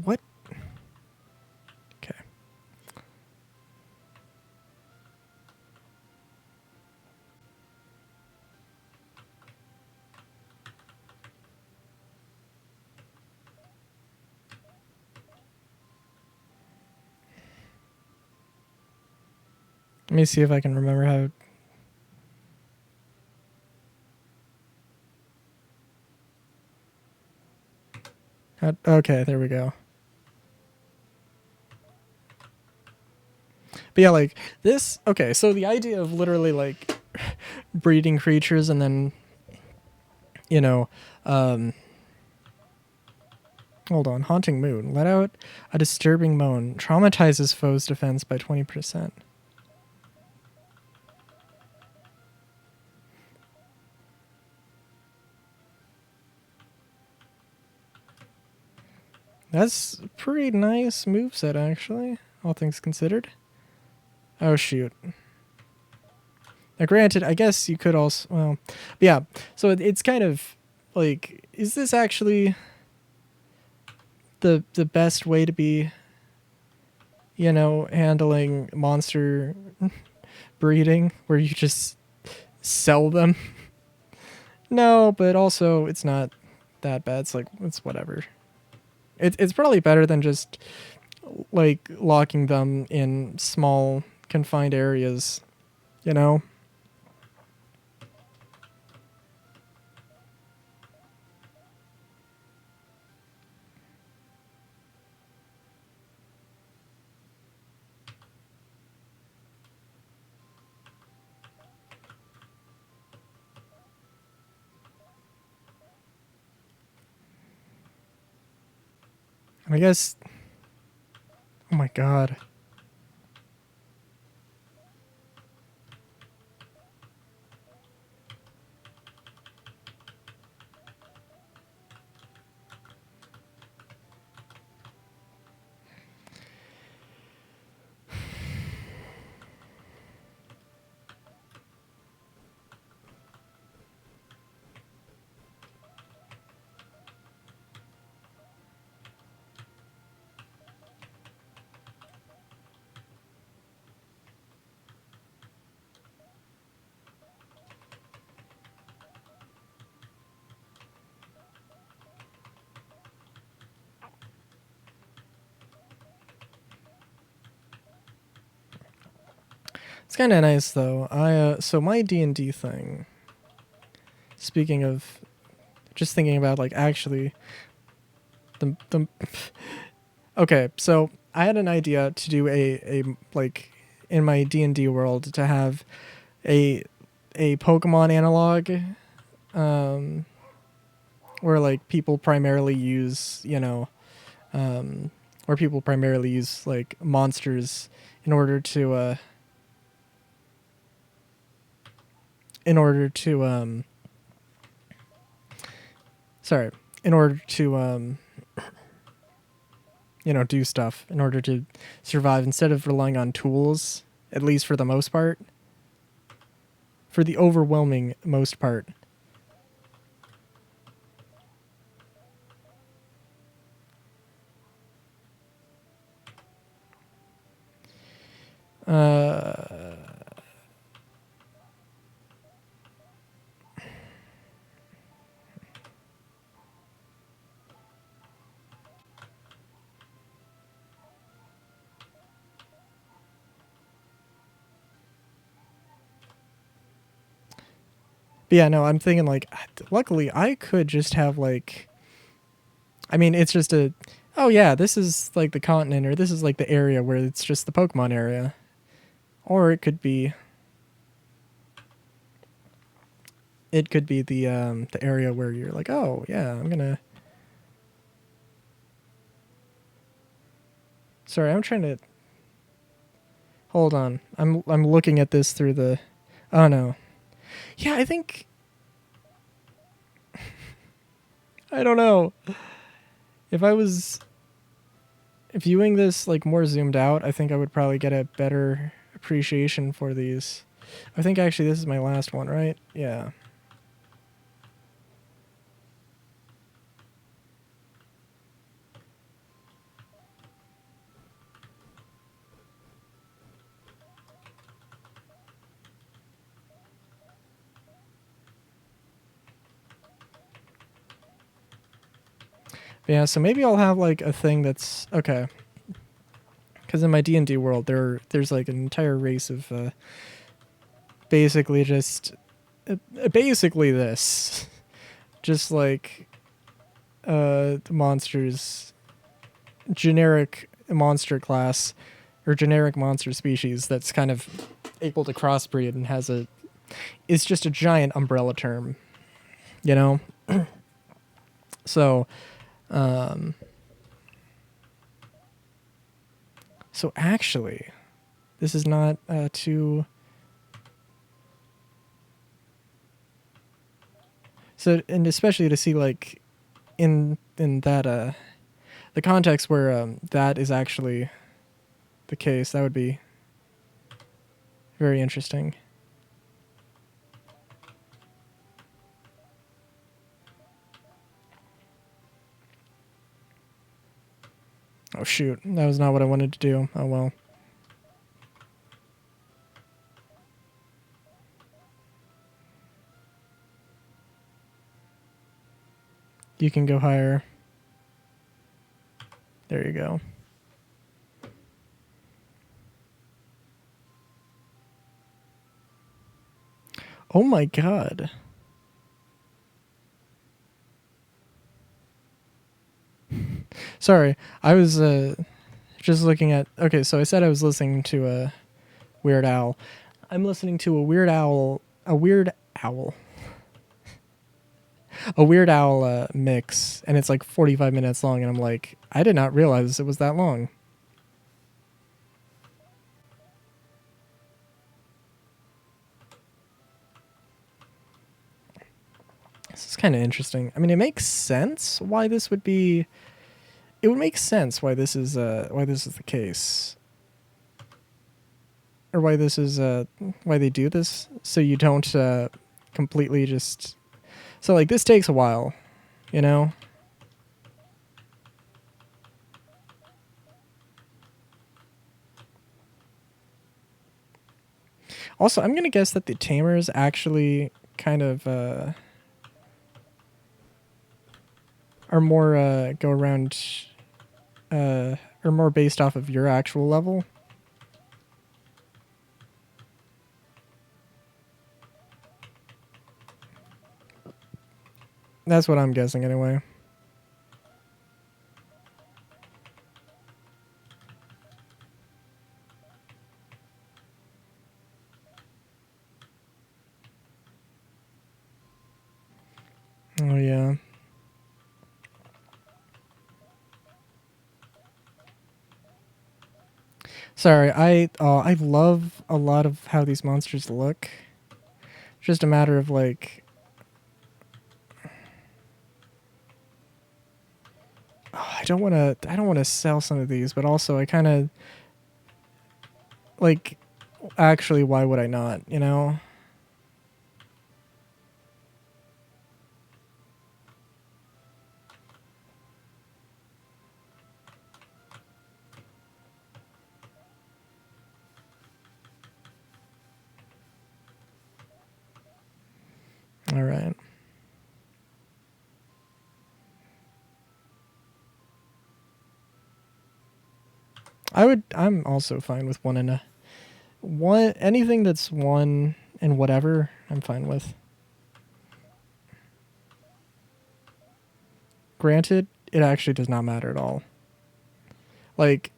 What? Okay. Let me see if I can remember okay, there we go. But yeah, like this. Okay, so the idea of literally like breeding creatures and then, you know, hold on, haunting moon. Let out a disturbing moan. Traumatizes foes' defense by 20%. That's a pretty nice moveset, actually, all things considered. Oh, shoot. Now, granted, I guess you could also, well, yeah, so it's kind of like, is this actually the best way to be, handling monster breeding, where you just sell them? No, but also it's not that bad. It's like, it's whatever. It's probably better than just like locking them in small confined areas, you know? I guess, oh my god. It's kind of nice though. So my D&D thing. Speaking of, just thinking about like actually the okay. So I had an idea to do a like in my D&D world to have a Pokemon analog, um, where like people primarily use where people primarily use like monsters in order to in order to sorry in order to do stuff in order to survive instead of relying on tools, at least for the most part. for the overwhelming most part. But yeah, no, I'm thinking like, luckily I could just have like, I mean, it's just a, oh yeah, this is like the continent, or this is like the area where it's just the Pokemon area. Or it could be the area where you're like, oh yeah, I'm gonna. Sorry, I'm trying to. Hold on, I'm looking at this through the. Oh no, yeah, I think. I don't know. If I was viewing this like more zoomed out, I think I would probably get a better appreciation for these. I think actually this is my last one, right? Yeah. But yeah, so maybe I'll have like a thing that's okay. Because in my D&D world, there's like an entire race of basically just basically this, just like monsters, generic monster class or generic monster species that's kind of able to crossbreed and has a, it's just a giant umbrella term, you know. So so actually this is not too. So, and especially to see like in that the context where that is actually the case, that would be very interesting. Oh shoot, that was not what I wanted to do. Oh well. You can go higher. There you go. Oh my god. Sorry, I was just looking at. Okay, so I said I was listening to a Weird Owl. I'm listening to a Weird Owl. A Weird Owl. A Weird Owl mix, and it's like 45 minutes long, and I'm like, I did not realize it was that long. This is kind of interesting. I mean, it makes sense why this would be. It would make sense why this is the case, or why they do this, so you don't completely just. So like this takes a while, you know. Also, I'm gonna guess that the tamers actually kind of are more go around are more based off of your actual level. That's what I'm guessing anyway. Oh yeah. Sorry, I love a lot of how these monsters look. Just a matter of like, I don't want to sell some of these, but also I kind of like, actually, why would I not, you know? All right. I'm also fine with anything that's one and whatever, I'm fine with. Granted, it actually does not matter at all. Like,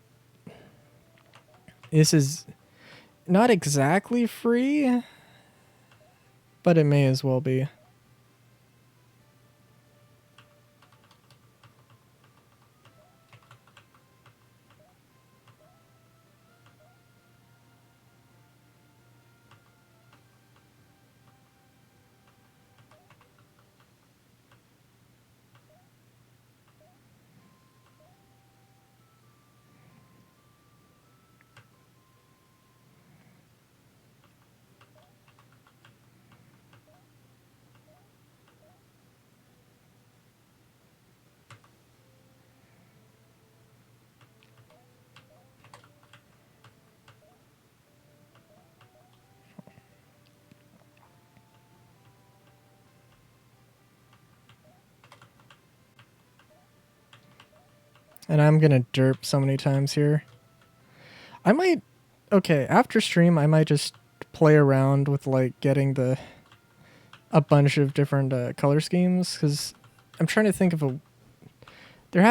this is not exactly free, but it may as well be. And I'm gonna derp so many times here. I might, okay, after stream, I might just play around with like getting a bunch of different color schemes, because I'm trying to think of there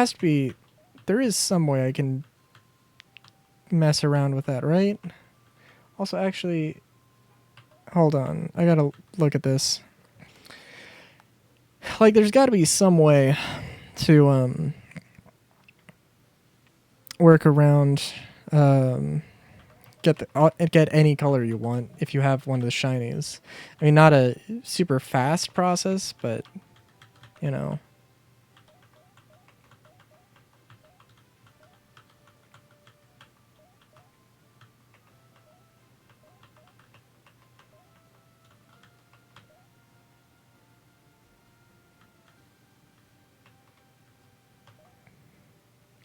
is some way I can mess around with that, right? Also, actually, hold on, I gotta look at this. Like, there's gotta be some way to work around get any color you want if you have one of the shinies. I mean, not a super fast process, but you know.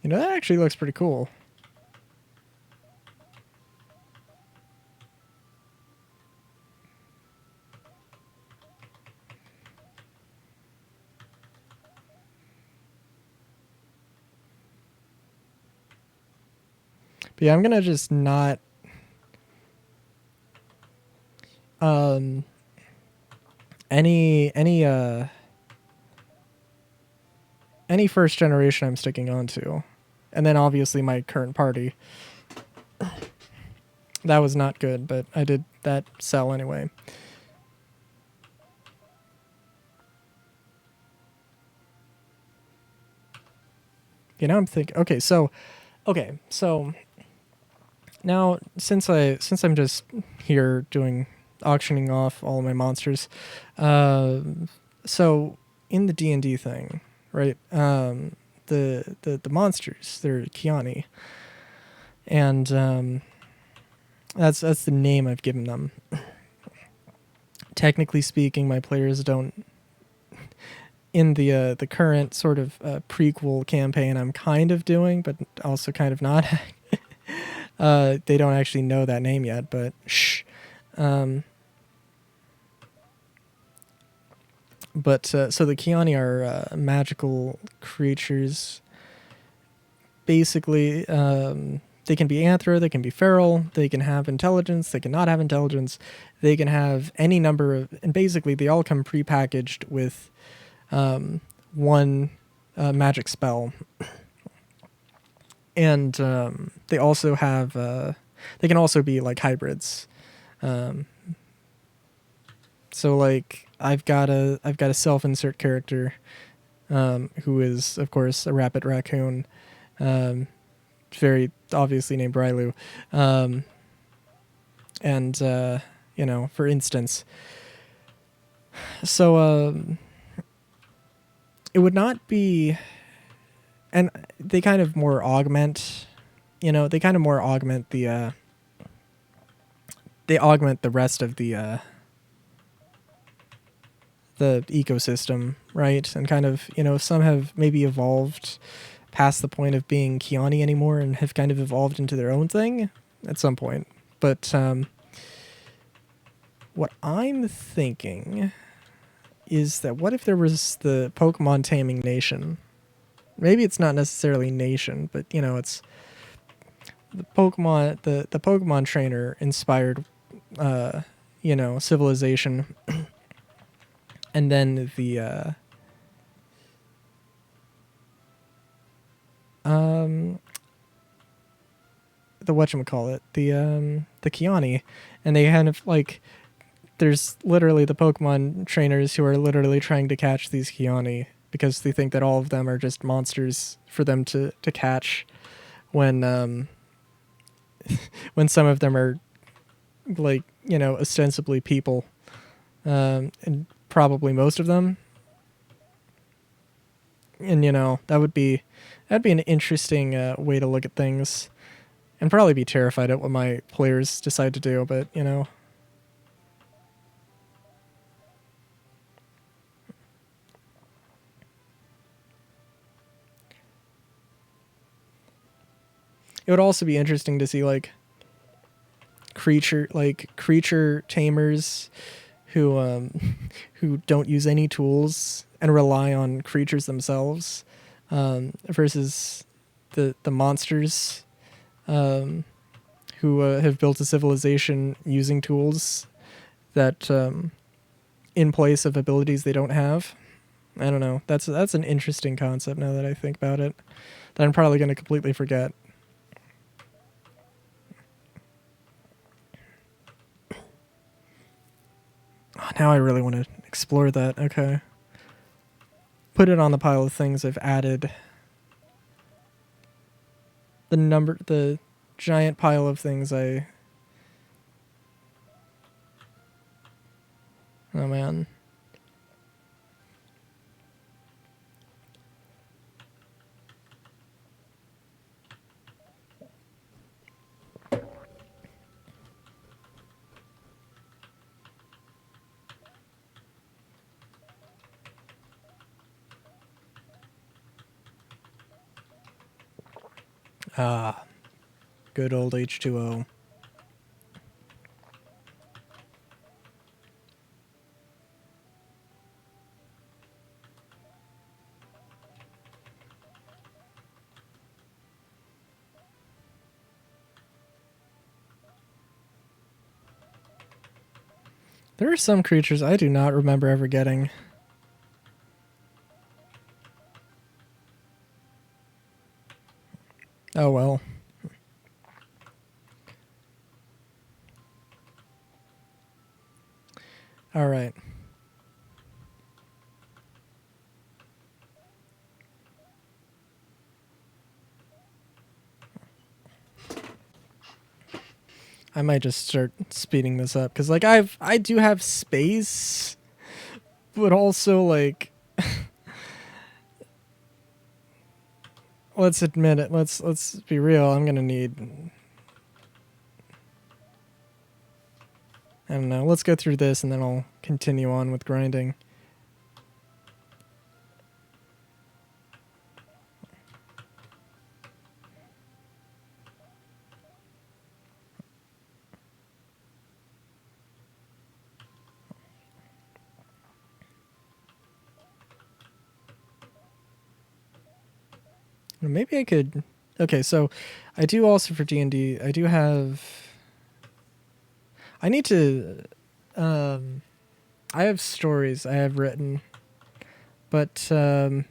You know, that actually looks pretty cool. But yeah, I'm gonna just not any first generation I'm sticking on to. And then obviously my current party. That was not good, but I did that sell anyway. You know, I'm thinking, okay, so now since I'm just here doing auctioning off all my monsters, so in the D&D thing, right? The monsters, they're Kiani, and that's the name I've given them. Technically speaking, my players don't. In the current sort of prequel campaign, I'm kind of doing, but also kind of not. They don't actually know that name yet, but shh. But so the Kiani are magical creatures. Basically, they can be anthro, they can be feral, they can have intelligence, they can not have intelligence, they can have any number of, and basically they all come prepackaged with one magic spell. And they also have, they can also be like hybrids. So like I've got a self-insert character who is of course a rabbit raccoon, very obviously named Rylu, and you know, for instance, so it would not be, and they kind of more augment, you know, they augment the rest of the ecosystem, right? And kind of, you know, some have maybe evolved past the point of being Kiani anymore and have kind of evolved into their own thing at some point. But what I'm thinking is that what if there was the Pokemon Taming Nation? Maybe it's not necessarily nation, but you know, it's the Pokemon trainer inspired, you know, civilization, and then the whatchamacallit, the Kiani, and they kind of like there's literally the Pokemon trainers who are literally trying to catch these Kiani because they think that all of them are just monsters for them to catch when when some of them are like, you know, ostensibly people, and probably most of them. And you know, that'd be an interesting way to look at things, and probably be terrified at what my players decide to do. But you know, it would also be interesting to see like creature tamers who who don't use any tools and rely on creatures themselves, versus the monsters, who have built a civilization using tools that, in place of abilities they don't have. I don't know. That's an interesting concept now that I think about it, that I'm probably going to completely forget. Oh, now I really want to explore that. Okay. Put it on the pile of things I've added. The giant pile of things I... Oh man. Ah, good old H2O. There are some creatures I do not remember ever getting. Oh well. All right. I might just start speeding this up because like I do have space, but also like let's admit it. Let's be real. I'm gonna need... I don't know. Let's go through this and then I'll continue on with grinding. Maybe I could... Okay, so I do also for D&D, I do have... I need to... I have stories I have written, but I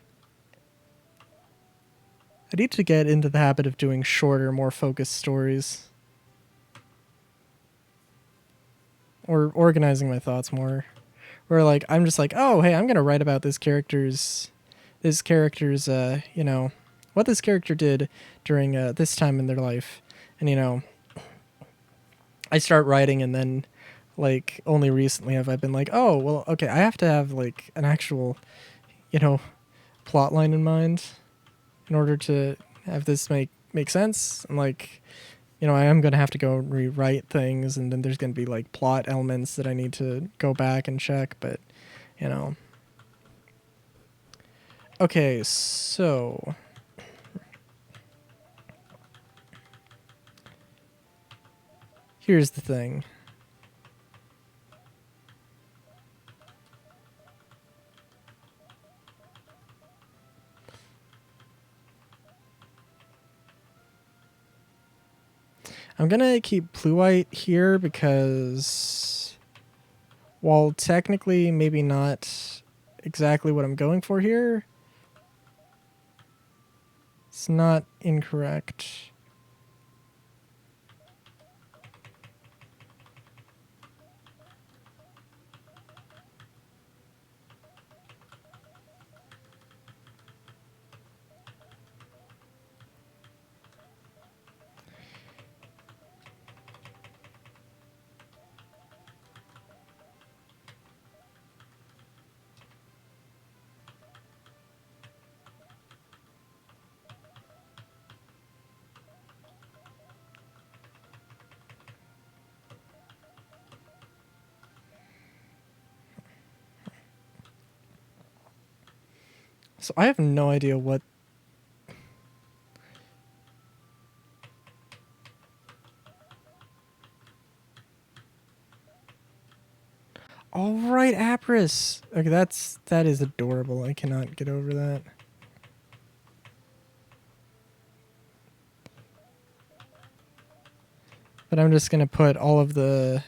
need to get into the habit of doing shorter, more focused stories. Or organizing my thoughts more. Where like I'm just like, oh hey, I'm gonna write about this character's you know, what this character did during this time in their life. And you know, I start writing and then like only recently have I been like, oh well okay, I have to have like an actual, you know, plot line in mind in order to have this make sense. And like, you know, I am gonna have to go rewrite things, and then there's gonna be like plot elements that I need to go back and check. But you know, okay, so here's the thing. I'm gonna keep Pluite here because while technically maybe not exactly what I'm going for here, it's not incorrect. So I have no idea what... All right, Apris. Okay, that is adorable. I cannot get over that. But I'm just gonna put all of the...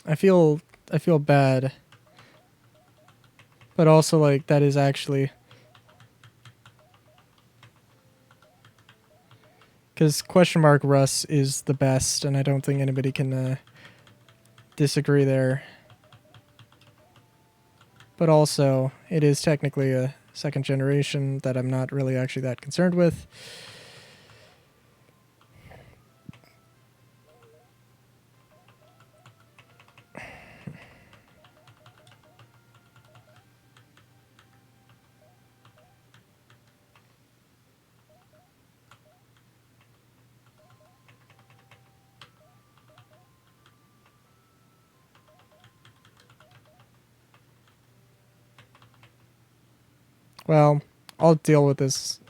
I feel bad. But also, like, that is actually... Because question mark Russ is the best, and I don't think anybody can disagree there. But also, it is technically a second generation that I'm not really actually that concerned with. Well, I'll deal with this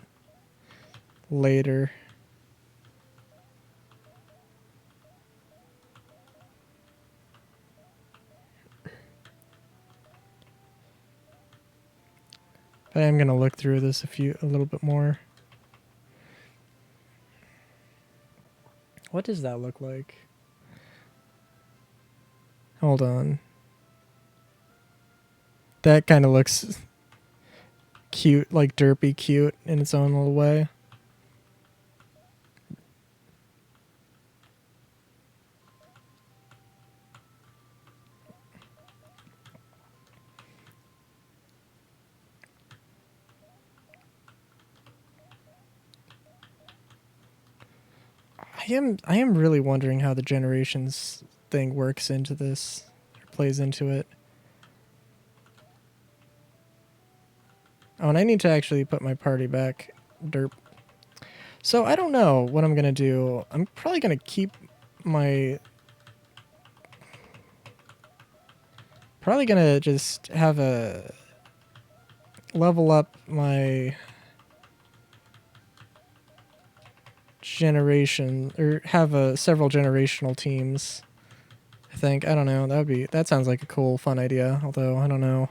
later. I am going to look through this a little bit more. What does that look like? Hold on. That kind of looks cute, like derpy cute in its own little way. I am really wondering how the generations thing works into this, or plays into it. Oh, and I need to actually put my party back. Derp. So I don't know what I'm gonna do. I'm probably gonna keep my... Probably gonna just have a... level up my... generation, or have several generational teams. I think. I don't know. That sounds like a cool, fun idea, although I don't know.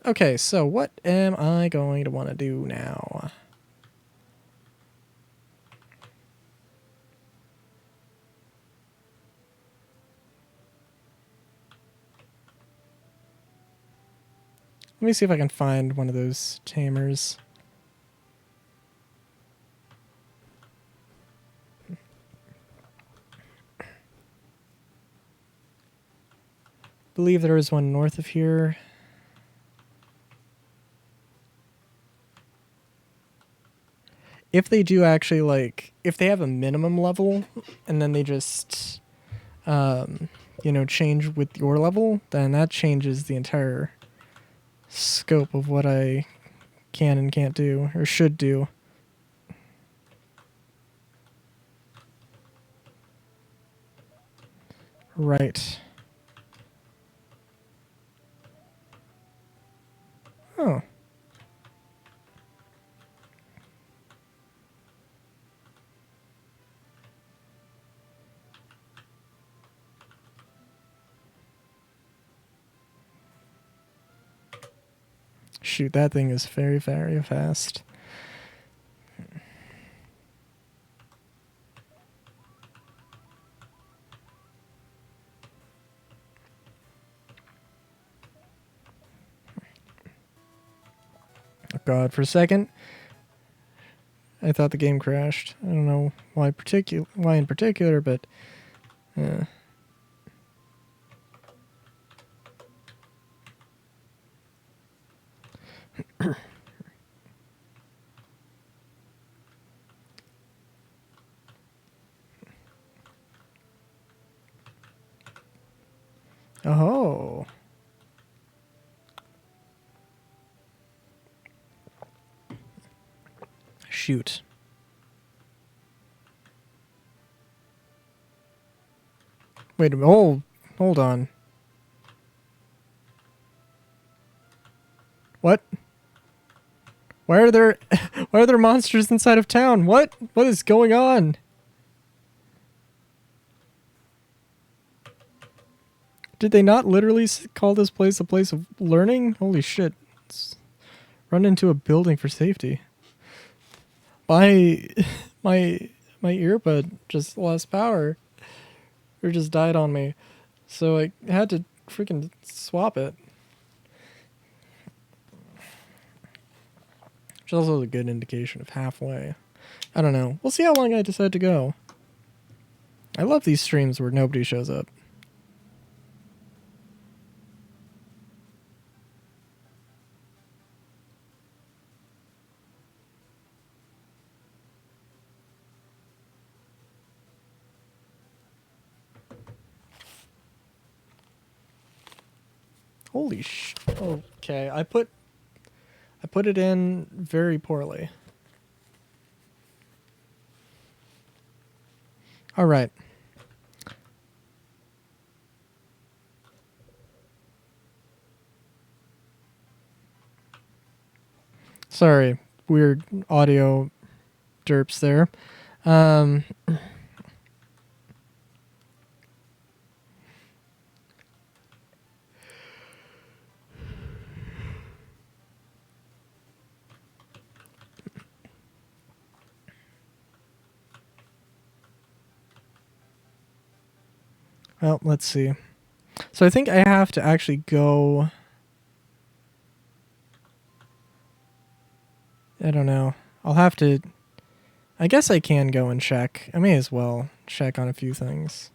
Okay, so what am I going to want to do now? Let me see if I can find one of those tamers. Believe there is one north of here. If they do actually, like, if they have a minimum level and then they just, you know, change with your level, then that changes the entire scope of what I can and can't do, or should do. Right. Oh. Shoot, that thing is very, very fast. Oh God, for a second, I thought the game crashed. I don't know why in particular, but oh. Shoot. Wait a minute. Hold on. What? Why are there monsters inside of town? What is going on? Did they not literally call this place a place of learning? Holy shit. Let's run into a building for safety. My earbud just lost power. Or just died on me. So I had to freaking swap it. Which is also a good indication of halfway. I don't know. We'll see how long I decide to go. I love these streams where nobody shows up. Holy sh... Okay, I put it in very poorly. All right. Sorry, weird audio derps there. Well, let's see. So I think I have to actually go... I don't know. I'll have to... I guess I can go and check. I may as well check on a few things.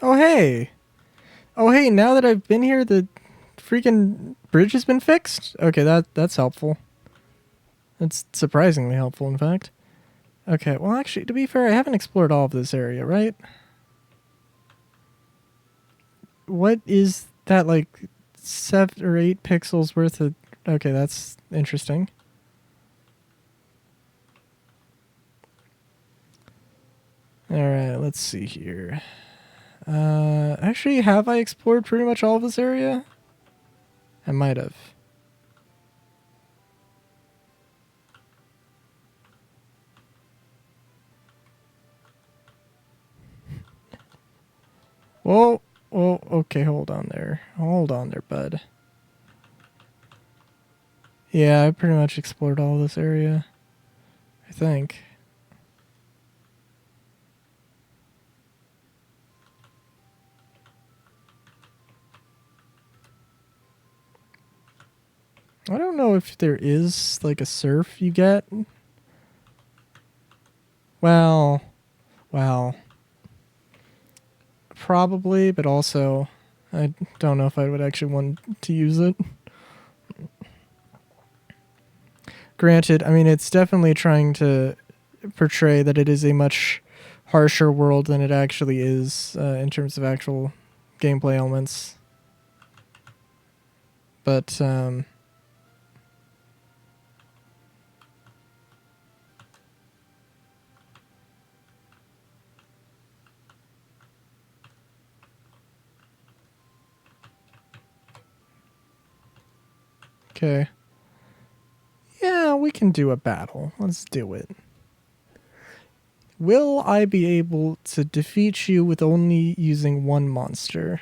Oh, hey! Oh, hey, now that I've been here, the freaking bridge has been fixed? Okay, that's helpful. That's surprisingly helpful, in fact. Okay, well, actually, to be fair, I haven't explored all of this area, right? What is that, like, 7 or 8 pixels worth of... Okay, that's interesting. Alright, let's see here. Actually, have I explored pretty much all of this area? I might have. Whoa, whoa, okay, hold on there. Hold on there, bud. Yeah, I pretty much explored all this area. I think. I don't know if there is like a surf you get. Well, probably, but also I don't know if I would actually want to use it. Granted, I mean, it's definitely trying to portray that it is a much harsher world than it actually is in terms of actual gameplay elements. But, okay. Yeah, we can do a battle. Let's do it. Will I be able to defeat you with only using one monster?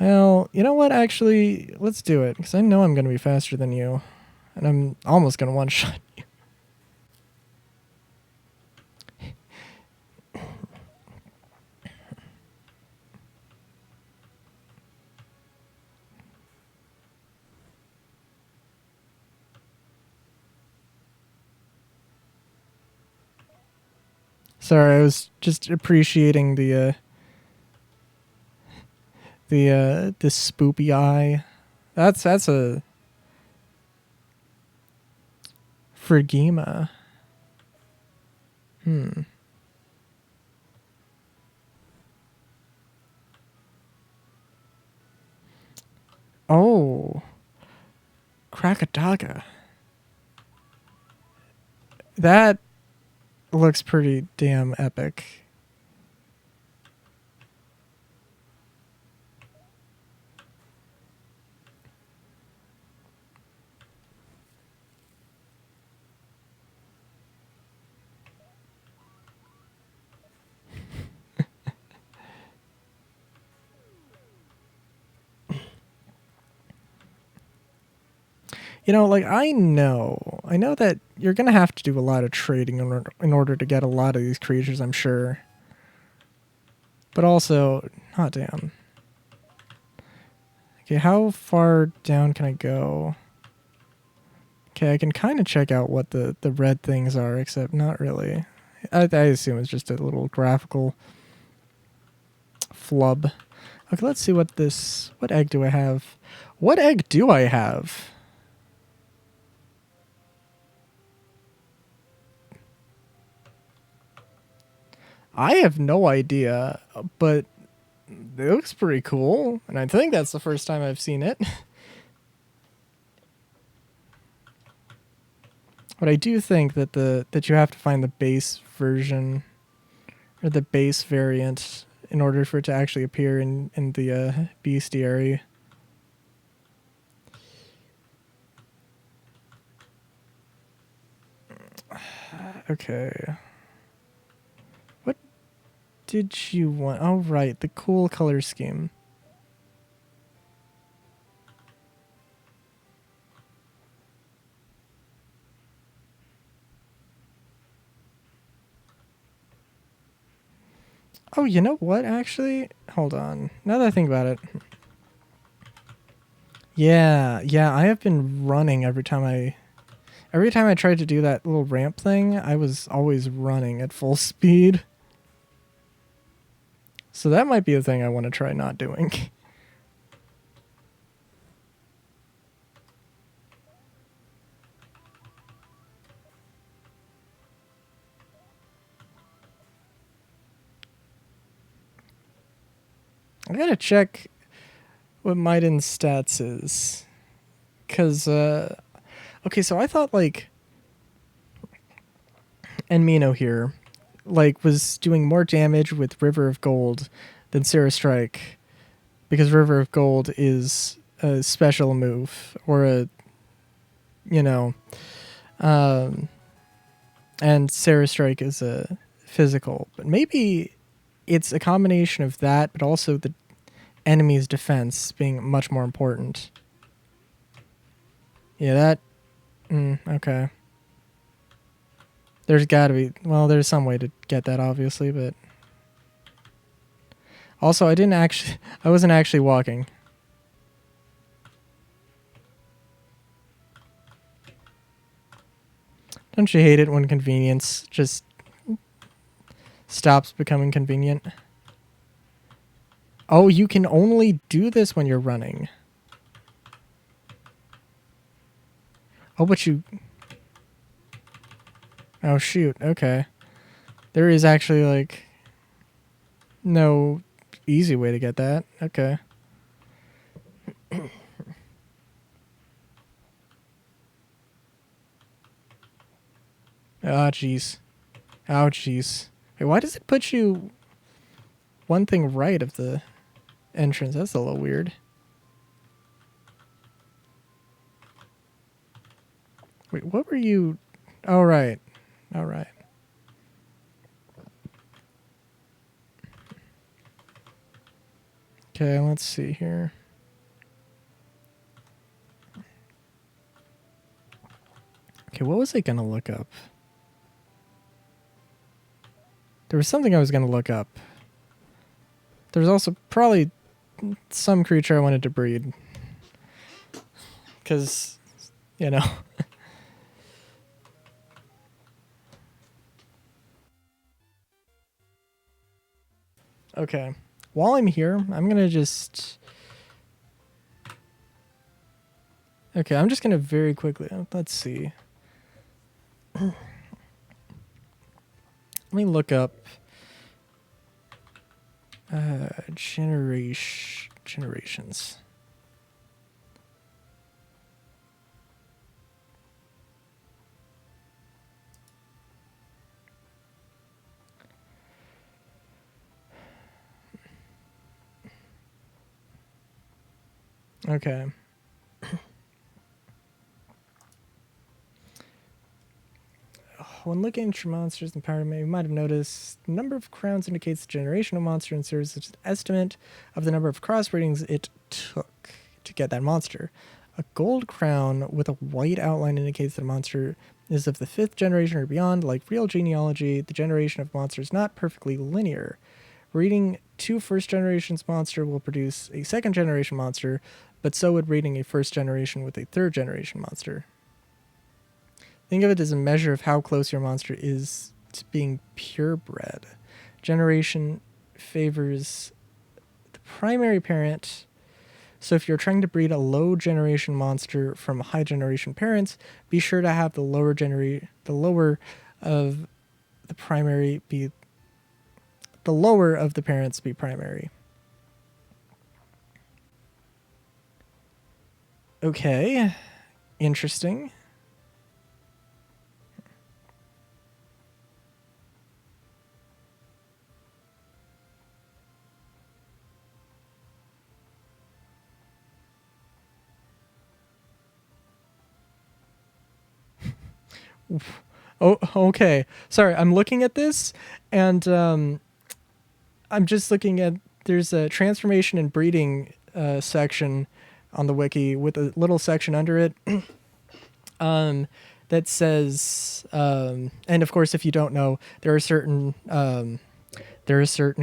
Well, you know what? Actually, let's do it, because I know I'm going to be faster than you. And I'm almost going to one-shot you. Sorry, I was just appreciating the spoopy eye. That's a Frigima. Oh, Krakadaga. That looks pretty damn epic. You know, like I know that you're gonna have to do a lot of trading in order to get a lot of these creatures, I'm sure. But also, hot damn. Okay, how far down can I go? Okay, I can kind of check out what the red things are, except not really. I assume it's just a little graphical flub. Okay, let's see what egg do I have? What egg do I have? I have no idea, but it looks pretty cool, and I think that's the first time I've seen it. But I do think that that you have to find the base version or the base variant in order for it to actually appear in the bestiary. Okay. What did you want? Oh, right, the cool color scheme. Oh, you know what, actually? Hold on. Now that I think about it. Yeah, I have been running every time I tried to do that little ramp thing, I was always running at full speed. So that might be a thing I want to try not doing. I gotta check what Maiden's stats is. Because, okay, so I thought, like, Enmino here, like, was doing more damage with River of Gold than Sarah Strike. Because River of Gold is a special move, or a, you know, and Sarah Strike is a physical. But maybe it's a combination of that, but also the enemy's defense being much more important. Yeah, that... okay. There's gotta be... Well, there's some way to get that, obviously, but... Also, I wasn't actually walking. Don't you hate it when convenience just stops becoming convenient? Oh, you can only do this when you're running. Oh, but you... Oh, shoot. Okay. There is actually, like, no easy way to get that. Okay. Ah, jeez. Oh, jeez. Wait, why does it put you one thing right of the entrance? That's a little weird. Wait, what were you... Oh, right. All right. Okay, let's see here. Okay, what was I going to look up? There was something I was going to look up. There was also probably some creature I wanted to breed. Because, you know. Okay. While I'm here, I'm going to just... Okay, I'm just going to very quickly... Let's see. Let me look up... generations. Okay. When looking at your monsters in Power May, you might have noticed the number of crowns indicates the generation of monster and serves as an estimate of the number of crossbreedings it took to get that monster. A gold crown with a white outline indicates that a monster is of the 5th generation or beyond. Like real genealogy, the generation of monster is not perfectly linear. Breeding 2 first generations monster will produce a 2nd generation monster, but so would breeding a 1st generation with a 3rd generation monster. Think of it as a measure of how close your monster is to being purebred. Generation favors the primary parent. So if you're trying to breed a low generation monster from high generation parents, be sure to have the lower of the primary be the lower of the parents be primary. Okay. Interesting. Oh, okay. Sorry, I'm looking at this, and I'm just looking at. There's a transformation and breeding section on the wiki with a little section under it that says, and of course, if you don't know, there are certain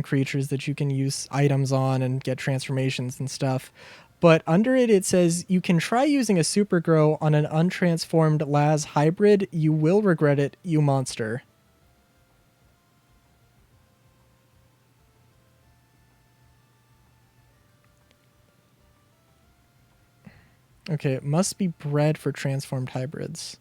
creatures that you can use items on and get transformations and stuff. But under it, it says you can try using a super grow on an untransformed Laz hybrid. You will regret it, you monster. Okay, it must be bred for transformed hybrids.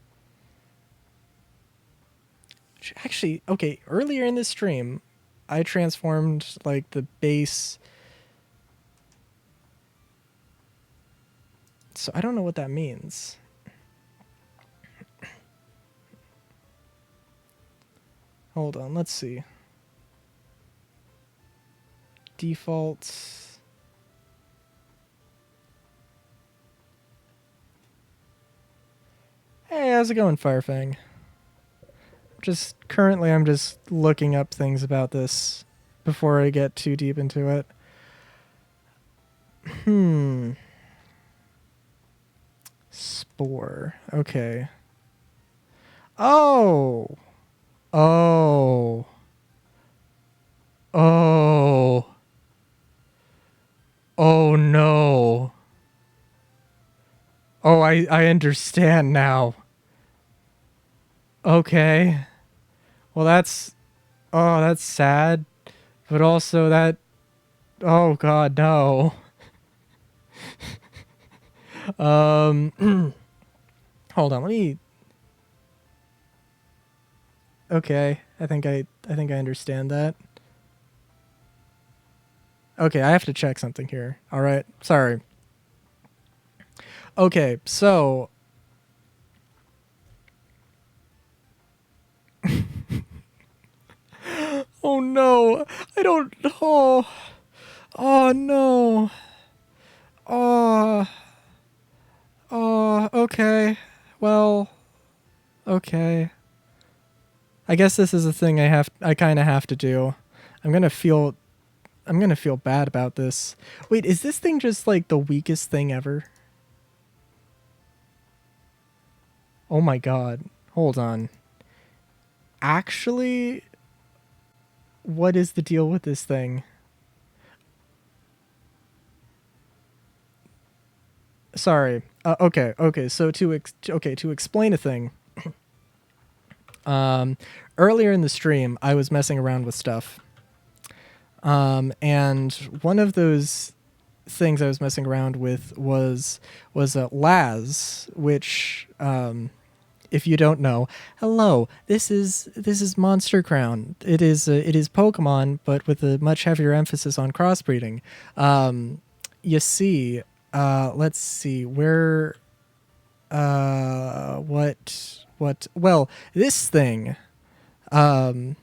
Actually, okay, earlier in this stream, I transformed like the base. So I don't know what that means. Hold on, let's see. Defaults. Hey, how's it going, Firefang? I'm just looking up things about this before I get too deep into it. Spore. Okay. Oh. Oh. Oh. I understand now. Okay. Well, that's sad, but also that, oh god, no. Hold on, let me, okay, I think I understand that. Okay, I have to check something here. All right. Sorry. Okay, so oh no. I don't, oh. Oh no. Oh. Oh, okay. Well, okay. I guess this is a thing I kind of have to do. I'm going to feel I'm going to feel bad about this. Wait, is this thing just like the weakest thing ever? Oh my god. Hold on. Actually, what is the deal with this thing? Sorry. Okay. So to explain a thing, earlier in the stream, I was messing around with stuff, and one of those things I was messing around with was a Laz, which, if you don't know, hello, this is Monster Crown. It is Pokemon, but with a much heavier emphasis on crossbreeding. You see, let's see where, what? Well, this thing, I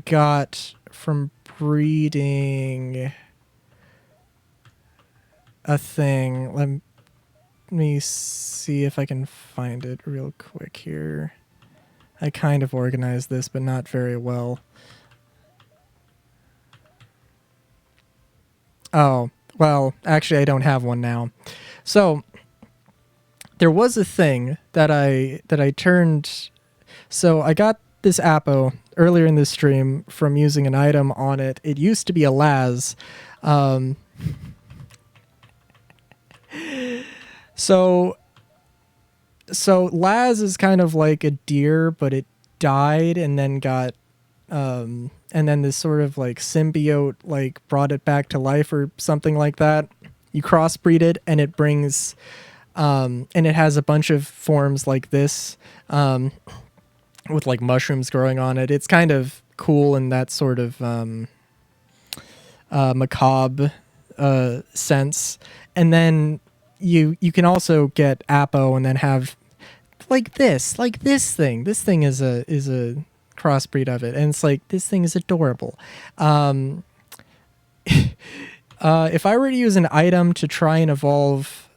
got from breeding a thing. Let me see if I can find it real quick here. I kind of organized this, but not very well. Oh, well, actually I don't have one now. So there was a thing that I turned, so I got this Appo earlier in this stream from using an item on it. It used to be a Laz. So Laz is kind of like a deer, but it died and then got, and then this sort of like symbiote like brought it back to life or something like that. You crossbreed it and it brings, and it has a bunch of forms like this, with like mushrooms growing on it. It's kind of cool in that sort of macabre sense. And then you can also get Appo and then have like this thing. This thing is a crossbreed of it, and it's like this thing is adorable. If I were to use an item to try and evolve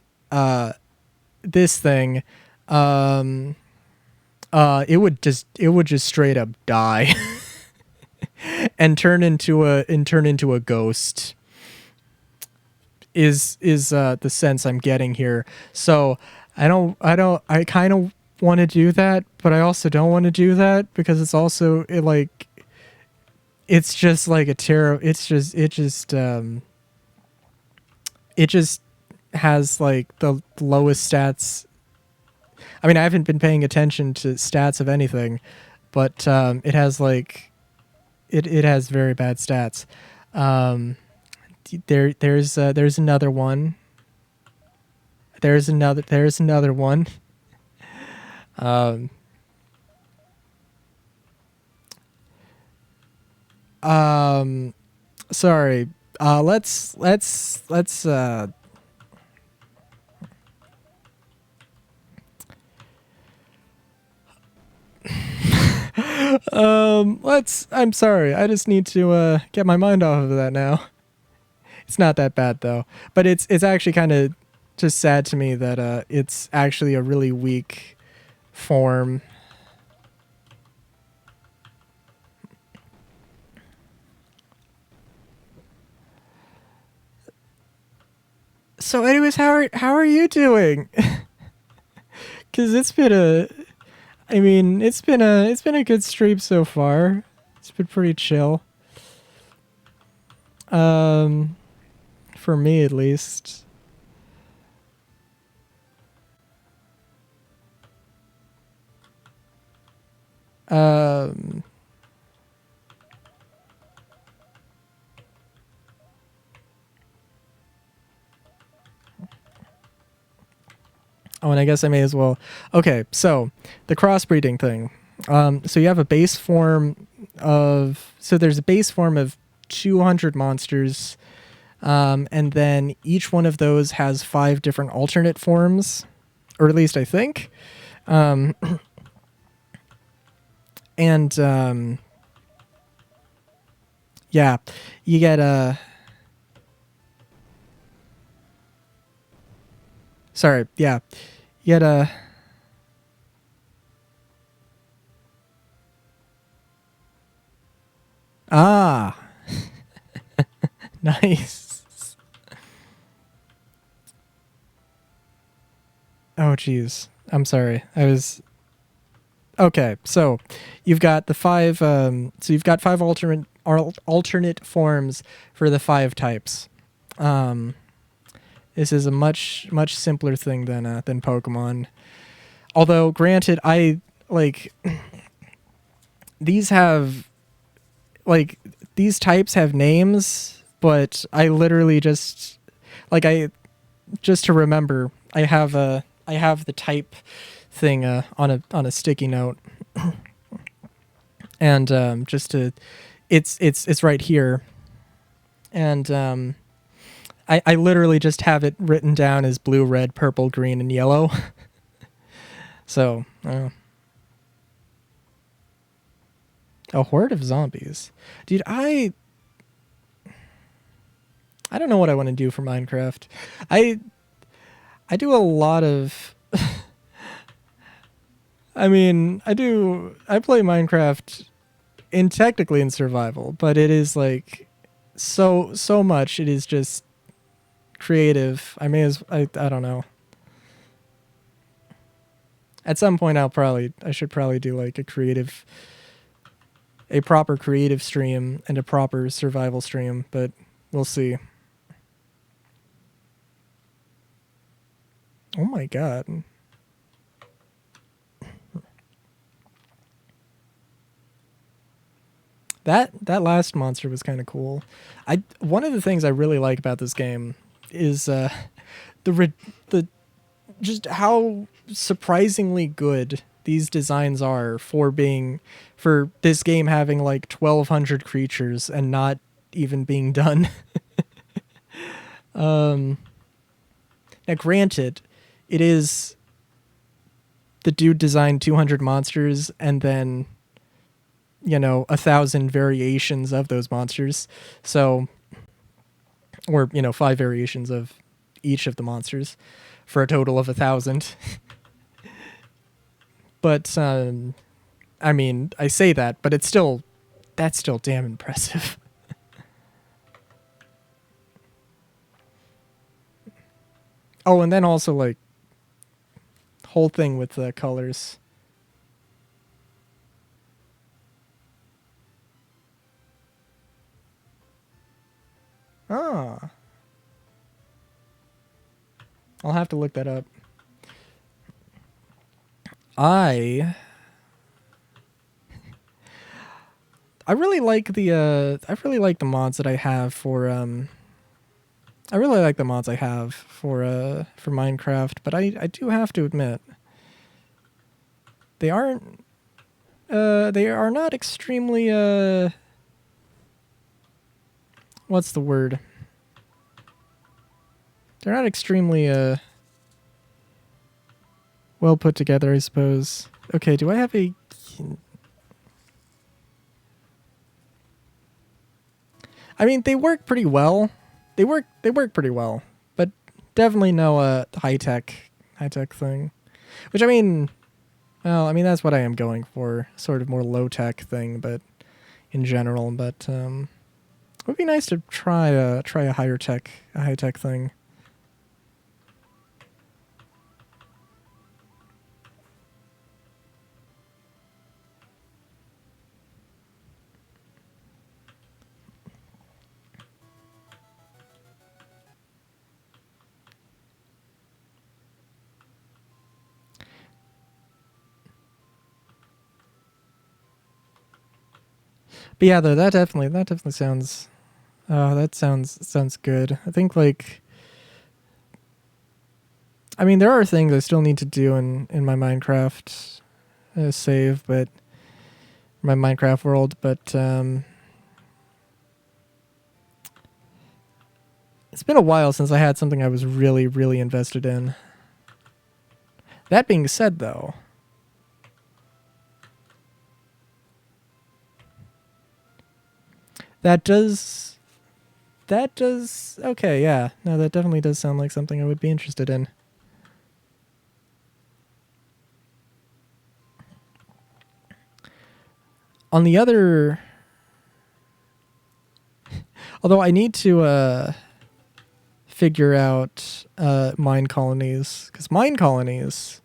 this thing, it would just straight up die and turn into a ghost. Is the sense I'm getting here. So I kind of want to do that, but I also don't want to do that because it's also it's just like a terror. It just has like the lowest stats. I mean, I haven't been paying attention to stats of anything, but it has like it has very bad stats. There's another one. There's another one. Sorry. Let's I'm sorry. I just need to get my mind off of that now. It's not that bad though. But it's actually kind of just sad to me that it's actually a really weak form. So anyways, how are you doing? Cuz it's been a good stream so far. It's been pretty chill. For me at least. Um, oh, and I guess I may as well. Okay, so the crossbreeding thing. So you have a base form of. So there's a base form of 200 monsters, and then each one of those has 5 different alternate forms, or at least I think. Um, and yeah, you get a. Sorry, yeah, you get a. Ah, nice. Oh, geez. I'm sorry. I was okay. So, you've got the 5. So you've got 5 alternate forms for the 5 types. Um, this is a much simpler thing than Pokemon. Although, granted, I like these have like these types have names, but I literally just like I just to remember, I have the type thing on a sticky note, and just to it's right here, and I literally just have it written down as blue, red, purple, green, and yellow. So a horde of zombies, dude. I don't know what I want to do for Minecraft. I I do a lot of. I mean, I play Minecraft in technically in survival, but it is like so much. It is just creative. I don't know. At some point, I should probably do like a proper creative stream and a proper survival stream, but we'll see. Oh my god. That last monster was kind of cool. I One of the things I really like about this game is the just how surprisingly good these designs are for this game having like 1,200 creatures and not even being done. um, Now, granted, it is the dude designed 200 monsters and then 1,000 variations of those monsters. So, or 5 variations of each of the monsters for a total of 1,000. But I mean, I say that, but that's still damn impressive. Oh, and then also like whole thing with the colors. Ah, I'll have to look that up. I I really like I really like the mods that I have for I really like the mods I have for Minecraft, but I do have to admit they aren't they are not extremely what's the word? They're not extremely well put together, I suppose. Okay, do I have a I mean, they work pretty well. They work pretty well, but definitely no high tech thing. Which I mean, well, I mean that's what I am going for, sort of more low tech thing, but in general. But it would be nice to try a high tech thing. But yeah, though that definitely sounds. That sounds good. I think like. I mean, there are things I still need to do in my Minecraft save, but my Minecraft world, but it's been a while since I had something I was really, really invested in. That being said, though, that does okay, yeah. No, that definitely does sound like something I would be interested in. On the other, although I need to figure out mine colonies, because mine colonies,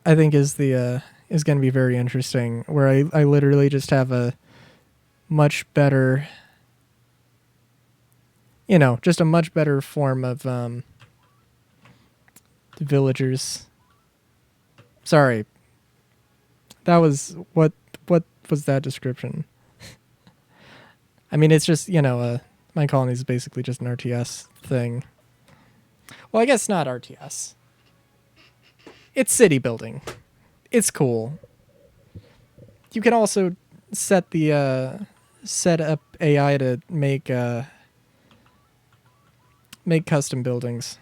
I think is going to be very interesting. Where I literally just have a much better, just a much better form of villagers. Sorry, that was what was that description? I mean, it's just mine colonies is basically just an RTS thing. Well, I guess not RTS. It's city building. It's cool. You can also set up AI to make custom buildings.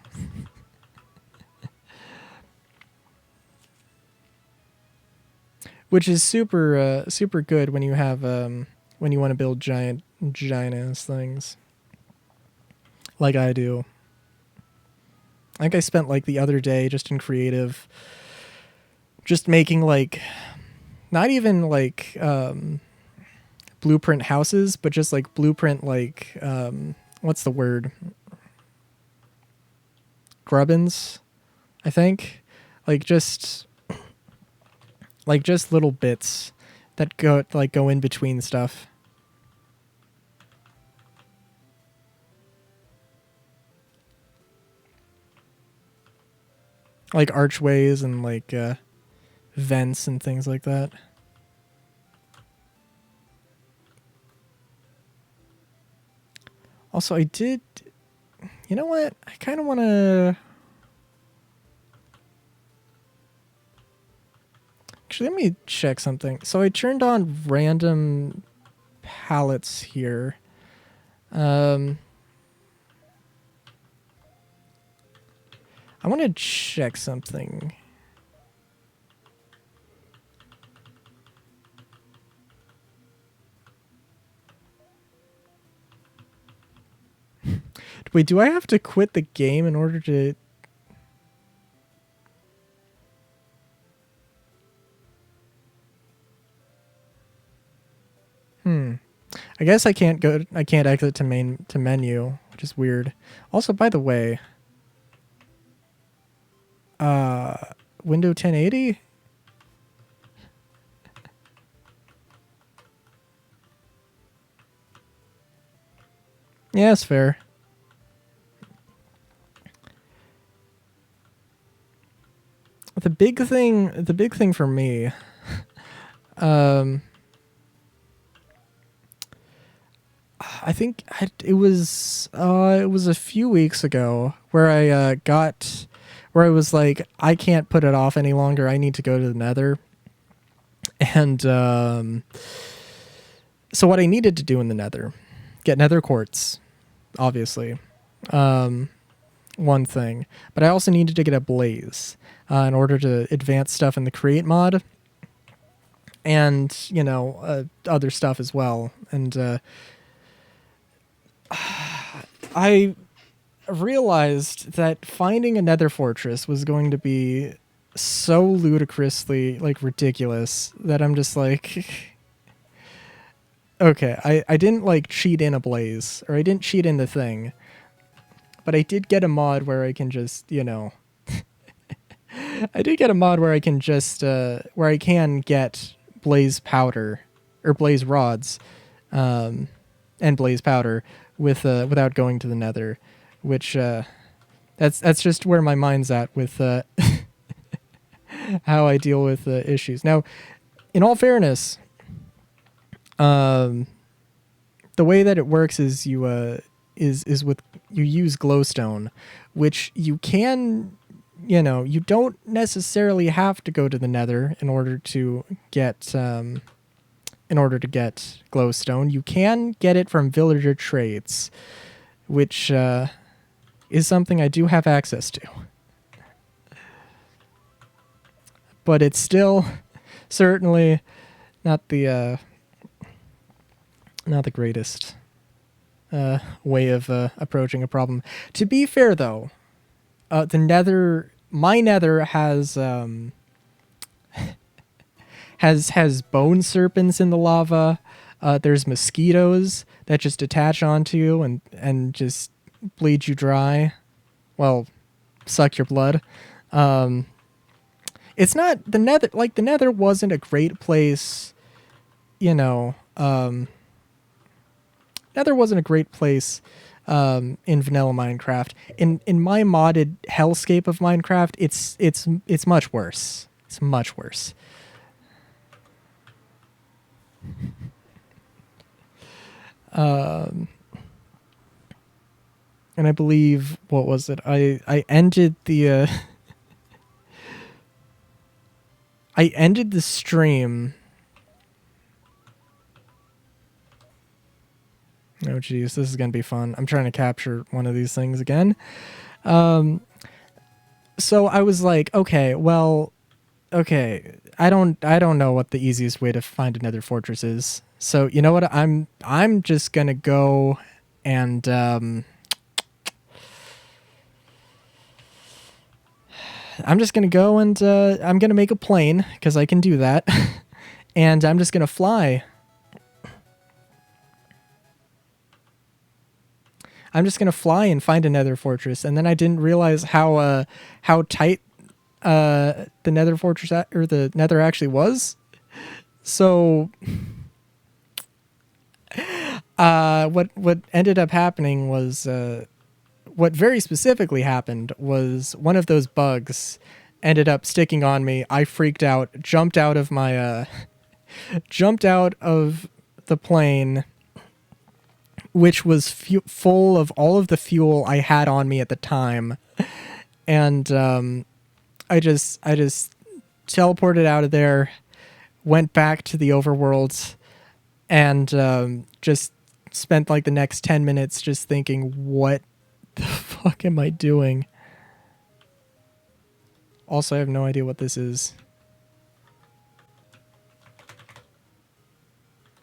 Which is super good when you have when you want to build giant ass things. Like I do. I think I spent like the other day just in creative just making like not even like blueprint houses, but just like blueprint like what's the word? Grubbins, I think. Like just little bits that go in between stuff. Like archways and like vents and things like that. Also, I did. You know what? I kind of want to. Actually, let me check something. So I turned on random palettes here. I want to check something. Wait, do I have to quit the game in order to... I guess I can't exit to menu, which is weird. Also, by the way, Windows 1080? Yeah, that's fair. The big thing for me, I think it was a few weeks ago where I was like, I can't put it off any longer. I need to go to the Nether. And so what I needed to do in the Nether, get Nether quartz, obviously, one thing. But I also needed to get a blaze in order to advance stuff in the create mod, and other stuff as well. And I realized that finding a Nether fortress was going to be so ludicrously like ridiculous that I'm just like, okay, I didn't like cheat in a blaze, or I didn't cheat in the thing, but I did get a mod where I can just I did get a mod where I can just where I can get blaze powder or blaze rods and blaze powder with without going to the Nether, which that's just where my mind's at with how I deal with issues. Now, in all fairness, um, the way that it works is you is with you use glowstone, which you can, you don't necessarily have to go to the Nether in order to get glowstone. You can get it from villager trades, which is something I do have access to. But it's still certainly not the greatest way of approaching a problem. To be fair, though, my Nether has bone serpents in the lava. There's mosquitoes that just attach onto you and just bleed you dry. Well, suck your blood. It's not the Nether. Like, the Nether wasn't a great place, Nether wasn't a great place in vanilla Minecraft. In my modded hellscape of Minecraft, it's much worse. It's much worse. And I believe, what was it? I ended the I ended the stream. Oh geez, this is gonna be fun. I'm trying to capture one of these things again. So I was like, okay, I don't know what the easiest way to find another fortress is. So you know what? I'm just gonna go and I'm just gonna go and I'm gonna make a plane because I can do that, and I'm just gonna fly. I'm just gonna fly and find another fortress, and then I didn't realize how tight the Nether fortress or the Nether actually was. So what ended up happening was what very specifically happened was one of those bugs ended up sticking on me. I freaked out, jumped out of my jumped out of the plane, which was full of all of the fuel I had on me at the time, and I just teleported out of there, went back to the overworld, and just spent like the next 10 minutes just thinking, what the fuck am I doing? Also, I have no idea what this is.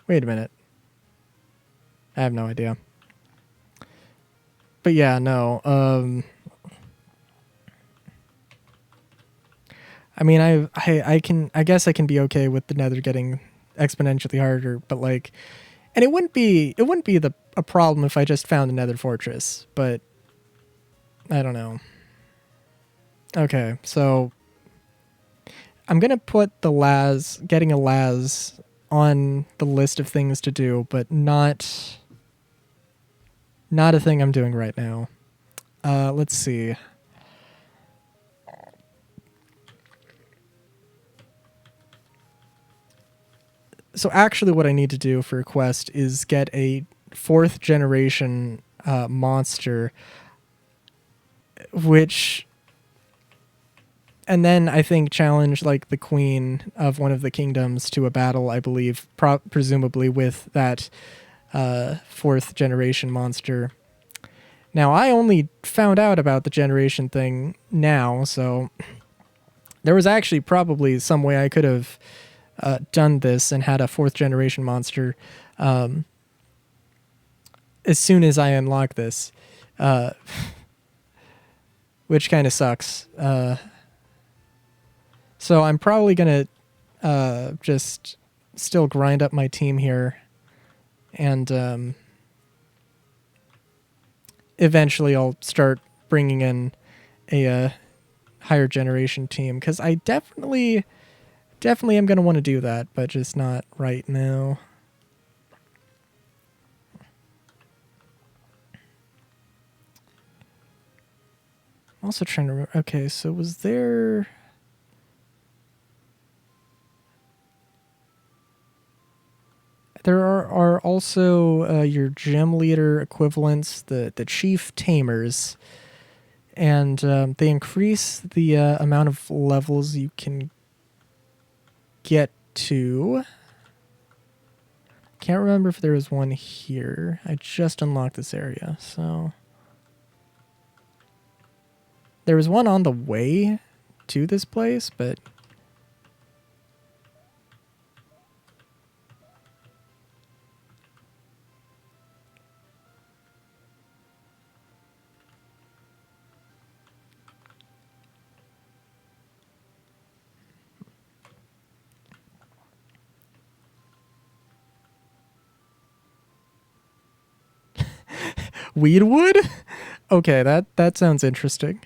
Wait a minute. I have no idea. But yeah, no. I mean, I guess I can be okay with the Nether getting exponentially harder, but like, and it wouldn't be a problem if I just found a Nether fortress, but I don't know. Okay, so I'm gonna put getting a Laz on the list of things to do, but not a thing I'm doing right now. Let's see. So actually what I need to do for a quest is get a 4th generation monster, and then I think challenge like the queen of one of the kingdoms to a battle, I believe, presumably with that 4th generation monster. Now, I only found out about the generation thing now, so there was actually probably some way I could have done this and had a 4th generation monster as soon as I unlock this, which kind of sucks. So I'm probably going to just still grind up my team here, and eventually I'll start bringing in a higher generation team, because I definitely am going to want to do that, but just not right now. I'm also trying to remember. Okay, so was there... There are also your gym leader equivalents, the chief tamers, and they increase the amount of levels you can get to. Can't remember if there was one here. I just unlocked this area, so there was one on the way to this place, but Weedwood? Okay, that sounds interesting.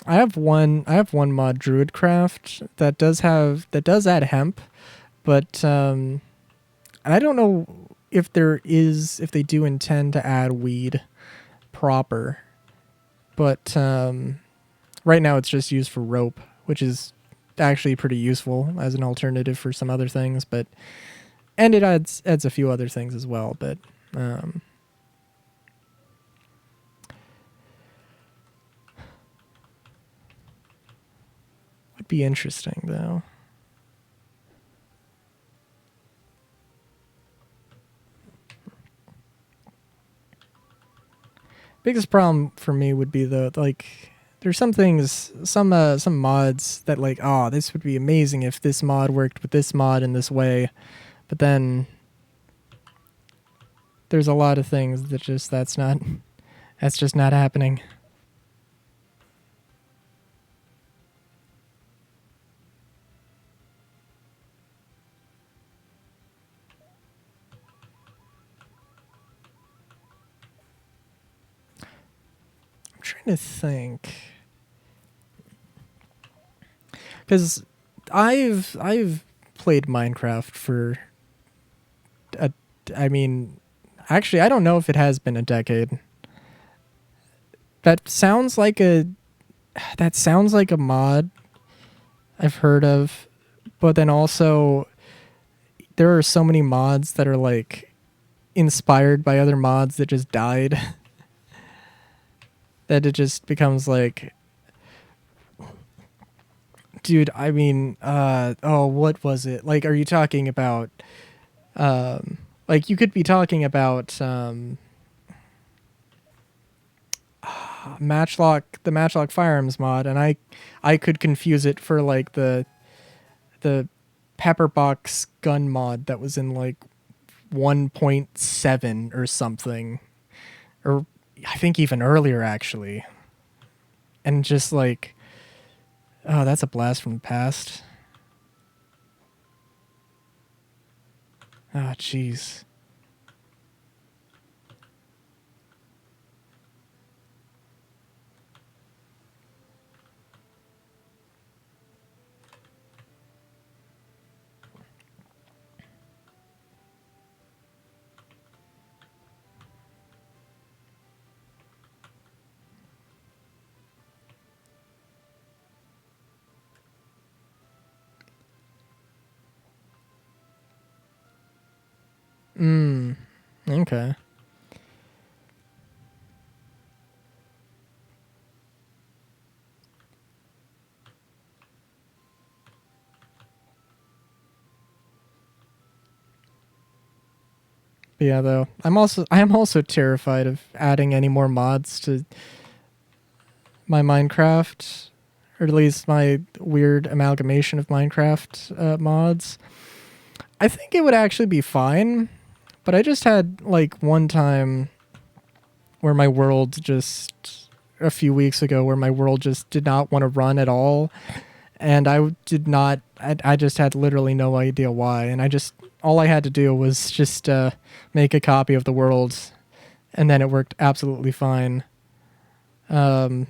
I have one mod, Druidcraft, that does add hemp, but I don't know if they do intend to add weed proper, but right now it's just used for rope, which is actually pretty useful as an alternative for some other things, but and it adds a few other things as well, but would be interesting though. Biggest problem for me would be there's some things, some mods that like, oh, this would be amazing if this mod worked with this mod in this way, but then there's a lot of things that that's just not happening. I'm trying to think, because I've played Minecraft for a, I mean, actually I don't know if it has been a decade. That sounds like a that sounds like a mod I've heard of, but then also there are so many mods that are like inspired by other mods that just died that it just becomes like, dude, I mean, oh, what was it? Like, are you talking about, like, you could be talking about, the Matchlock Firearms mod, and I could confuse it for like the Pepperbox gun mod that was in like 1.7 or something, or I think even earlier actually, and just like, oh, that's a blast from the past. Oh, jeez. Mm. Okay. But yeah, though, I am also terrified of adding any more mods to my Minecraft, or at least my weird amalgamation of Minecraft mods. I think it would actually be fine, but I just had like one time where my world just a few weeks ago where my world just did not want to run at all, and I did not. I just had literally no idea why, and I just all I had to do was just make a copy of the world, and then it worked absolutely fine. Um,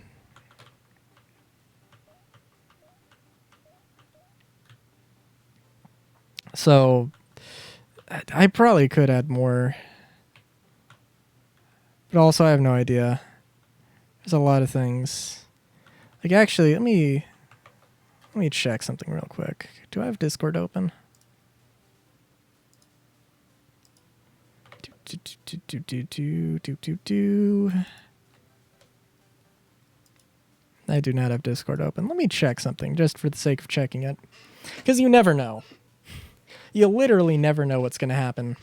so I probably could add more, but also I have no idea. There's a lot of things. Like, actually, let me check something real quick. Do I have Discord open? I do not have Discord open. Let me check something just for the sake of checking it. Because you never know. You literally never know what's going to happen.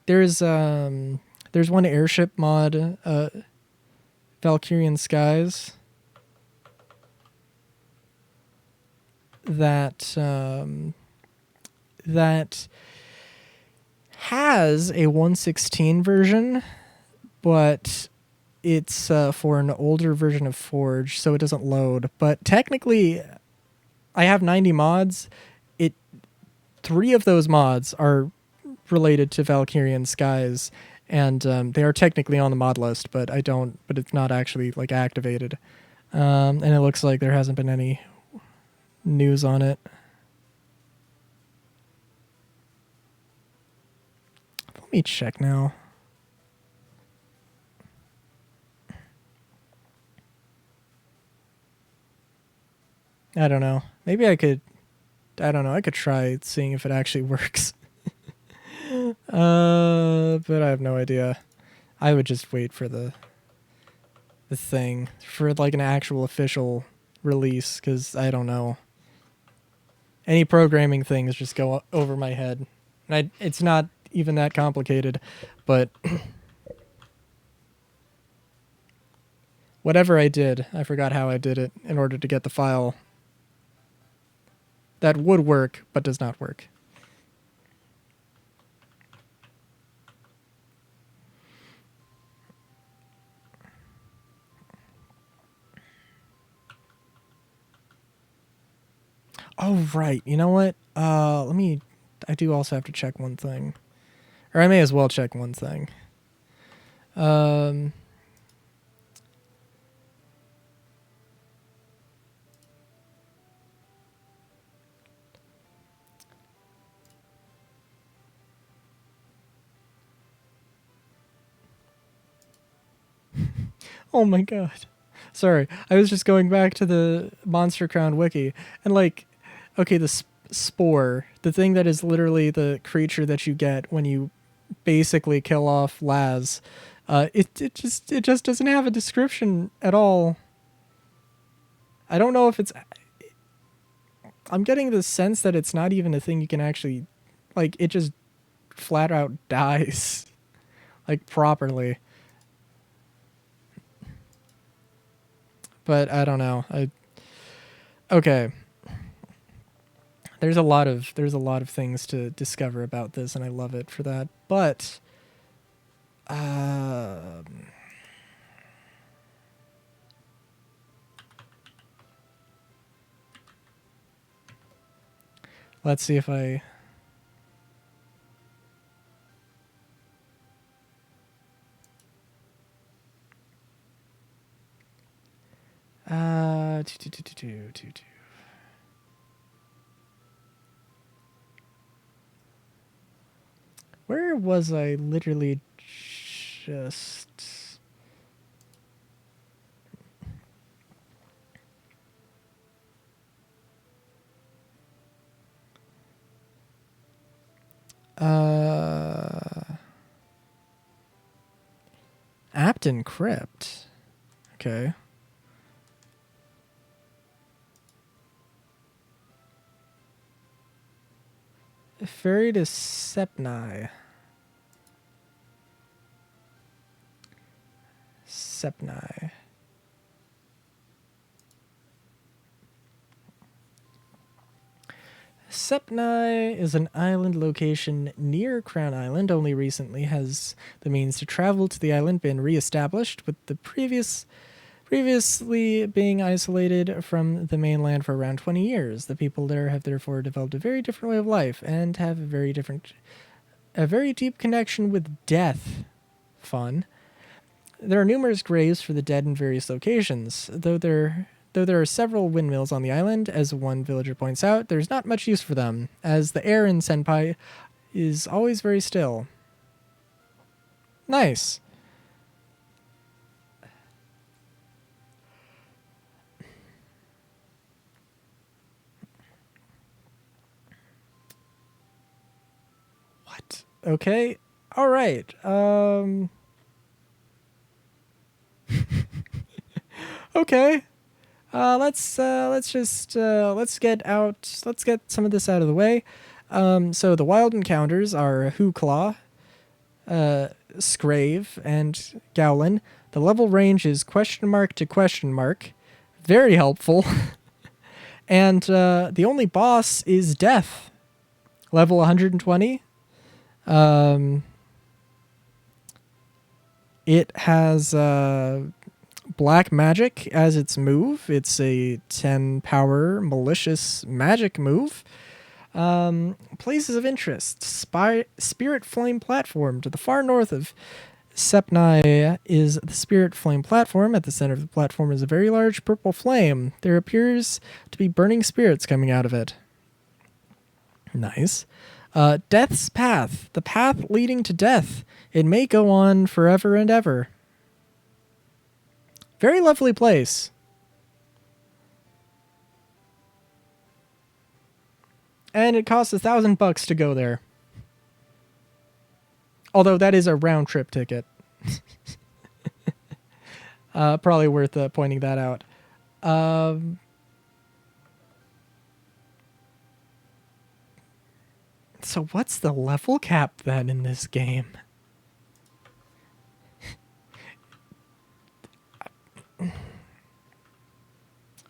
There's one airship mod, Valkyrian Skies, that that has a 1.16 version, but it's for an older version of Forge, so it doesn't load. But technically, I have 90 mods. 3 of those mods are related to Valkyrian Skies, and they are technically on the mod list, but it's not actually like activated. And it looks like there hasn't been any news on it. Let me check now. I don't know. Maybe I could. I don't know. I could try seeing if it actually works. But I have no idea. I would just wait for the thing for like an actual official release, because I don't know. Any programming things just go over my head. And it's not even that complicated, but whatever I did, I forgot how I did it in order to get the file that would work but does not work. Oh, right. You know what? I do also have to check one thing. Or I may as well check one thing. Oh my god. Sorry. I was just going back to the Monster Crown wiki. And like, okay, the spore, the thing that is literally the creature that you get when you basically kill off Laz, it just doesn't have a description at all. I don't know if it's... I'm getting the sense that it's not even a thing you can actually... Like, it just flat out dies. Like, properly. But I don't know. Okay. There's a lot of things to discover about this, and I love it for that. But let's see if I... Where was I literally just... Apton Crypt. Okay. Ferry to Sepnai. Sepnai. Sepnai is an island location near Crown Island. Only recently has the means to travel to the island been re-established, with the previously being isolated from the mainland for around 20 years. The people there have therefore developed a very different way of life and have a very deep connection with death. Fun. There are numerous graves for the dead in various locations, though there Though there are several windmills on the island, as one villager points out, there's not much use for them, as the air in Senpai is always very still. Nice. What? Okay. All right. Okay. Let's get some of this out of the way. So the wild encounters are Hooclaw, Scrave, and Gowlin. The level range is question mark to question mark. Very helpful. And the only boss is Death. Level 120. It has black magic as its move. It's a 10 power malicious magic move. Places of interest. Spirit Flame Platform. To the far north of Sepnai is the Spirit Flame Platform. At the center of the platform is a very large purple flame. There appears to be burning spirits coming out of it. Nice. Death's Path. The path leading to death. It may go on forever and ever. Very lovely place. And it costs $1,000 to go there. Although that is a round trip ticket. Probably worth pointing that out. So what's the level cap then in this game?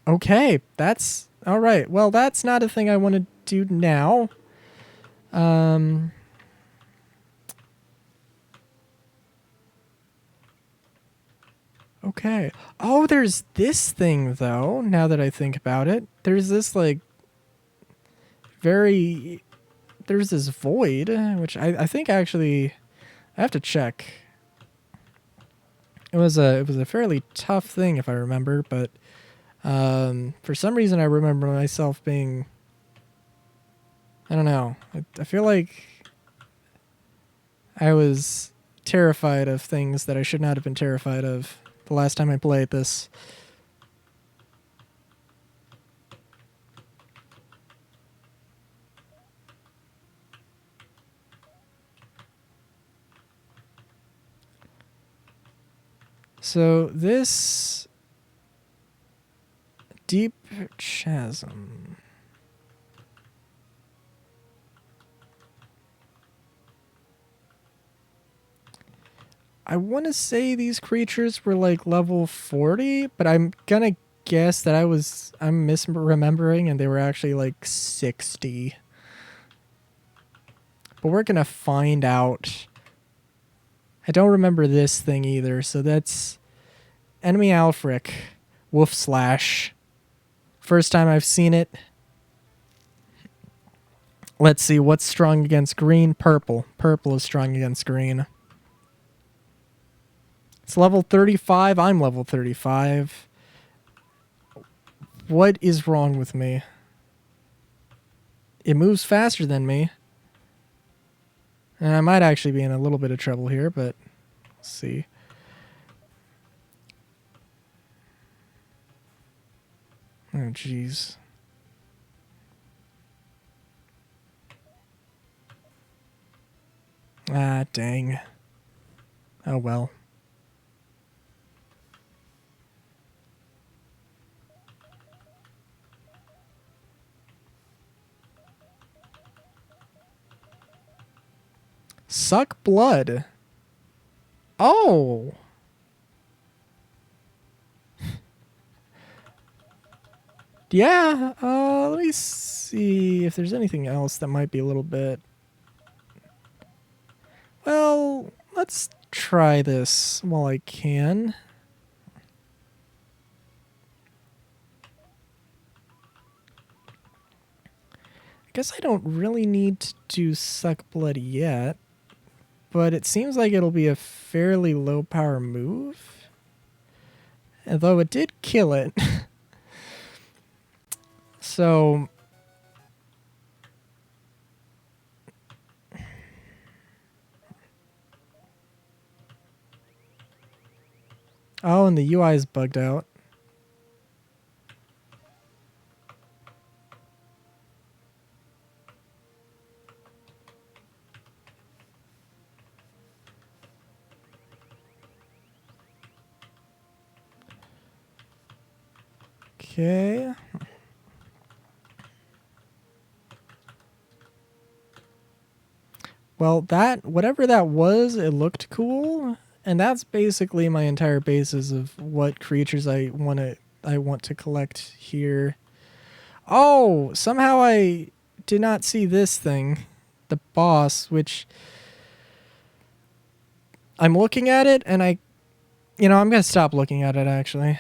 Okay, that's all right. Well, that's not a thing I want to do now. Okay. Oh, there's this thing though, now that I think about it. There's this like there's this void, which I think actually I have to check. It was a fairly tough thing if I remember, but for some reason I remember myself being, I don't know. I feel like I was terrified of things that I should not have been terrified of the last time I played this. So this deep chasm. I want to say these creatures were like level 40, but I'm gonna guess that I'm misremembering and they were actually like 60. But we're gonna find out. I don't remember this thing either, so that's Enemy Alfric, Wolf Slash. First time I've seen it. Let's see, what's strong against green? Purple. Purple is strong against green. It's level 35. I'm level 35. What is wrong with me? It moves faster than me. And I might actually be in a little bit of trouble here, but let's see. Oh, jeez. Ah, dang. Oh, well. Suck blood. Oh. Yeah, let me see if there's anything else that might be a little bit... Well, let's try this while I can. I guess I don't really need to do Suck Blood yet, but it seems like it'll be a fairly low power move. Although it did kill it. So oh, and the UI is bugged out. Okay. Well, that whatever that was, it looked cool, and that's basically my entire basis of what creatures I want to collect here. Oh, somehow I did not see this thing, the boss, which I'm looking at it and I'm going to stop looking at it actually.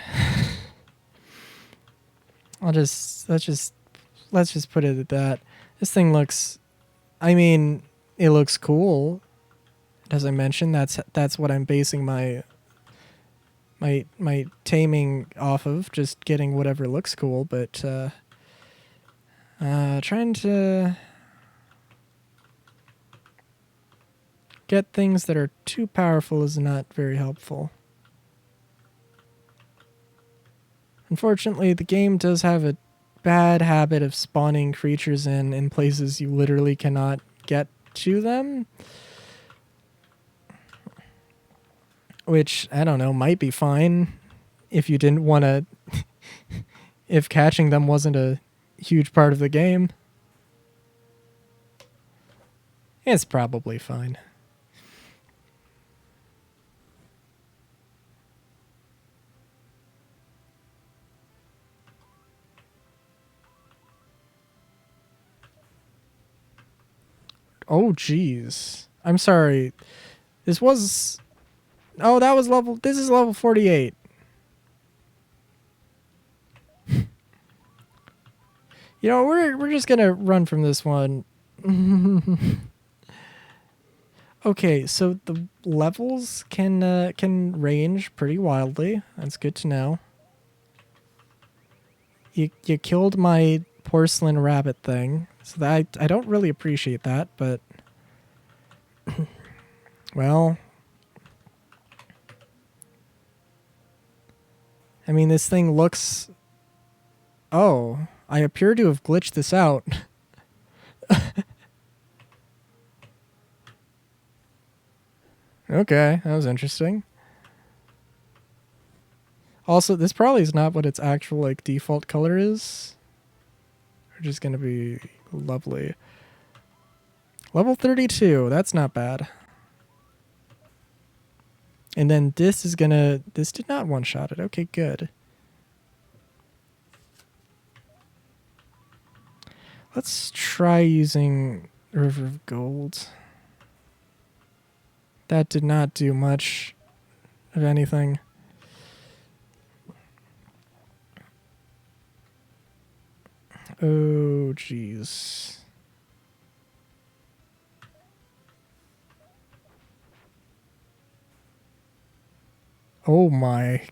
Let's just put it at that. This thing looks, I mean, it looks cool. As I mentioned, that's what I'm basing my taming off of, just getting whatever looks cool, but trying to get things that are too powerful is not very helpful. Unfortunately, the game does have a bad habit of spawning creatures in places you literally cannot get to them. Which, I don't know, might be fine if you didn't want to... if catching them wasn't a huge part of the game. It's probably fine. Oh, jeez. I'm sorry. This was... Oh, that was level... This is level 48. You know, we're just gonna run from this one. Okay, so the levels can range pretty wildly. That's good to know. You killed my porcelain rabbit thing, so that I don't really appreciate that, but well, I mean, this thing looks... Oh, I appear to have glitched this out. Okay, that was interesting. Also, this probably is not what its actual, like, default color is. Which is gonna be lovely. Level 32, that's not bad. And then this is gonna... This did not one-shot it. Okay, good. Let's try using River of Gold. That did not do much of anything. Oh, jeez. Oh my.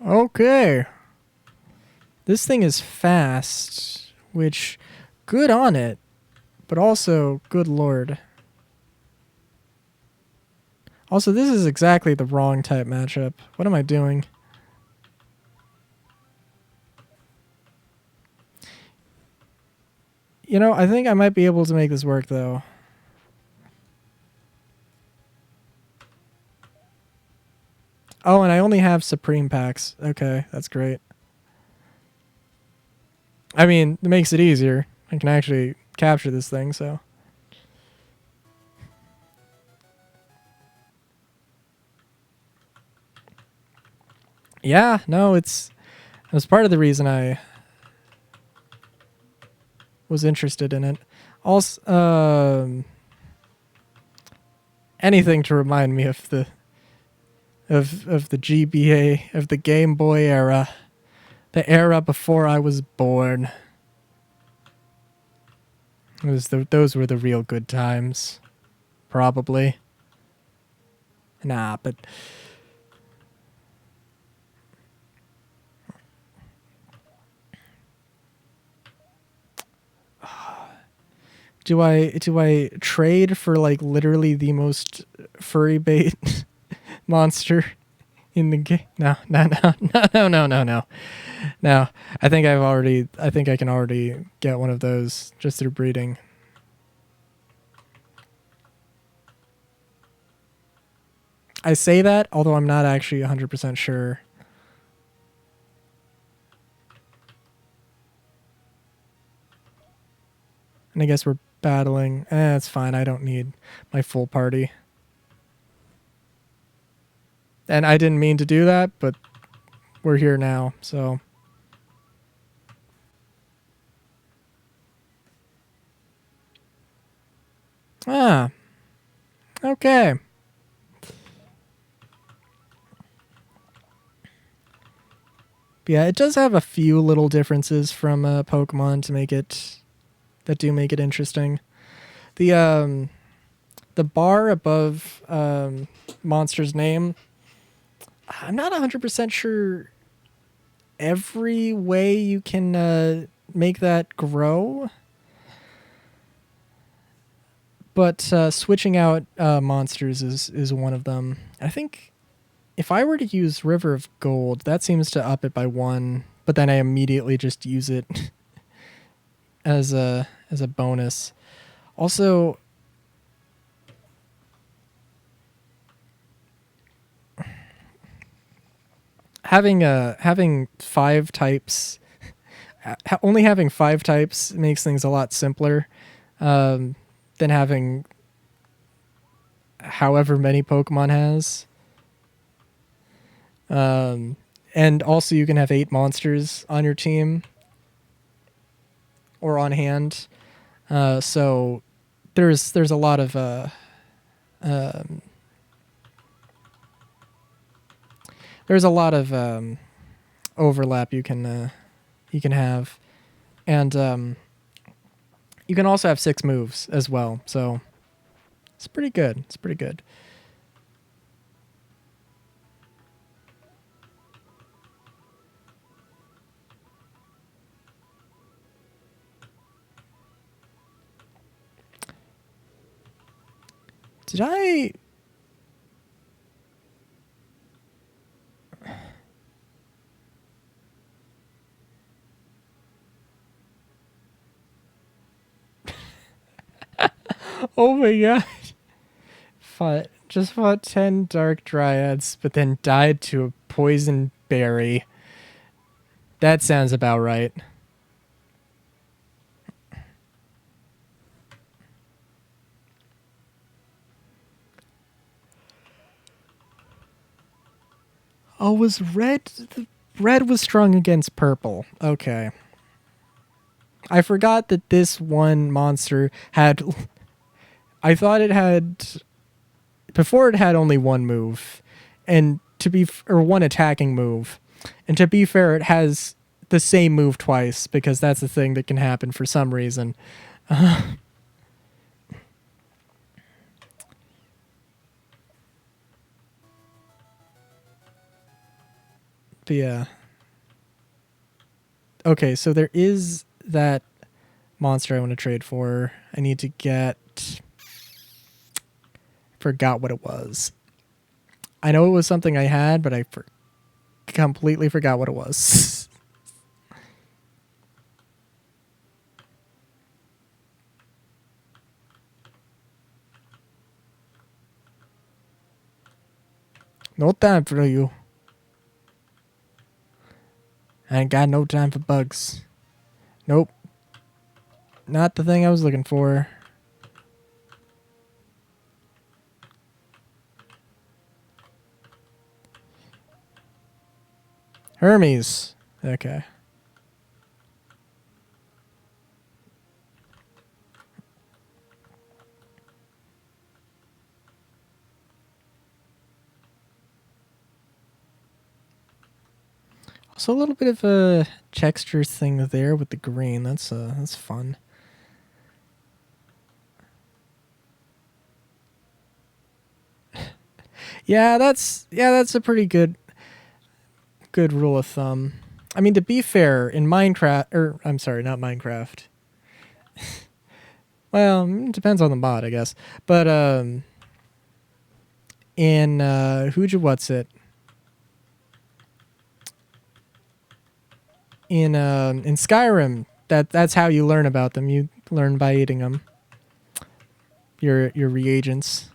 Okay. This thing is fast, which, good on it, but also, good lord. Also, this is exactly the wrong type matchup. What am I doing? You know, I think I might be able to make this work, though. Oh, and I only have Supreme packs. Okay, that's great. I mean, it makes it easier. I can actually capture this thing, so... Yeah, no, it was part of the reason I was interested in it. Also, anything to remind me of the of the GBA, of the Game Boy era, the era before I was born. Those were the real good times, probably. Nah, but do I trade for like literally the most furry bait monster in the game? No, no, no, no, no, no, no, no. No, I think I can already get one of those just through breeding. I say that, although I'm not actually 100% sure. And I guess we're battling. It's fine. I don't need my full party. And I didn't mean to do that, but we're here now, so. Ah. Okay. But yeah, it does have a few little differences from Pokemon to make it that do make it interesting. The bar above monster's name, I'm not 100% sure every way you can make that grow. But switching out monsters is one of them. I think if I were to use River of Gold, that seems to up it by 1, but then I immediately just use it as a bonus. Also, having 5 types, only having 5 types makes things a lot simpler than having however many Pokemon has. And also you can have 8 monsters on your team or on hand. So there's a lot of overlap you can have, and you can also have 6 moves as well. So it's pretty good. It's pretty good. Did I? Oh my god. Just fought 10 dark dryads, but then died to a poison berry. That sounds about right. Oh, was red? Red was strong against purple. Okay. I forgot that this one monster had. I thought it had. Before it had only one move, and or one attacking move, and to be fair, it has the same move twice because that's a thing that can happen for some reason. But yeah. Okay, so there is that monster I want to trade for. I need to get. Forgot what it was. I know it was something I had, but I completely forgot what it was. No time for you. I ain't got no time for bugs. Nope. Not the thing I was looking for. Hermes. Okay. So a little bit of a texture thing there with the green. That's fun. Yeah, that's a pretty good rule of thumb. I mean, to be fair, in Minecraft, or I'm sorry, not Minecraft. Well, it depends on the mod, I guess. But in what's it? In Skyrim, that's how you learn about them. You learn by eating them. Your reagents.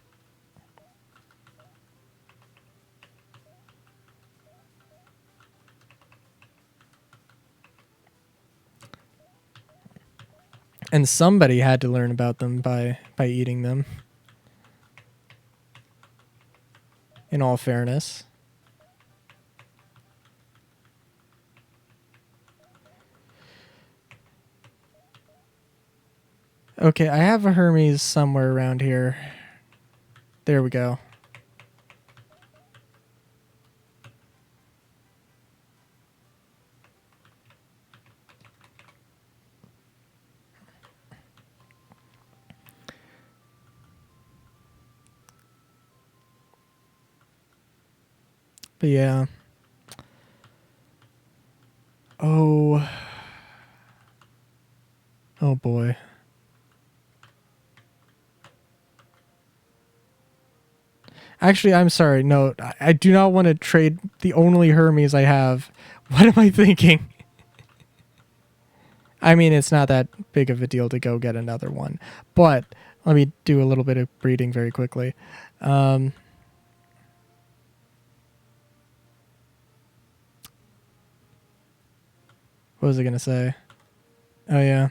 And somebody had to learn about them by eating them. In all fairness. Okay, I have a Hermes somewhere around here. There we go. But yeah. Oh. Oh boy. Actually, I'm sorry. No, I do not want to trade the only Hermes I have. What am I thinking? I mean, it's not that big of a deal to go get another one. But let me do a little bit of breeding very quickly. What was I going to say? Oh, yeah.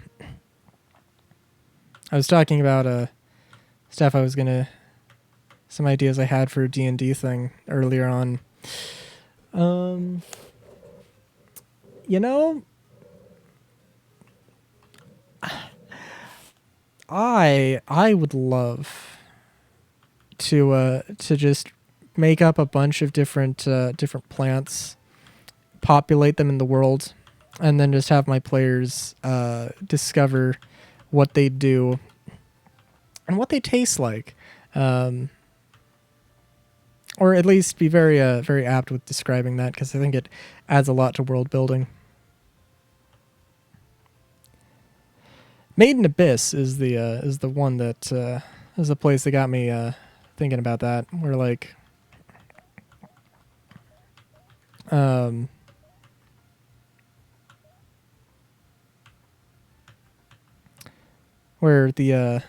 I was talking about stuff I was going to... Some ideas I had for a D&D thing earlier on. You know... I would love to just make up a bunch of different plants, populate them in the world, and then just have my players discover what they do and what they taste like, or at least be very apt with describing that, because I think it adds a lot to world building. Maiden Abyss is the one that is the place that got me thinking about that. Where like, where the a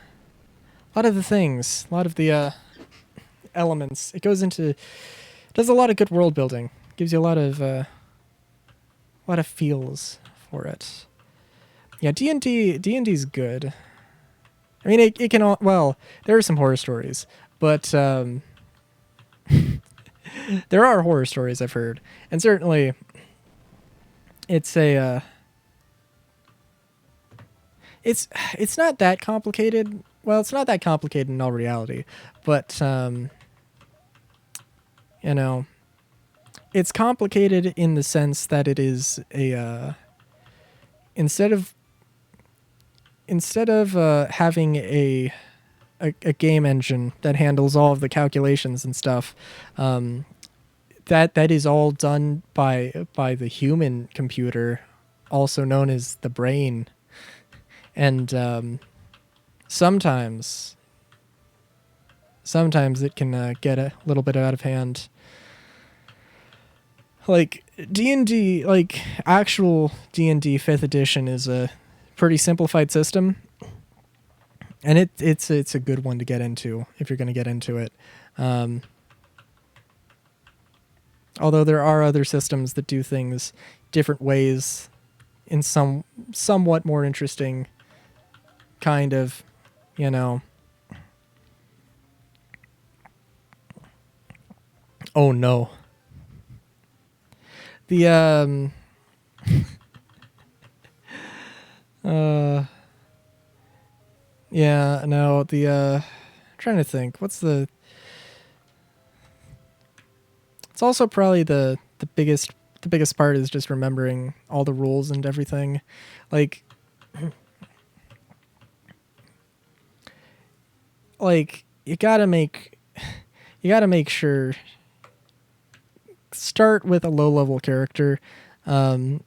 lot of the things, a lot of the elements, it goes into, does a lot of good world building, gives you a lot of feels for it. Yeah, D&D's good. I mean, it can all, well, there are some horror stories, but there are horror stories I've heard, and certainly it's a it's not that complicated. Well, it's not that complicated in all reality, but you know, it's complicated in the sense that it is a instead of having a game engine that handles all of the calculations and stuff, that is all done by the human computer, also known as the brain, and sometimes it can get a little bit out of hand. Like D&D, like actual D&D 5th edition is a pretty simplified system, and it's a good one to get into if you're going to get into it. Although there are other systems that do things different ways in somewhat more interesting kind of, you know. Oh no. The yeah, no, the I'm trying to think. What's the... It's also probably the the biggest part is just remembering all the rules and everything. Like, you gotta make sure, start with a low level character. And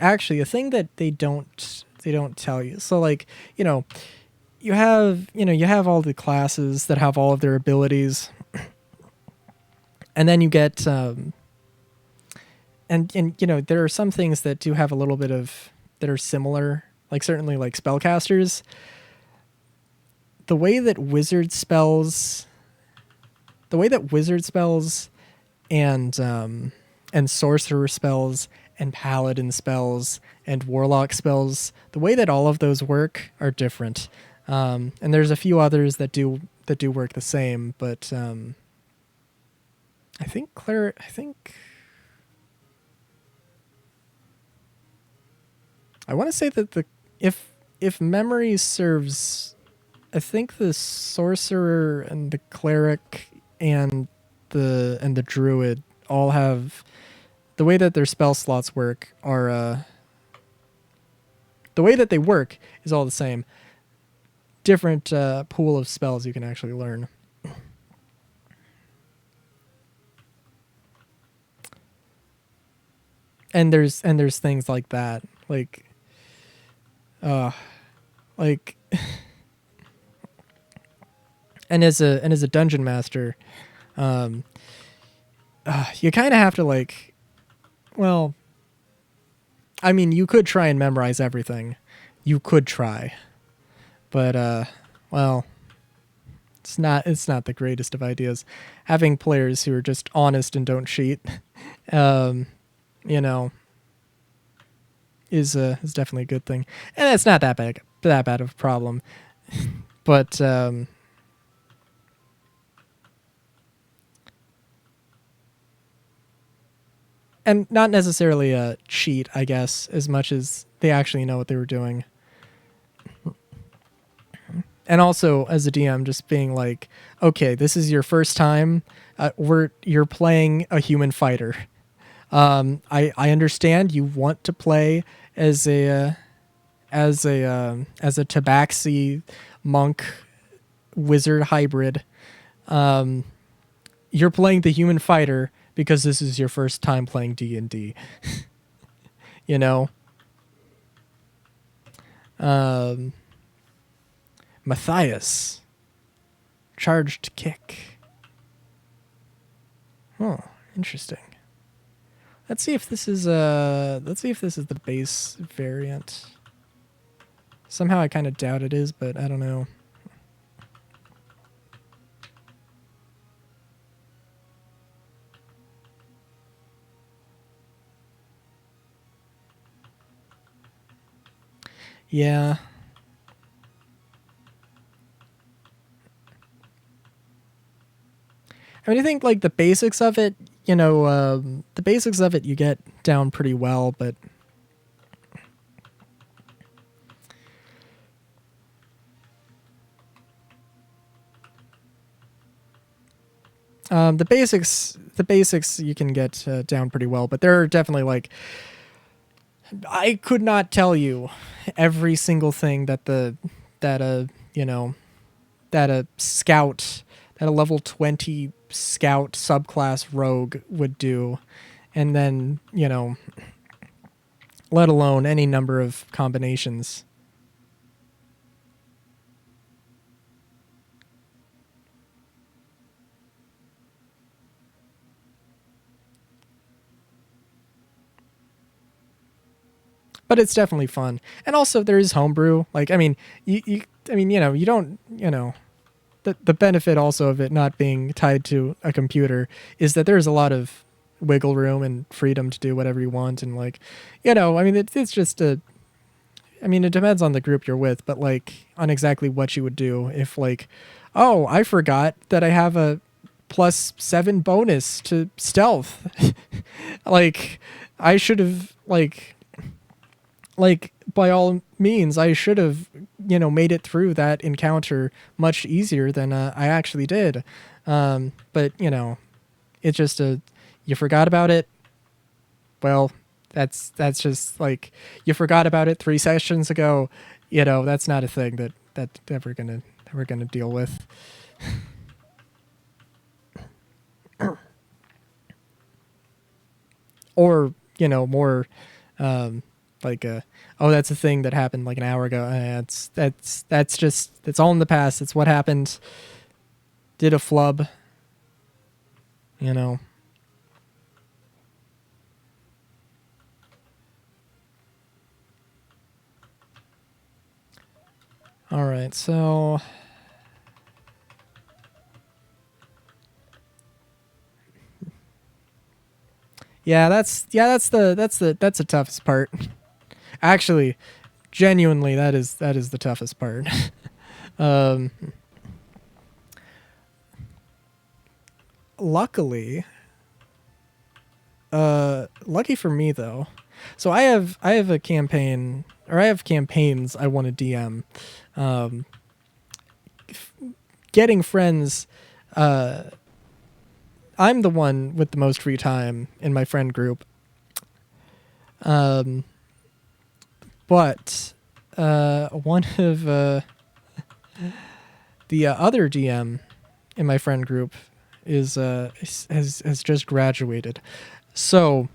actually, a thing that they don't tell you. So like, you have all the classes that have all of their abilities, and then you get and there are some things that do have a little bit of that are similar, like certainly like spellcasters. The way that wizard spells and sorcerer spells and paladin spells and warlock spells, the way that all of those work are different. And there's a few others that do work the same, but I think I want to say that if memory serves, I think the sorcerer and the cleric and the druid all have, the way that their spell slots work are the way that they work is all the same. Different pool of spells you can actually learn. And there's things like that, like and as a dungeon master, you kind of have to like, well, I mean, you could try and memorize everything. You could try, but well, it's not the greatest of ideas. Having players who are just honest and don't cheat, is definitely a good thing, and it's not that bad of a problem. But and not necessarily a cheat, I guess, as much as they actually know what they were doing. And also, as a DM, just being like, okay, this is your first time. You're playing a human fighter. I understand you want to play as a tabaxi monk wizard hybrid. You're playing the human fighter because this is your first time playing D&D. Matthias, charged kick. Oh, interesting. Let's see if this is the base variant. Somehow I kind of doubt it is, but I don't know. Yeah. I mean, I think like the basics of it, you get down pretty well, but the basics you can get down pretty well, but there are definitely like, I could not tell you every single thing that a scout, that a level 20 scout subclass rogue would do, and then let alone any number of combinations. But it's definitely fun, and also there is homebrew. Like, I mean, you don't, the benefit also of it not being tied to a computer is that there's a lot of wiggle room and freedom to do whatever you want, and like, I mean, it's just it depends on the group you're with, but like on exactly what you would do if like, oh, I forgot that I have a +7 bonus to stealth. Like, I should have like by all means, I should have, made it through that encounter much easier than I actually did. But it's just you forgot about it. well, that's just like you forgot about it 3 sessions ago. You know, that's not a thing that we're gonna deal with. Or you know, more like oh, that's a thing that happened like an hour ago. That's just that's all in the past. It's what happened. Did a flub, you know. All right, so yeah, that's the toughest part. Actually, genuinely, that is the toughest part. um, luckily, lucky for me though. So I have a campaign, or I have campaigns I want to DM. Um, Getting friends. I'm the one with the most free time in my friend group. Um, but one of the other DM in my friend group has just graduated, so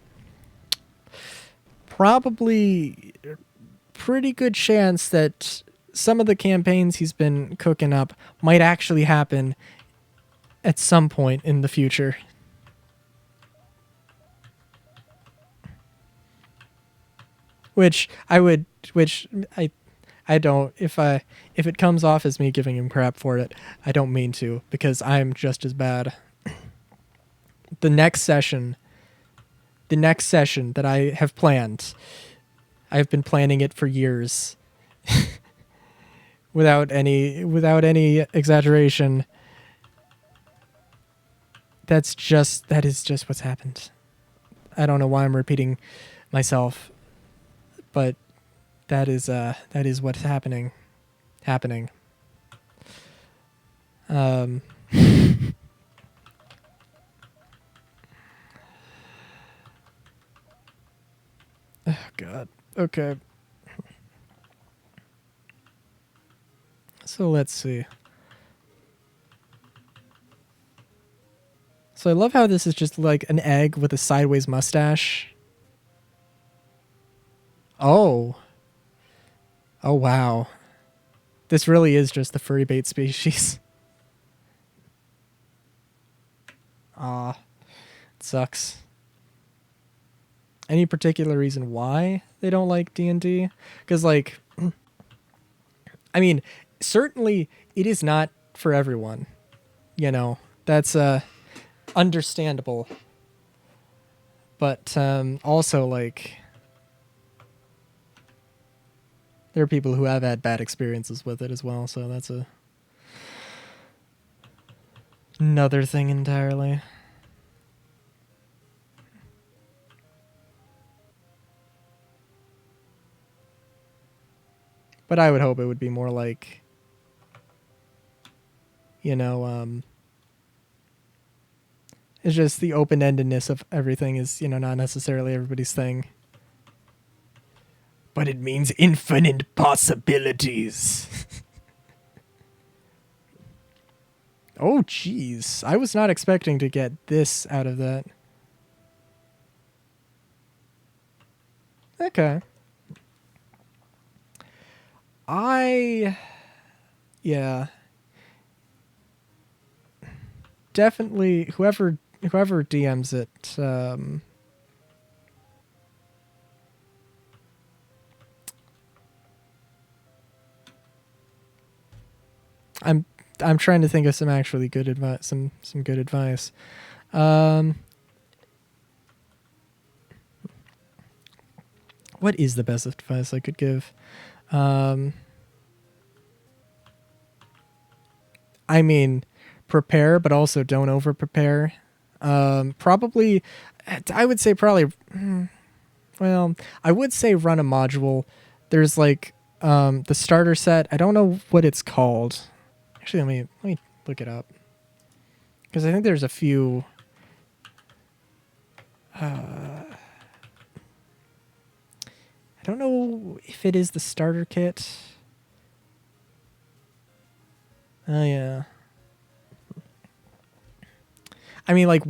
probably pretty good chance that some of the campaigns he's been cooking up might actually happen at some point in the future. Which I would, which I don't. If it comes off as me giving him crap for it, I don't mean to, because I'm just as bad. The next session, that I have planned, I've been planning it for years, without any exaggeration. That is just what's happened. I don't know why I'm repeating myself, but that is what's happening. Um, oh God. Okay. So let's see. So I love how this is just like an egg with a sideways mustache. Oh. Oh wow. This really is just the furry bait species. Ah, it sucks. Any particular reason why they don't like D&D? Because like, I mean, certainly it is not for everyone. You know, that's understandable. But also like, there are people who have had bad experiences with it as well. So that's another thing entirely. But I would hope it would be more like, you know, it's just the open-endedness of everything is, you know, not necessarily everybody's thing. But it means infinite possibilities. Oh, jeez. I was not expecting to get this out of that. Okay. Yeah. Definitely, whoever DMs it, I'm trying to think of some actually good advice, some good advice. What is the best advice I could give? I mean, prepare, but also don't over prepare. Probably, I would say probably. Well, I would say run a module. There's like the starter set. I don't know what it's called. Actually, let me look it up, because I think there's a few. if it is the starter kit. Oh yeah. I mean, like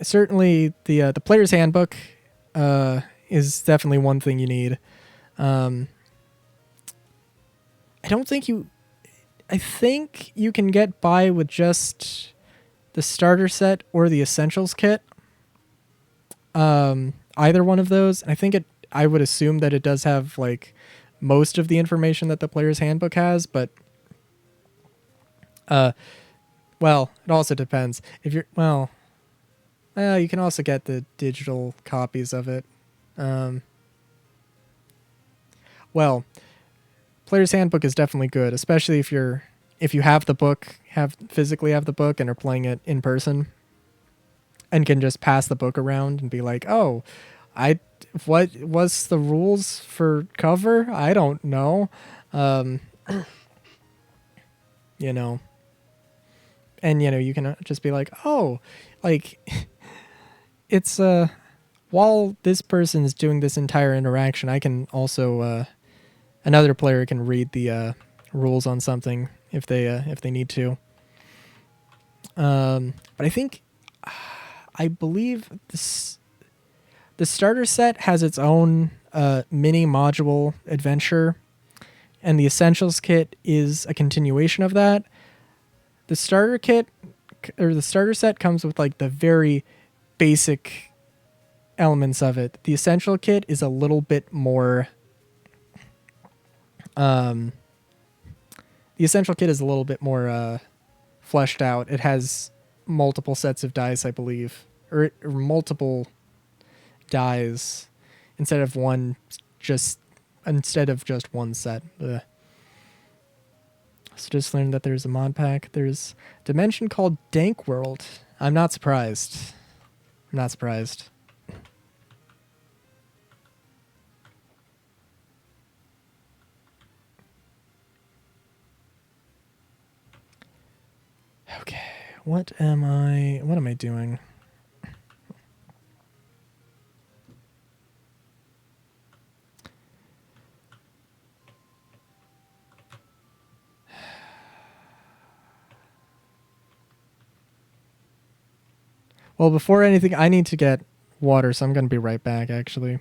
certainly the player's handbook is definitely one thing you need. I don't think you. I think you can get by with just the starter set or the essentials kit. Either one of those. I think it. I would assume that it does have like most of the information that the player's handbook has, but well, it also depends. If you're you can also get the digital copies of it. Well, player's handbook is definitely good, especially if you have the book, physically have the book and are playing it in person and can just pass the book around and be like, "Oh, what was the rules for cover? I don't know." You know. And you can just be like, "Oh, like it's while this person is doing this entire interaction, I can also another player can read the rules on something if they need to." But I believe the starter set has its own mini module adventure, and the essentials kit is a continuation of that. The starter kit or the starter set comes with like the very basic elements of it. The essential kit is a little bit more the essential kit is a little bit more fleshed out. It has multiple sets of dice, I believe, or multiple dies instead of just one set. Ugh. So just learned that there's a mod pack. There's a dimension called Dank World. I'm not surprised. I'm not surprised. Okay, what am I doing? Well, before anything, I need to get water, so I'm going to be right back, actually.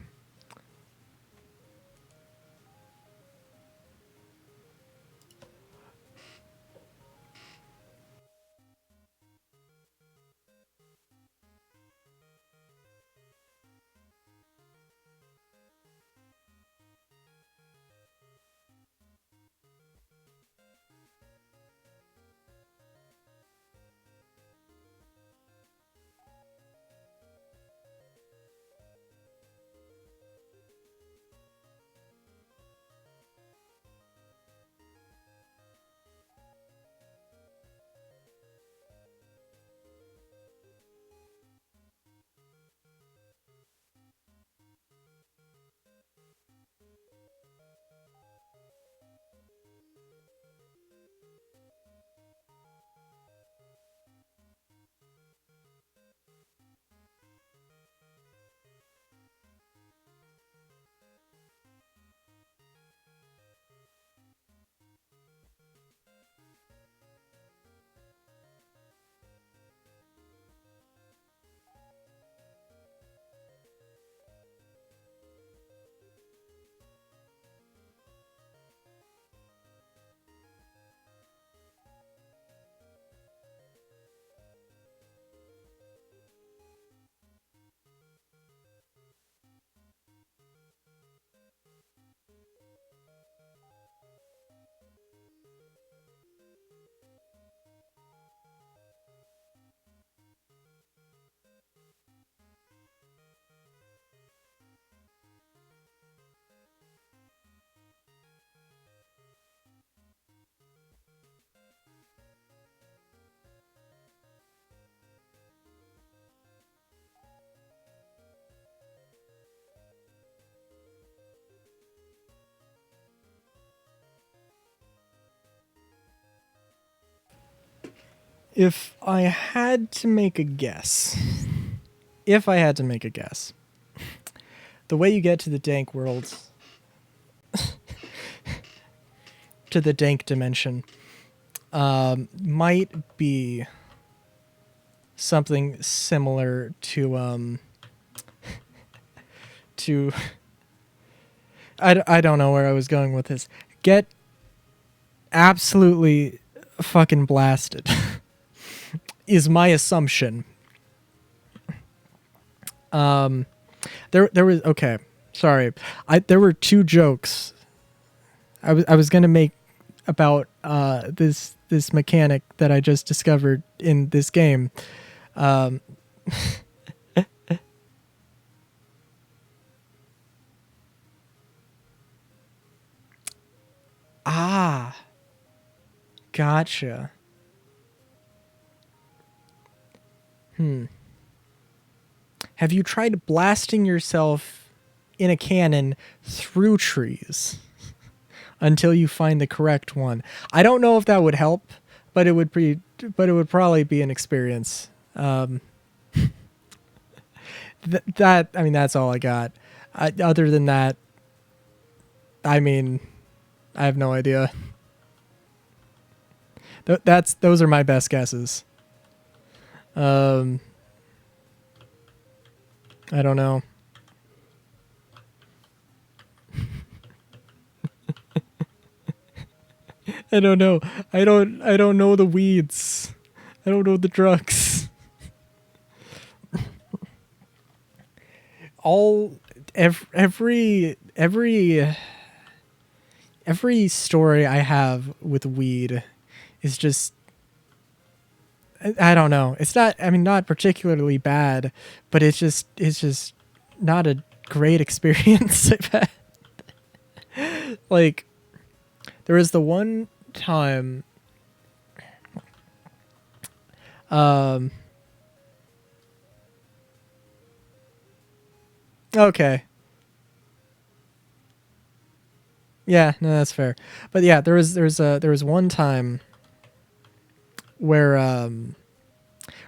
If I had to make a guess, the way you get to the Dank World to the dank dimension might be something similar to to I don't know where I was going with this. Get absolutely fucking blasted is my assumption. There was okay. Sorry, there were two jokes I was gonna make about this mechanic that I just discovered in this game. Um, ah, gotcha. Have you tried blasting yourself in a cannon through trees until you find the correct one? I don't know if that would help, but it would probably be an experience. That I mean, that's all I got. Other than that, I mean, I have no idea. Those are my best guesses. I don't know. I don't know. I don't know the weeds. I don't know the drugs. All every story I have with weed is just I don't know. It's not I mean not particularly bad, but it's just not a great experience I've had. Like there was the one time um okay. Yeah, no, that's fair. But yeah, there was one time where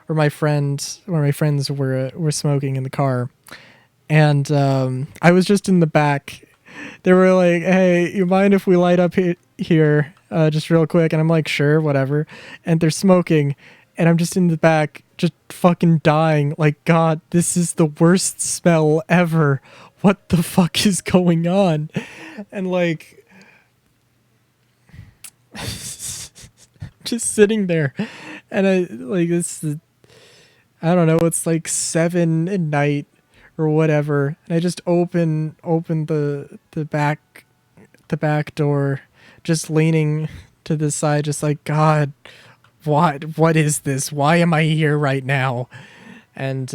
where my friends were smoking in the car, and I was just in the back. They were like, "Hey, you mind if we light up here just real quick?" And I'm like, "Sure, whatever." And they're smoking, and I'm just in the back, just fucking dying. Like, God, this is the worst smell ever. What the fuck is going on? And like, just sitting there, and I like this. I don't know. It's like 7 at night or whatever, and I just open the back door, just leaning to the side, just like God, what is this? Why am I here right now? And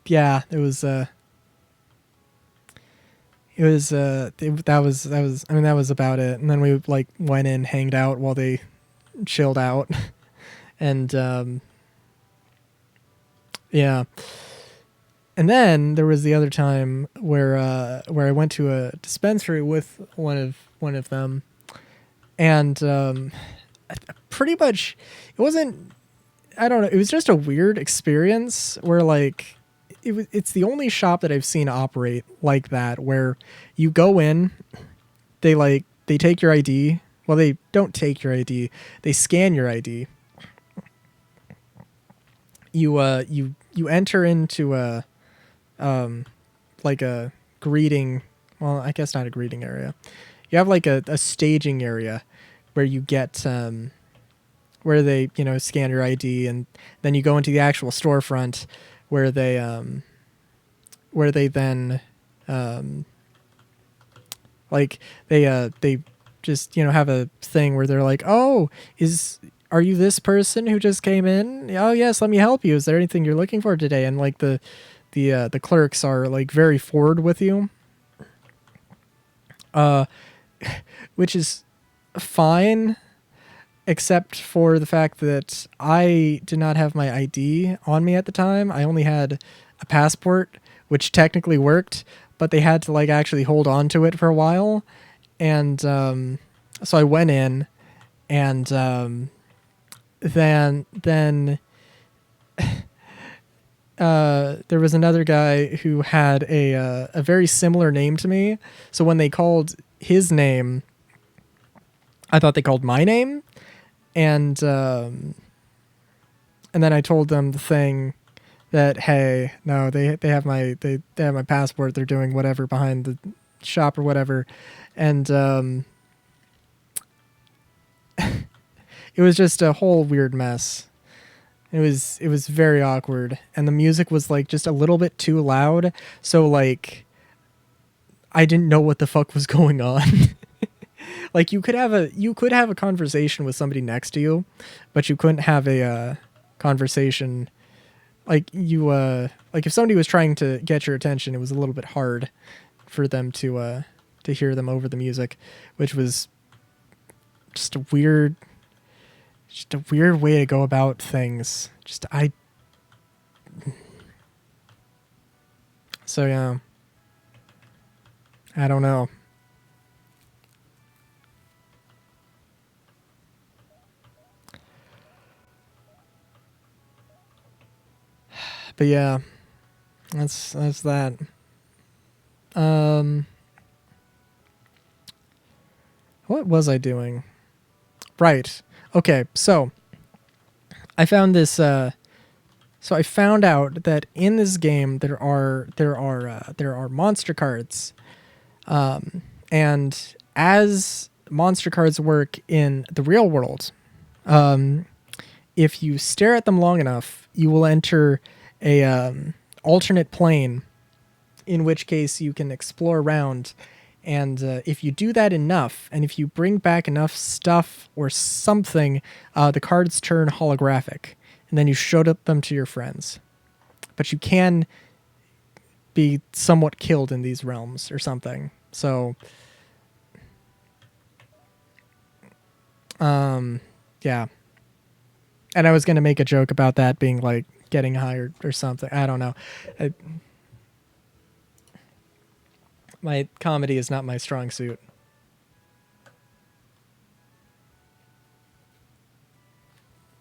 yeah, that was I mean that was about it. And then we like went in, hanged out while they chilled out, and yeah. And then there was the other time where I went to a dispensary with one of them, and pretty much it wasn't I don't know, it was just a weird experience where like it's the only shop that I've seen operate like that, where you go in, they take your ID. Well, they don't take your ID. They scan your ID. You enter into a like a greeting, well, I guess not a greeting area. You have like a staging area where you get where they, you know, scan your ID, and then you go into the actual storefront where they then like they just, you know, have a thing where they're like, "Oh, are you this person who just came in? Oh, yes, let me help you. Is there anything you're looking for today?" And like the clerks are like very forward with you, uh which is fine, except for the fact that I did not have my ID on me at the time. I only had a passport, which technically worked, but they had to like actually hold on to it for a while. And so I went in, and then there was another guy who had a very similar name to me. So when they called his name, I thought they called my name, and then I told them the thing that, hey, no, they have my they have my passport. They're doing whatever behind the shop or whatever, and it was just a whole weird mess. It was very awkward, and the music was like just a little bit too loud. So like, I didn't know what the fuck was going on. Like you could have a conversation with somebody next to you, but you couldn't have a conversation like like if somebody was trying to get your attention, it was a little bit hard for them to hear them over the music, which was just a weird way to go about things. So yeah, I don't know. But yeah, that's that. What was I doing? Right. Okay, so I found this so I found out that in this game there are monster cards. And as monster cards work in the real world, if you stare at them long enough, you will enter a alternate plane, in which case you can explore around. And if you do that enough, and if you bring back enough stuff or something, the cards turn holographic, and then you showed up them to your friends. But you can be somewhat killed in these realms or something. So, yeah. And I was going to make a joke about that being like getting hired or something. I don't know. My comedy is not my strong suit.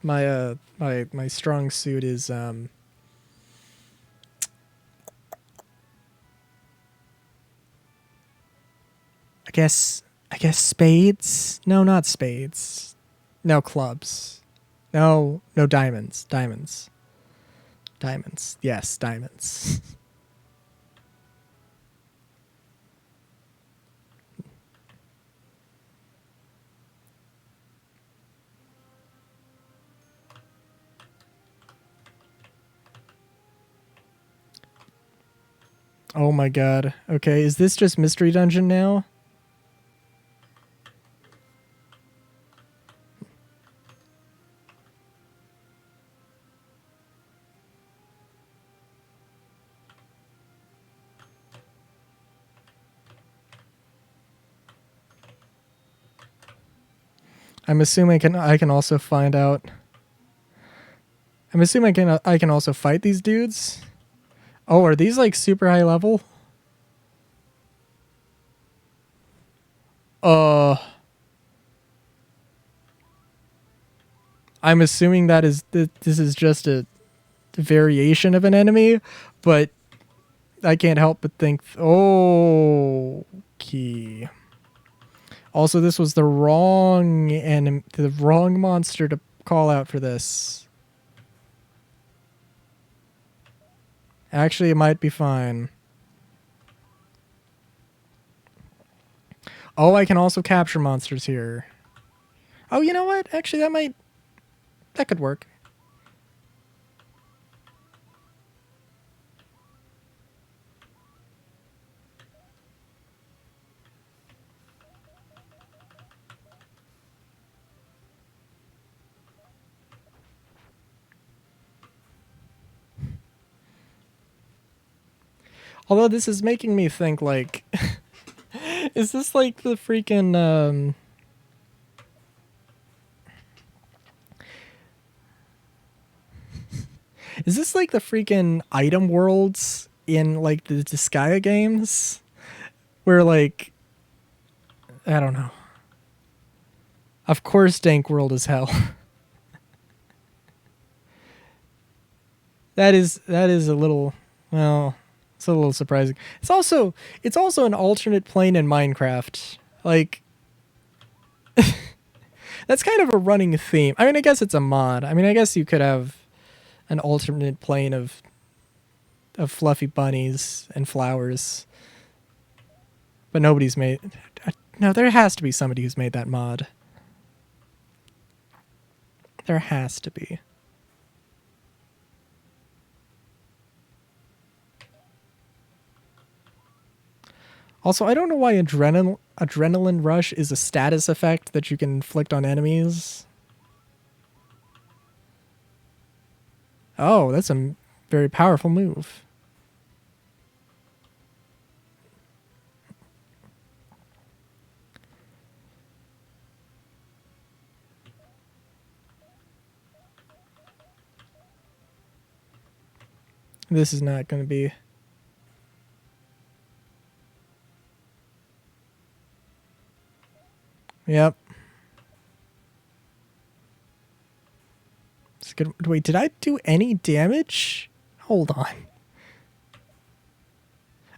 My strong suit is I guess spades. No, not spades. No, clubs. No diamonds. Yes, diamonds. Oh my god. Okay, is this just Mystery Dungeon now? I'm assuming I can also find out. I'm assuming I can also fight these dudes. Oh, are these like super high level? I'm assuming this is just a variation of an enemy, but I can't help but think, oh, key. Also, this was the wrong monster to call out for this. Actually, it might be fine. Oh, I can also capture monsters here. Oh, you know what? Actually, that could work. Although this is making me think, like, is this like the freaking, is this like the freaking item worlds in, like, the Disgaea games? Where, like, I don't know. Of course Dank World is hell. That is a little, well, it's a little surprising. It's also an alternate plane in Minecraft. Like that's kind of a running theme. I mean, I guess it's a mod. I mean, I guess you could have an alternate plane of fluffy bunnies and flowers. But nobody's made. No, there has to be somebody who's made that mod. There has to be. Also, I don't know why adrenaline rush is a status effect that you can inflict on enemies. Oh, that's a very powerful move. This is not going to be... Yep. It's good. Wait, did I do any damage? Hold on.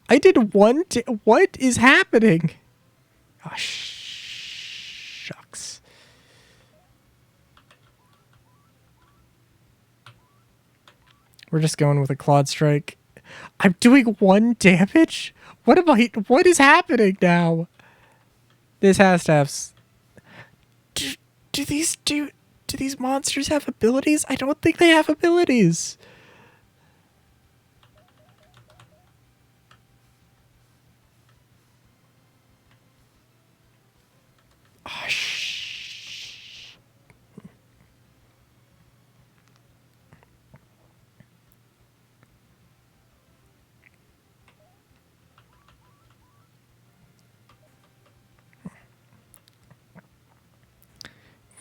I did one... What is happening? Oh, shucks. We're just going with a Clawed Strike. I'm doing 1 damage? What is happening now? This has to have... Do these monsters have abilities? I don't think they have abilities. Oh,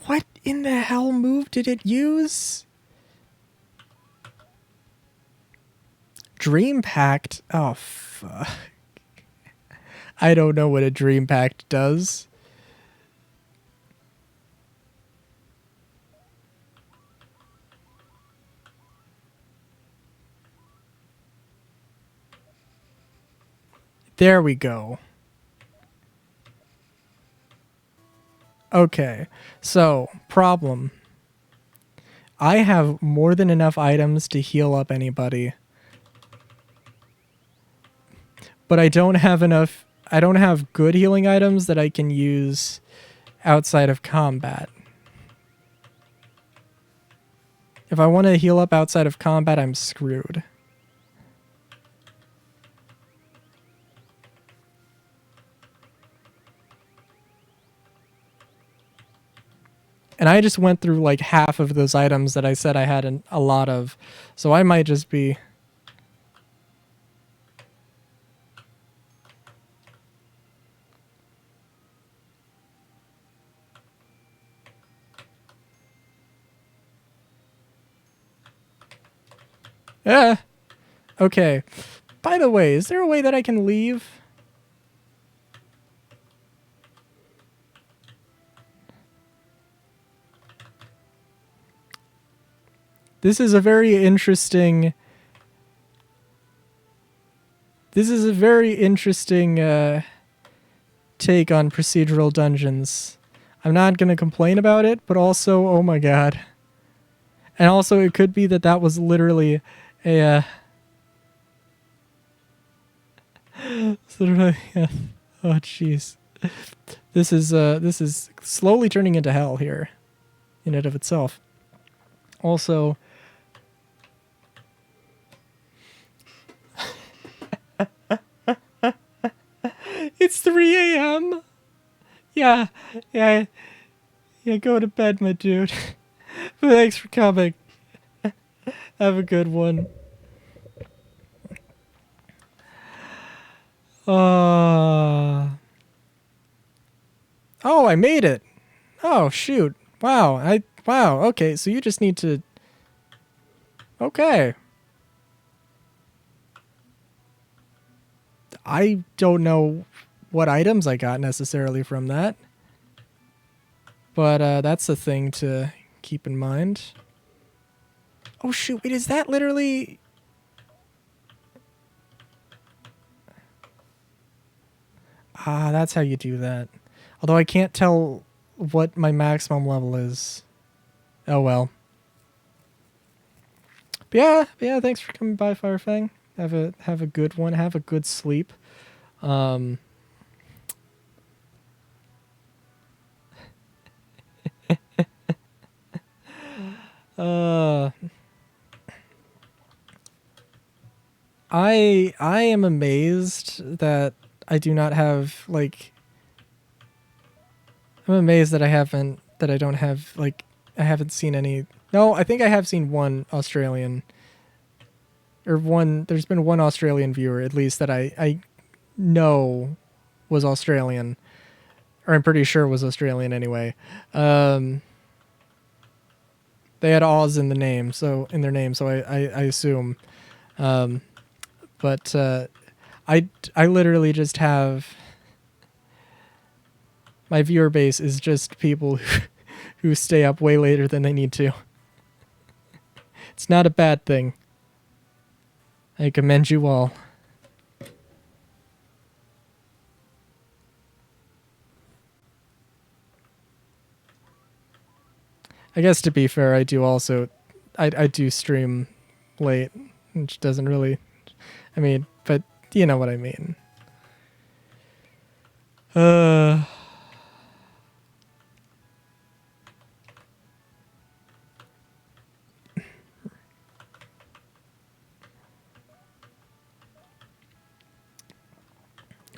what in the hell move did it use? Dream Pact? Oh, fuck. I don't know what a Dream Pact does. There we go. Okay, so, problem. I have more than enough items to heal up anybody. But I don't have enough... I don't have good healing items that I can use outside of combat. If I want to heal up outside of combat, I'm screwed. And I just went through like half of those items that I said I had a lot of. So I might just be... Okay. By the way, is there a way that I can leave? This is a very interesting... This is a very interesting take on procedural dungeons. I'm not going to complain about it, but also, oh my god. And also, it could be that was literally a... sort of yeah. Oh, jeez. This is slowly turning into hell here, in and of itself. Also... It's 3 a.m. Yeah, go to bed, my dude. Thanks for coming. Have a good one. Oh, I made it. Oh, shoot. Wow, okay, so you just need to... Okay. I don't know what items I got necessarily from that. But that's a thing to keep in mind. Oh shoot, wait, is that literally... Ah, that's how you do that. Although I can't tell what my maximum level is. Oh well. But yeah, thanks for coming by, Firefang. Have a good one. Have a good sleep. Um uh I am amazed that I do not have like I'm amazed that I don't have like I haven't seen any. No, I think I have seen one Australian or one there's been one Australian viewer at least that I know was Australian, or I'm pretty sure was Australian anyway. They had Oz in the name, so in their name, so I assume. Um, but I literally just have my viewer base is just people who stay up way later than they need to. It's not a bad thing. I commend you all. I guess to be fair, I do also, I do stream late, which doesn't really, I mean, but you know what I mean. Uh,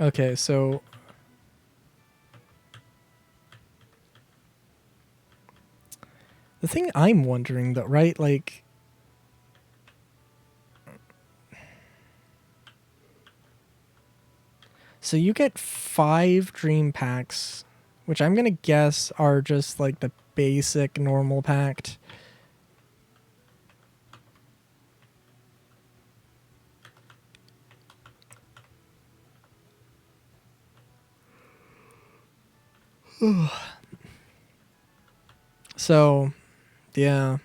okay, so the thing I'm wondering though, right? Like, so you get 5 dream packs, which I'm gonna guess are just like the basic normal pact. So, yeah.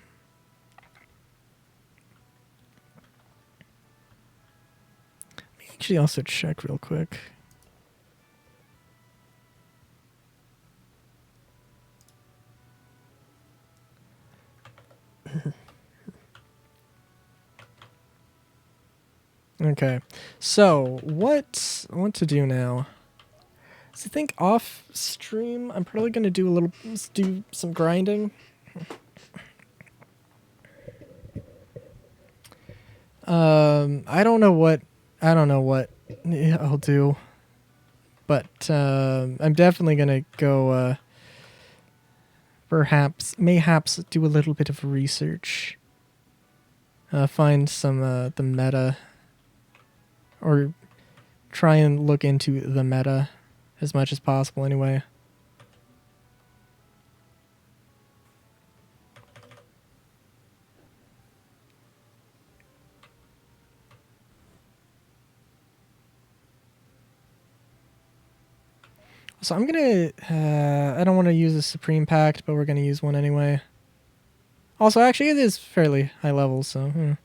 Let me actually also check real quick. Okay, so what I want to do now is I think off stream I'm probably gonna do some grinding. I don't know what I'll do, but I'm definitely gonna go. Mayhaps do a little bit of research. Find some the meta, or try and look into the meta as much as possible. Anyway. So I'm gonna, I don't want to use a Supreme Pact, but we're gonna use one anyway. Also, actually, it is fairly high level, so.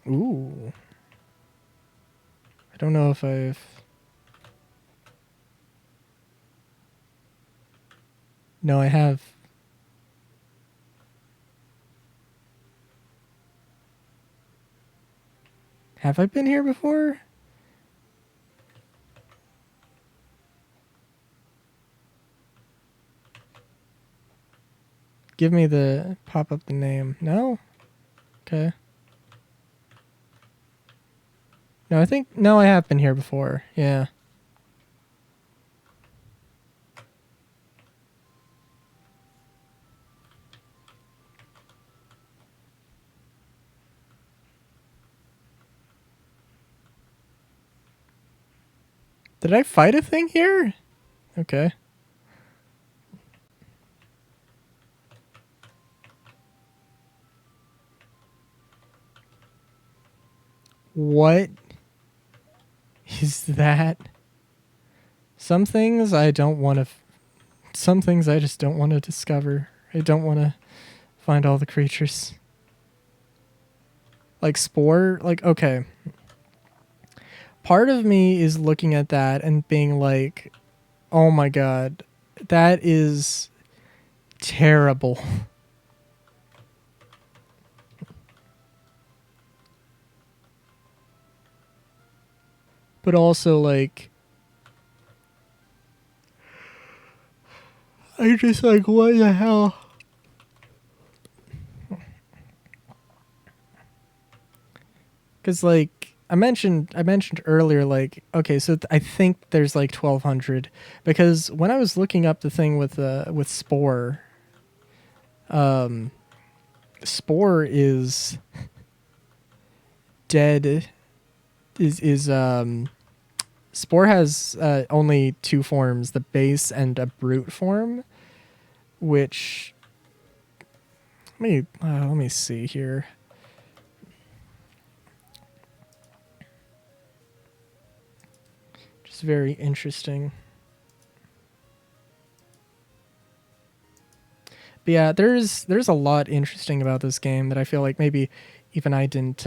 Ooh. I don't know if I've... No, I have. Have I been here before? Give me the... Pop up the name. No? Okay. No, I think... No, I have been here before. Yeah. Did I fight a thing here? Okay. What is that? Some things I don't want to. Some things I just don't want to discover. I don't want to find all the creatures. Like Spore, like, okay. Part of me is looking at that and being like, oh my god, that is terrible. But also, like, I just like, what the hell? Because like I mentioned earlier, like, okay, so I think there's like 1,200 because when I was looking up the thing with Spore, Spore is dead. Is Spore has only two forms, the base and a brute form, which let me see here. Just very interesting. But yeah, there's a lot interesting about this game that I feel like maybe even I didn't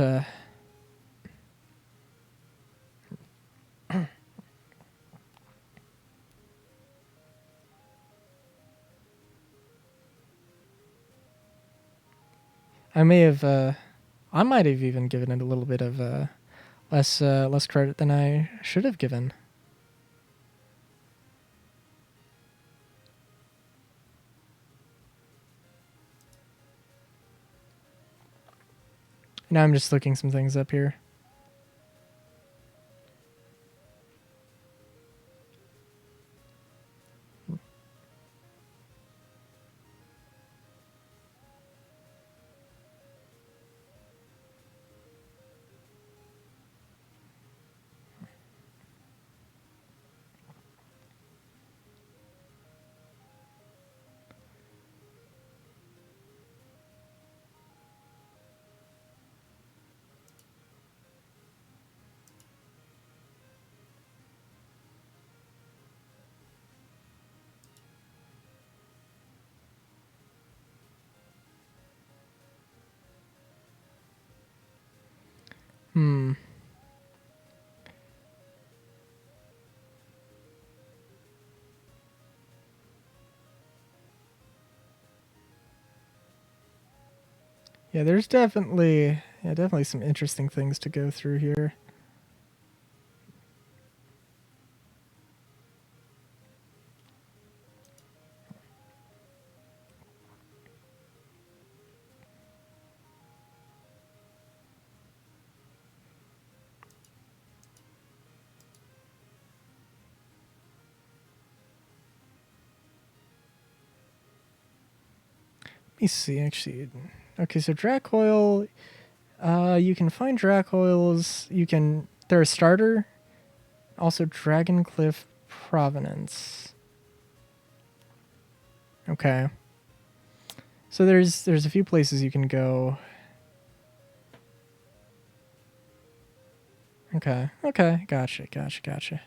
I may have I might have even given it a little bit of less credit than I should have given. Now I'm just looking some things up here. Yeah, there's definitely some interesting things to go through here. Let me see, actually. Okay, so Dracoil, you can find Dracoils. They're a starter. Also, Dragoncliff Provenance. Okay. So there's a few places you can go. Okay. Gotcha.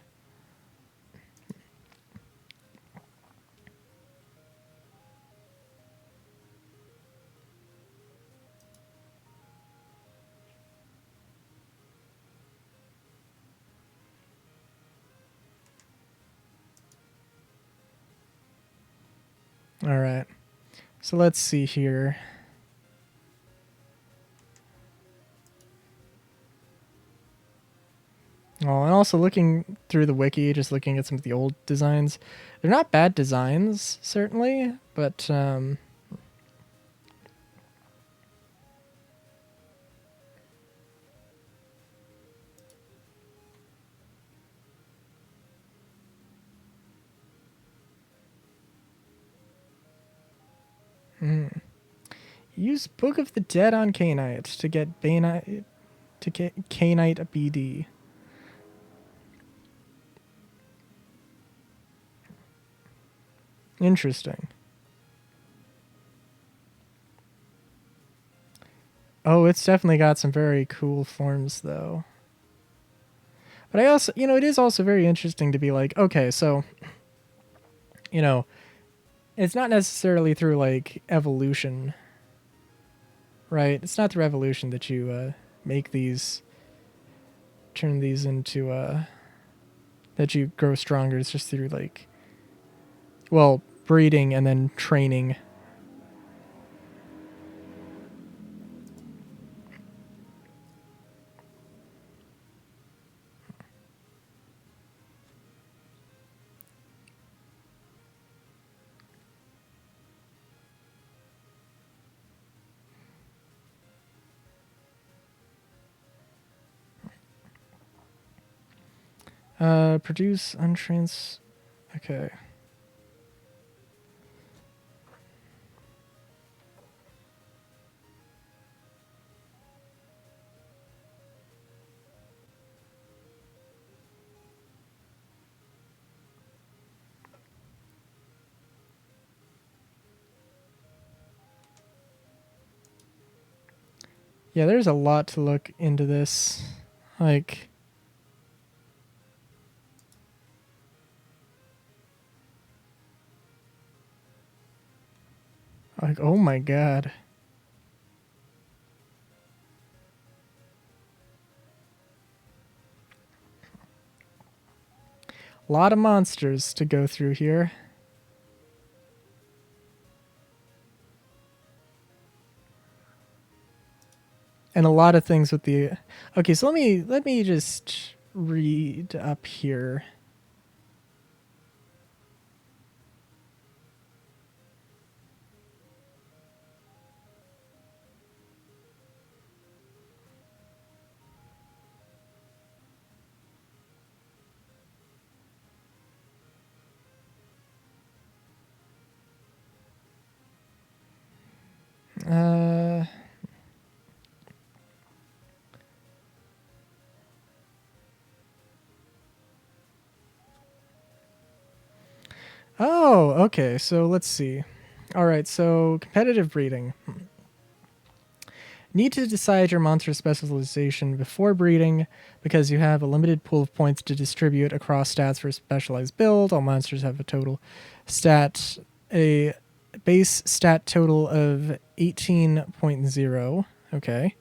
All right. So let's see here. Oh, and also looking through the wiki, just looking at some of the old designs. They're not bad designs, certainly, but use Book of the Dead on Kainite to get Kainite BD. Interesting. Oh, it's definitely got some very cool forms, though. But I also, it is also very interesting to be like, okay, so, you know, it's not necessarily through like evolution, right? It's not through evolution that you make these, turn these into, that you grow stronger. It's just through like, well, breeding and then training. Produce untrans. Okay. Yeah, there's a lot to look into this. Like, oh my god. A lot of monsters to go through here. And a lot of things with the. Okay, so let me just read up here. Uh Oh, okay. So let's see. All right, so competitive breeding. Need to decide your monster specialization before breeding because you have a limited pool of points to distribute across stats for a specialized build. All monsters have a base stat total of 18.0. Okay.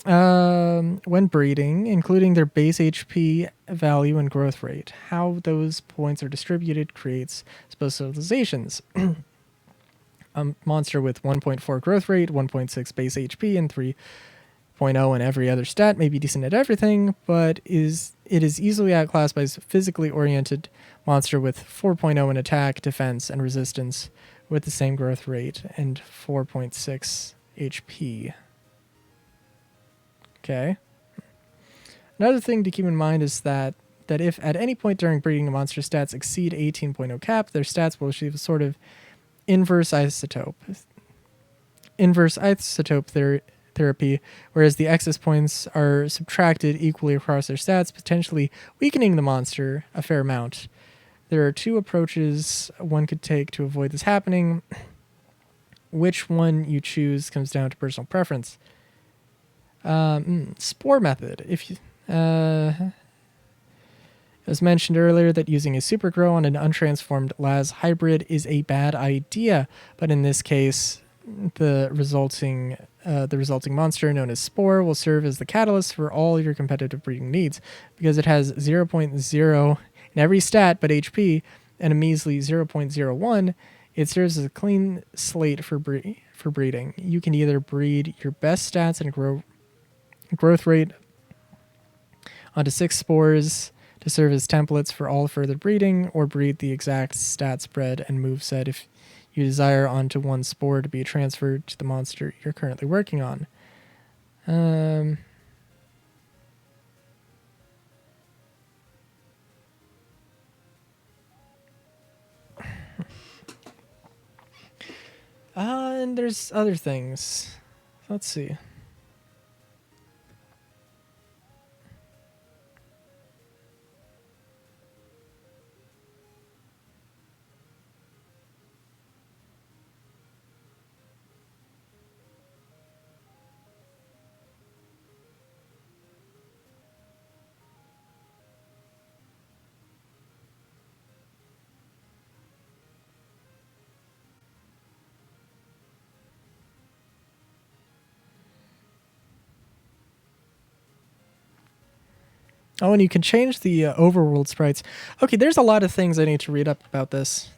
When breeding, including their base HP value and growth rate. How those points are distributed creates specializations. A monster with 1.4 growth rate, 1.6 base HP, and 3.0 in every other stat may be decent at everything, but it is easily outclassed by a physically oriented monster with 4.0 in attack, defense, and resistance with the same growth rate and 4.6 HP. Okay. Another thing to keep in mind is that if at any point during breeding a monster's stats exceed 18.0 cap, their stats will achieve a sort of inverse isotope therapy, whereas the excess points are subtracted equally across their stats, potentially weakening the monster a fair amount. There are two approaches one could take to avoid this happening. Which one you choose comes down to personal preference. Spore method. As mentioned earlier, that using a super grow on an untransformed Laz hybrid is a bad idea, but in this case, the resulting monster known as Spore will serve as the catalyst for all your competitive breeding needs because it has 0.0 in every stat but HP and a measly 0.01. It serves as a clean slate for breeding. You can either breed your best stats and growth rate onto 6 spores to serve as templates for all further breeding, or breed the exact stat spread and moveset if you desire onto one spore to be transferred to the monster you're currently working on. And there's other things. Let's see. Oh, and you can change the overworld sprites. Okay, there's a lot of things I need to read up about this.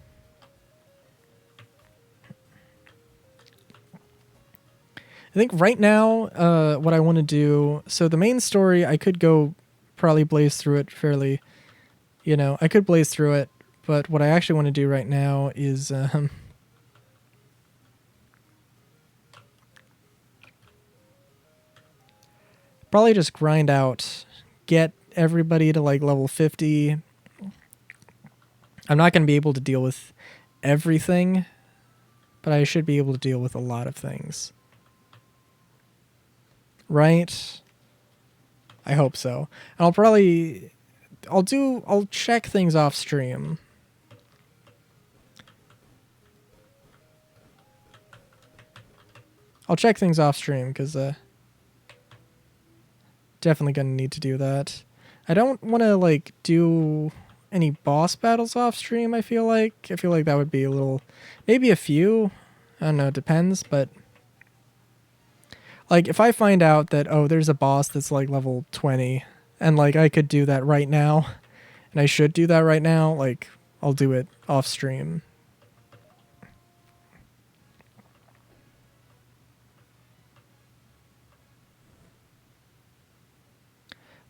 I think right now, what I want to do... So the main story, I could go probably blaze through it fairly... You know, I could blaze through it, but what I actually want to do right now is... probably just grind out, get everybody to like level 50. I'm not going to be able to deal with everything, but I should be able to deal with a lot of things. Right? I hope so. And I'll check things off stream. I'll check things off stream because definitely gonna need to do that. I don't want to like do any boss battles off stream. I feel like that would be a little, maybe a few. I don't know. It depends, but like if I find out that there's a boss that's like level 20, and like I could do that right now, and I should do that right now, like I'll do it off stream.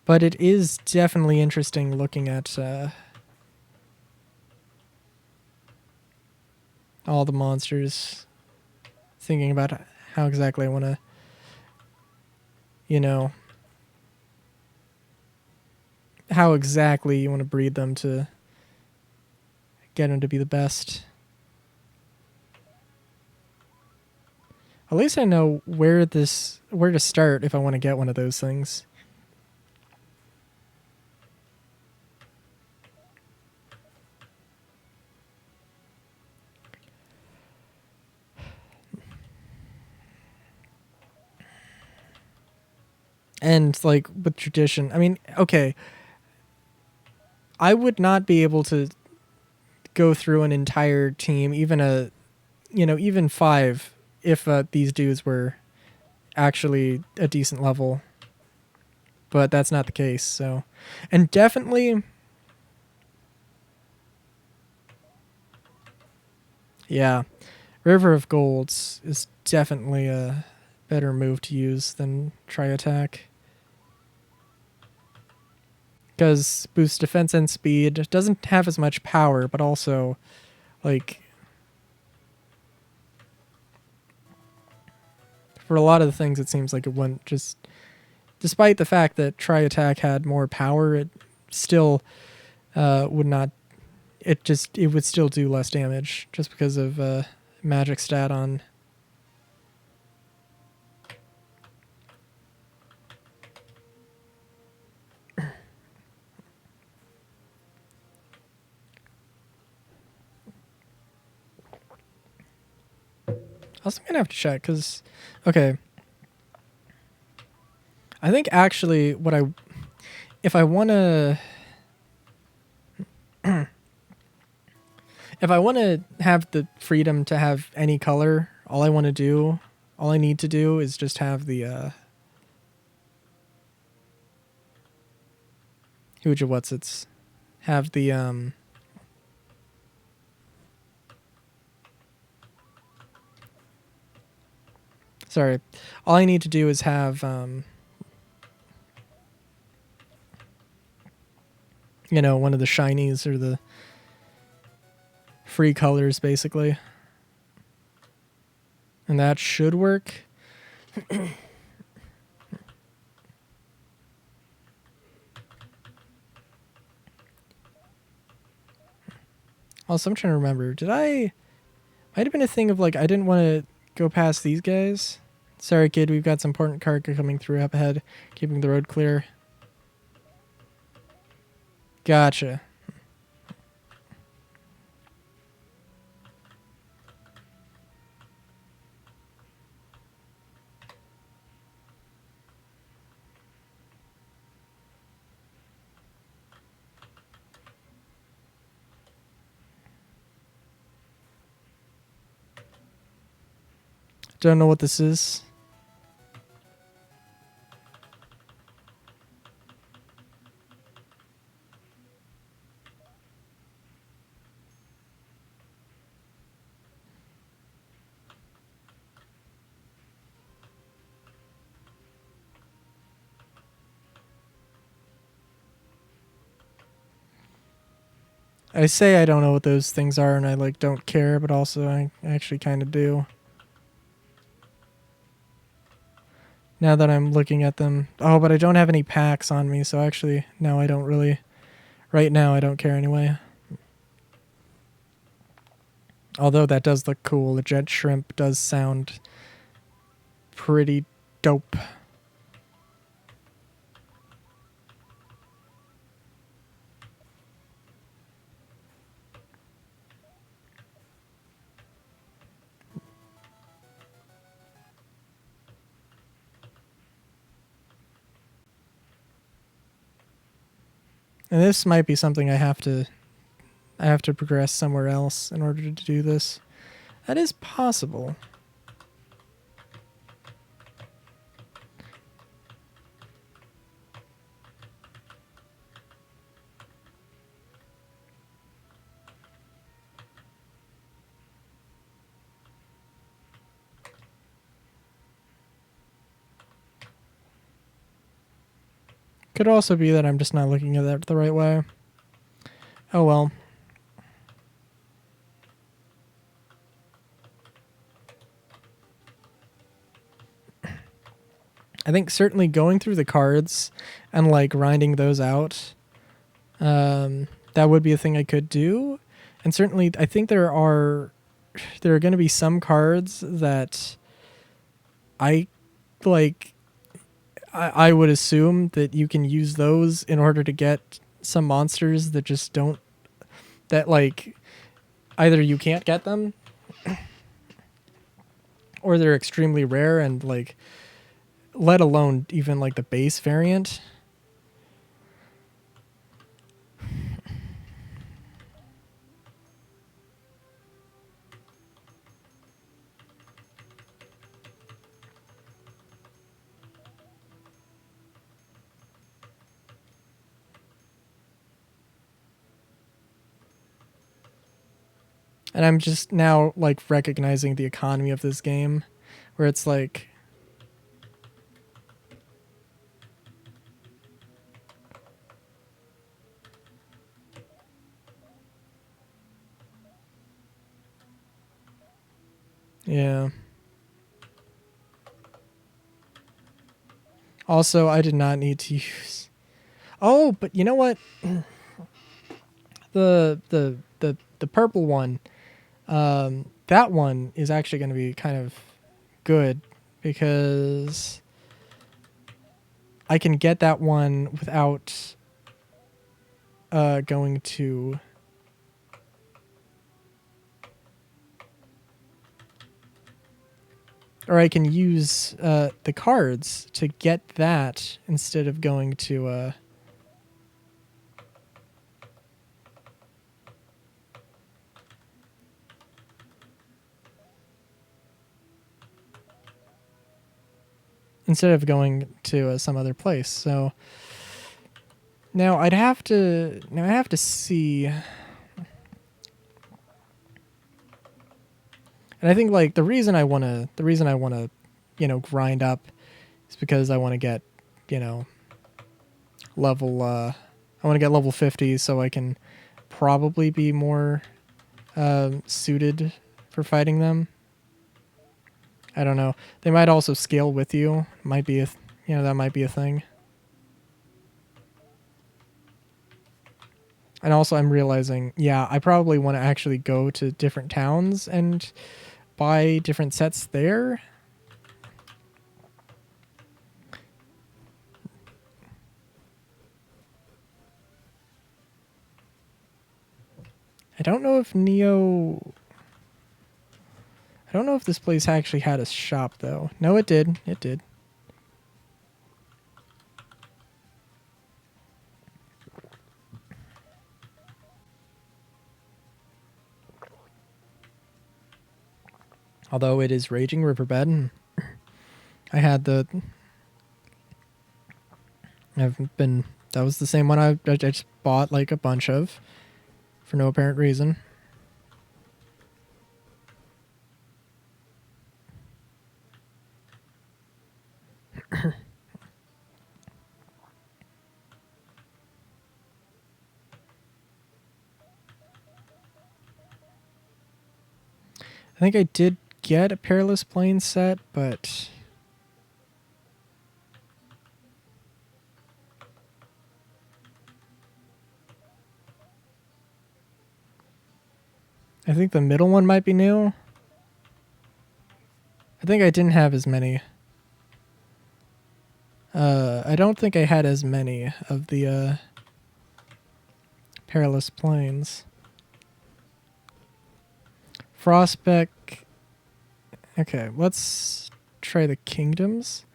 But it is definitely interesting looking at all the monsters, thinking about how exactly I want to, you know, how exactly you want to breed them to get them to be the best. At least I know where to start if I want to get one of those things. And like with tradition, I mean, okay, I would not be able to go through an entire team, even even 5, if these dudes were actually a decent level. But that's not the case, so. And definitely, yeah, River of Golds is definitely a better move to use than Tri Attack. Because boosts defense and speed, doesn't have as much power, but also, like, for a lot of the things it seems like it wouldn't just... Despite the fact that Tri Attack had more power, it still would not... It would still do less damage, just because of magic stat on... Also, I'm gonna have to check because, okay, I think actually if I want to have the freedom to have any color, all I need to do is just have the have the sorry, all I need to do is have one of the shinies or the free colors basically, and that should work. Also, I'm trying to remember, might have been a thing of like I didn't want to go past these guys. Sorry, kid, we've got some important cargo coming through up ahead, keeping the road clear. Gotcha. Don't know what this is. I say I don't know what those things are, and I like don't care, but also I actually kind of do. Now that I'm looking at them. Oh, but I don't have any packs on me, so actually, no, I don't really. Right now, I don't care anyway. Although that does look cool. The jet shrimp does sound pretty dope. And this might be something I have to progress somewhere else in order to do this. That is possible. Could also be that I'm just not looking at that the right way. Oh well. I think certainly going through the cards and like grinding those out, that would be a thing I could do. And certainly I think there are going to be some cards that I like I would assume that you can use those in order to get some monsters that just don't, that like either you can't get them or they're extremely rare, and like let alone even like the base variant. And I'm just now like recognizing the economy of this game where it's like yeah. Also, I did not need to use. Oh, but you know what? The purple one, that one is actually going to be kind of good because I can get that one without going to. Or I can use the cards to get that instead of going to. Instead of going to some other place. So now I have to see. And I think like the reason I want to, grind up is because I want to get, level I want to get level 50 so I can probably be more suited for fighting them. I don't know. They might also scale with you. Might be that might be a thing. And also I'm realizing, yeah, I probably want to actually go to different towns and buy different sets there. I don't know if this place actually had a shop though. No, it did. It did. Although it is Raging Riverbed. That was the same one I just bought like a bunch of for no apparent reason. I think I did get a Perilous Plane set, but I think the middle one might be new. I think I didn't have as many. I don't think I had as many of the Perilous Planes. Frostbeck. Okay, let's try the Kingdoms.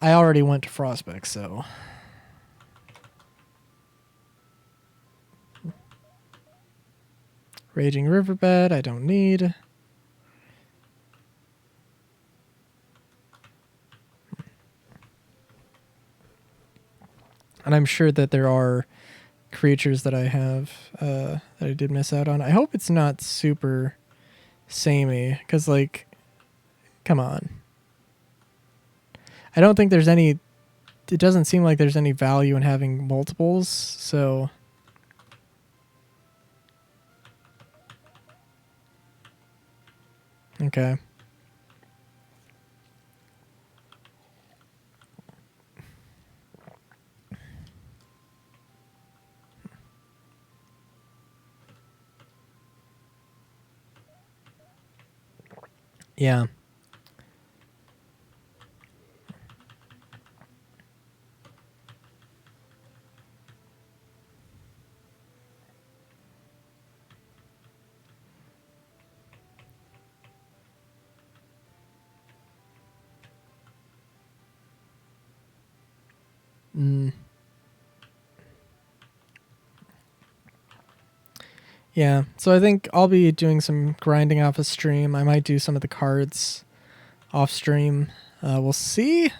I already went to Frostbeck, so... Raging Riverbed, I don't need. And I'm sure that there are creatures that I have that I did miss out on. I hope it's not super samey, because, like, come on. I don't think there's any... It doesn't seem like there's any value in having multiples, so... Okay. Yeah. Yeah, so I think I'll be doing some grinding off a stream. I might do some of the cards off stream. We'll see.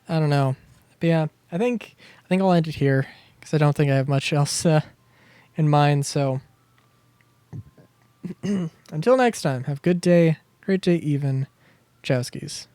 I don't know. But yeah, I think I'll end it here because I don't think I have much else in mind. So until next time, have a good day, great day even. Chowskis.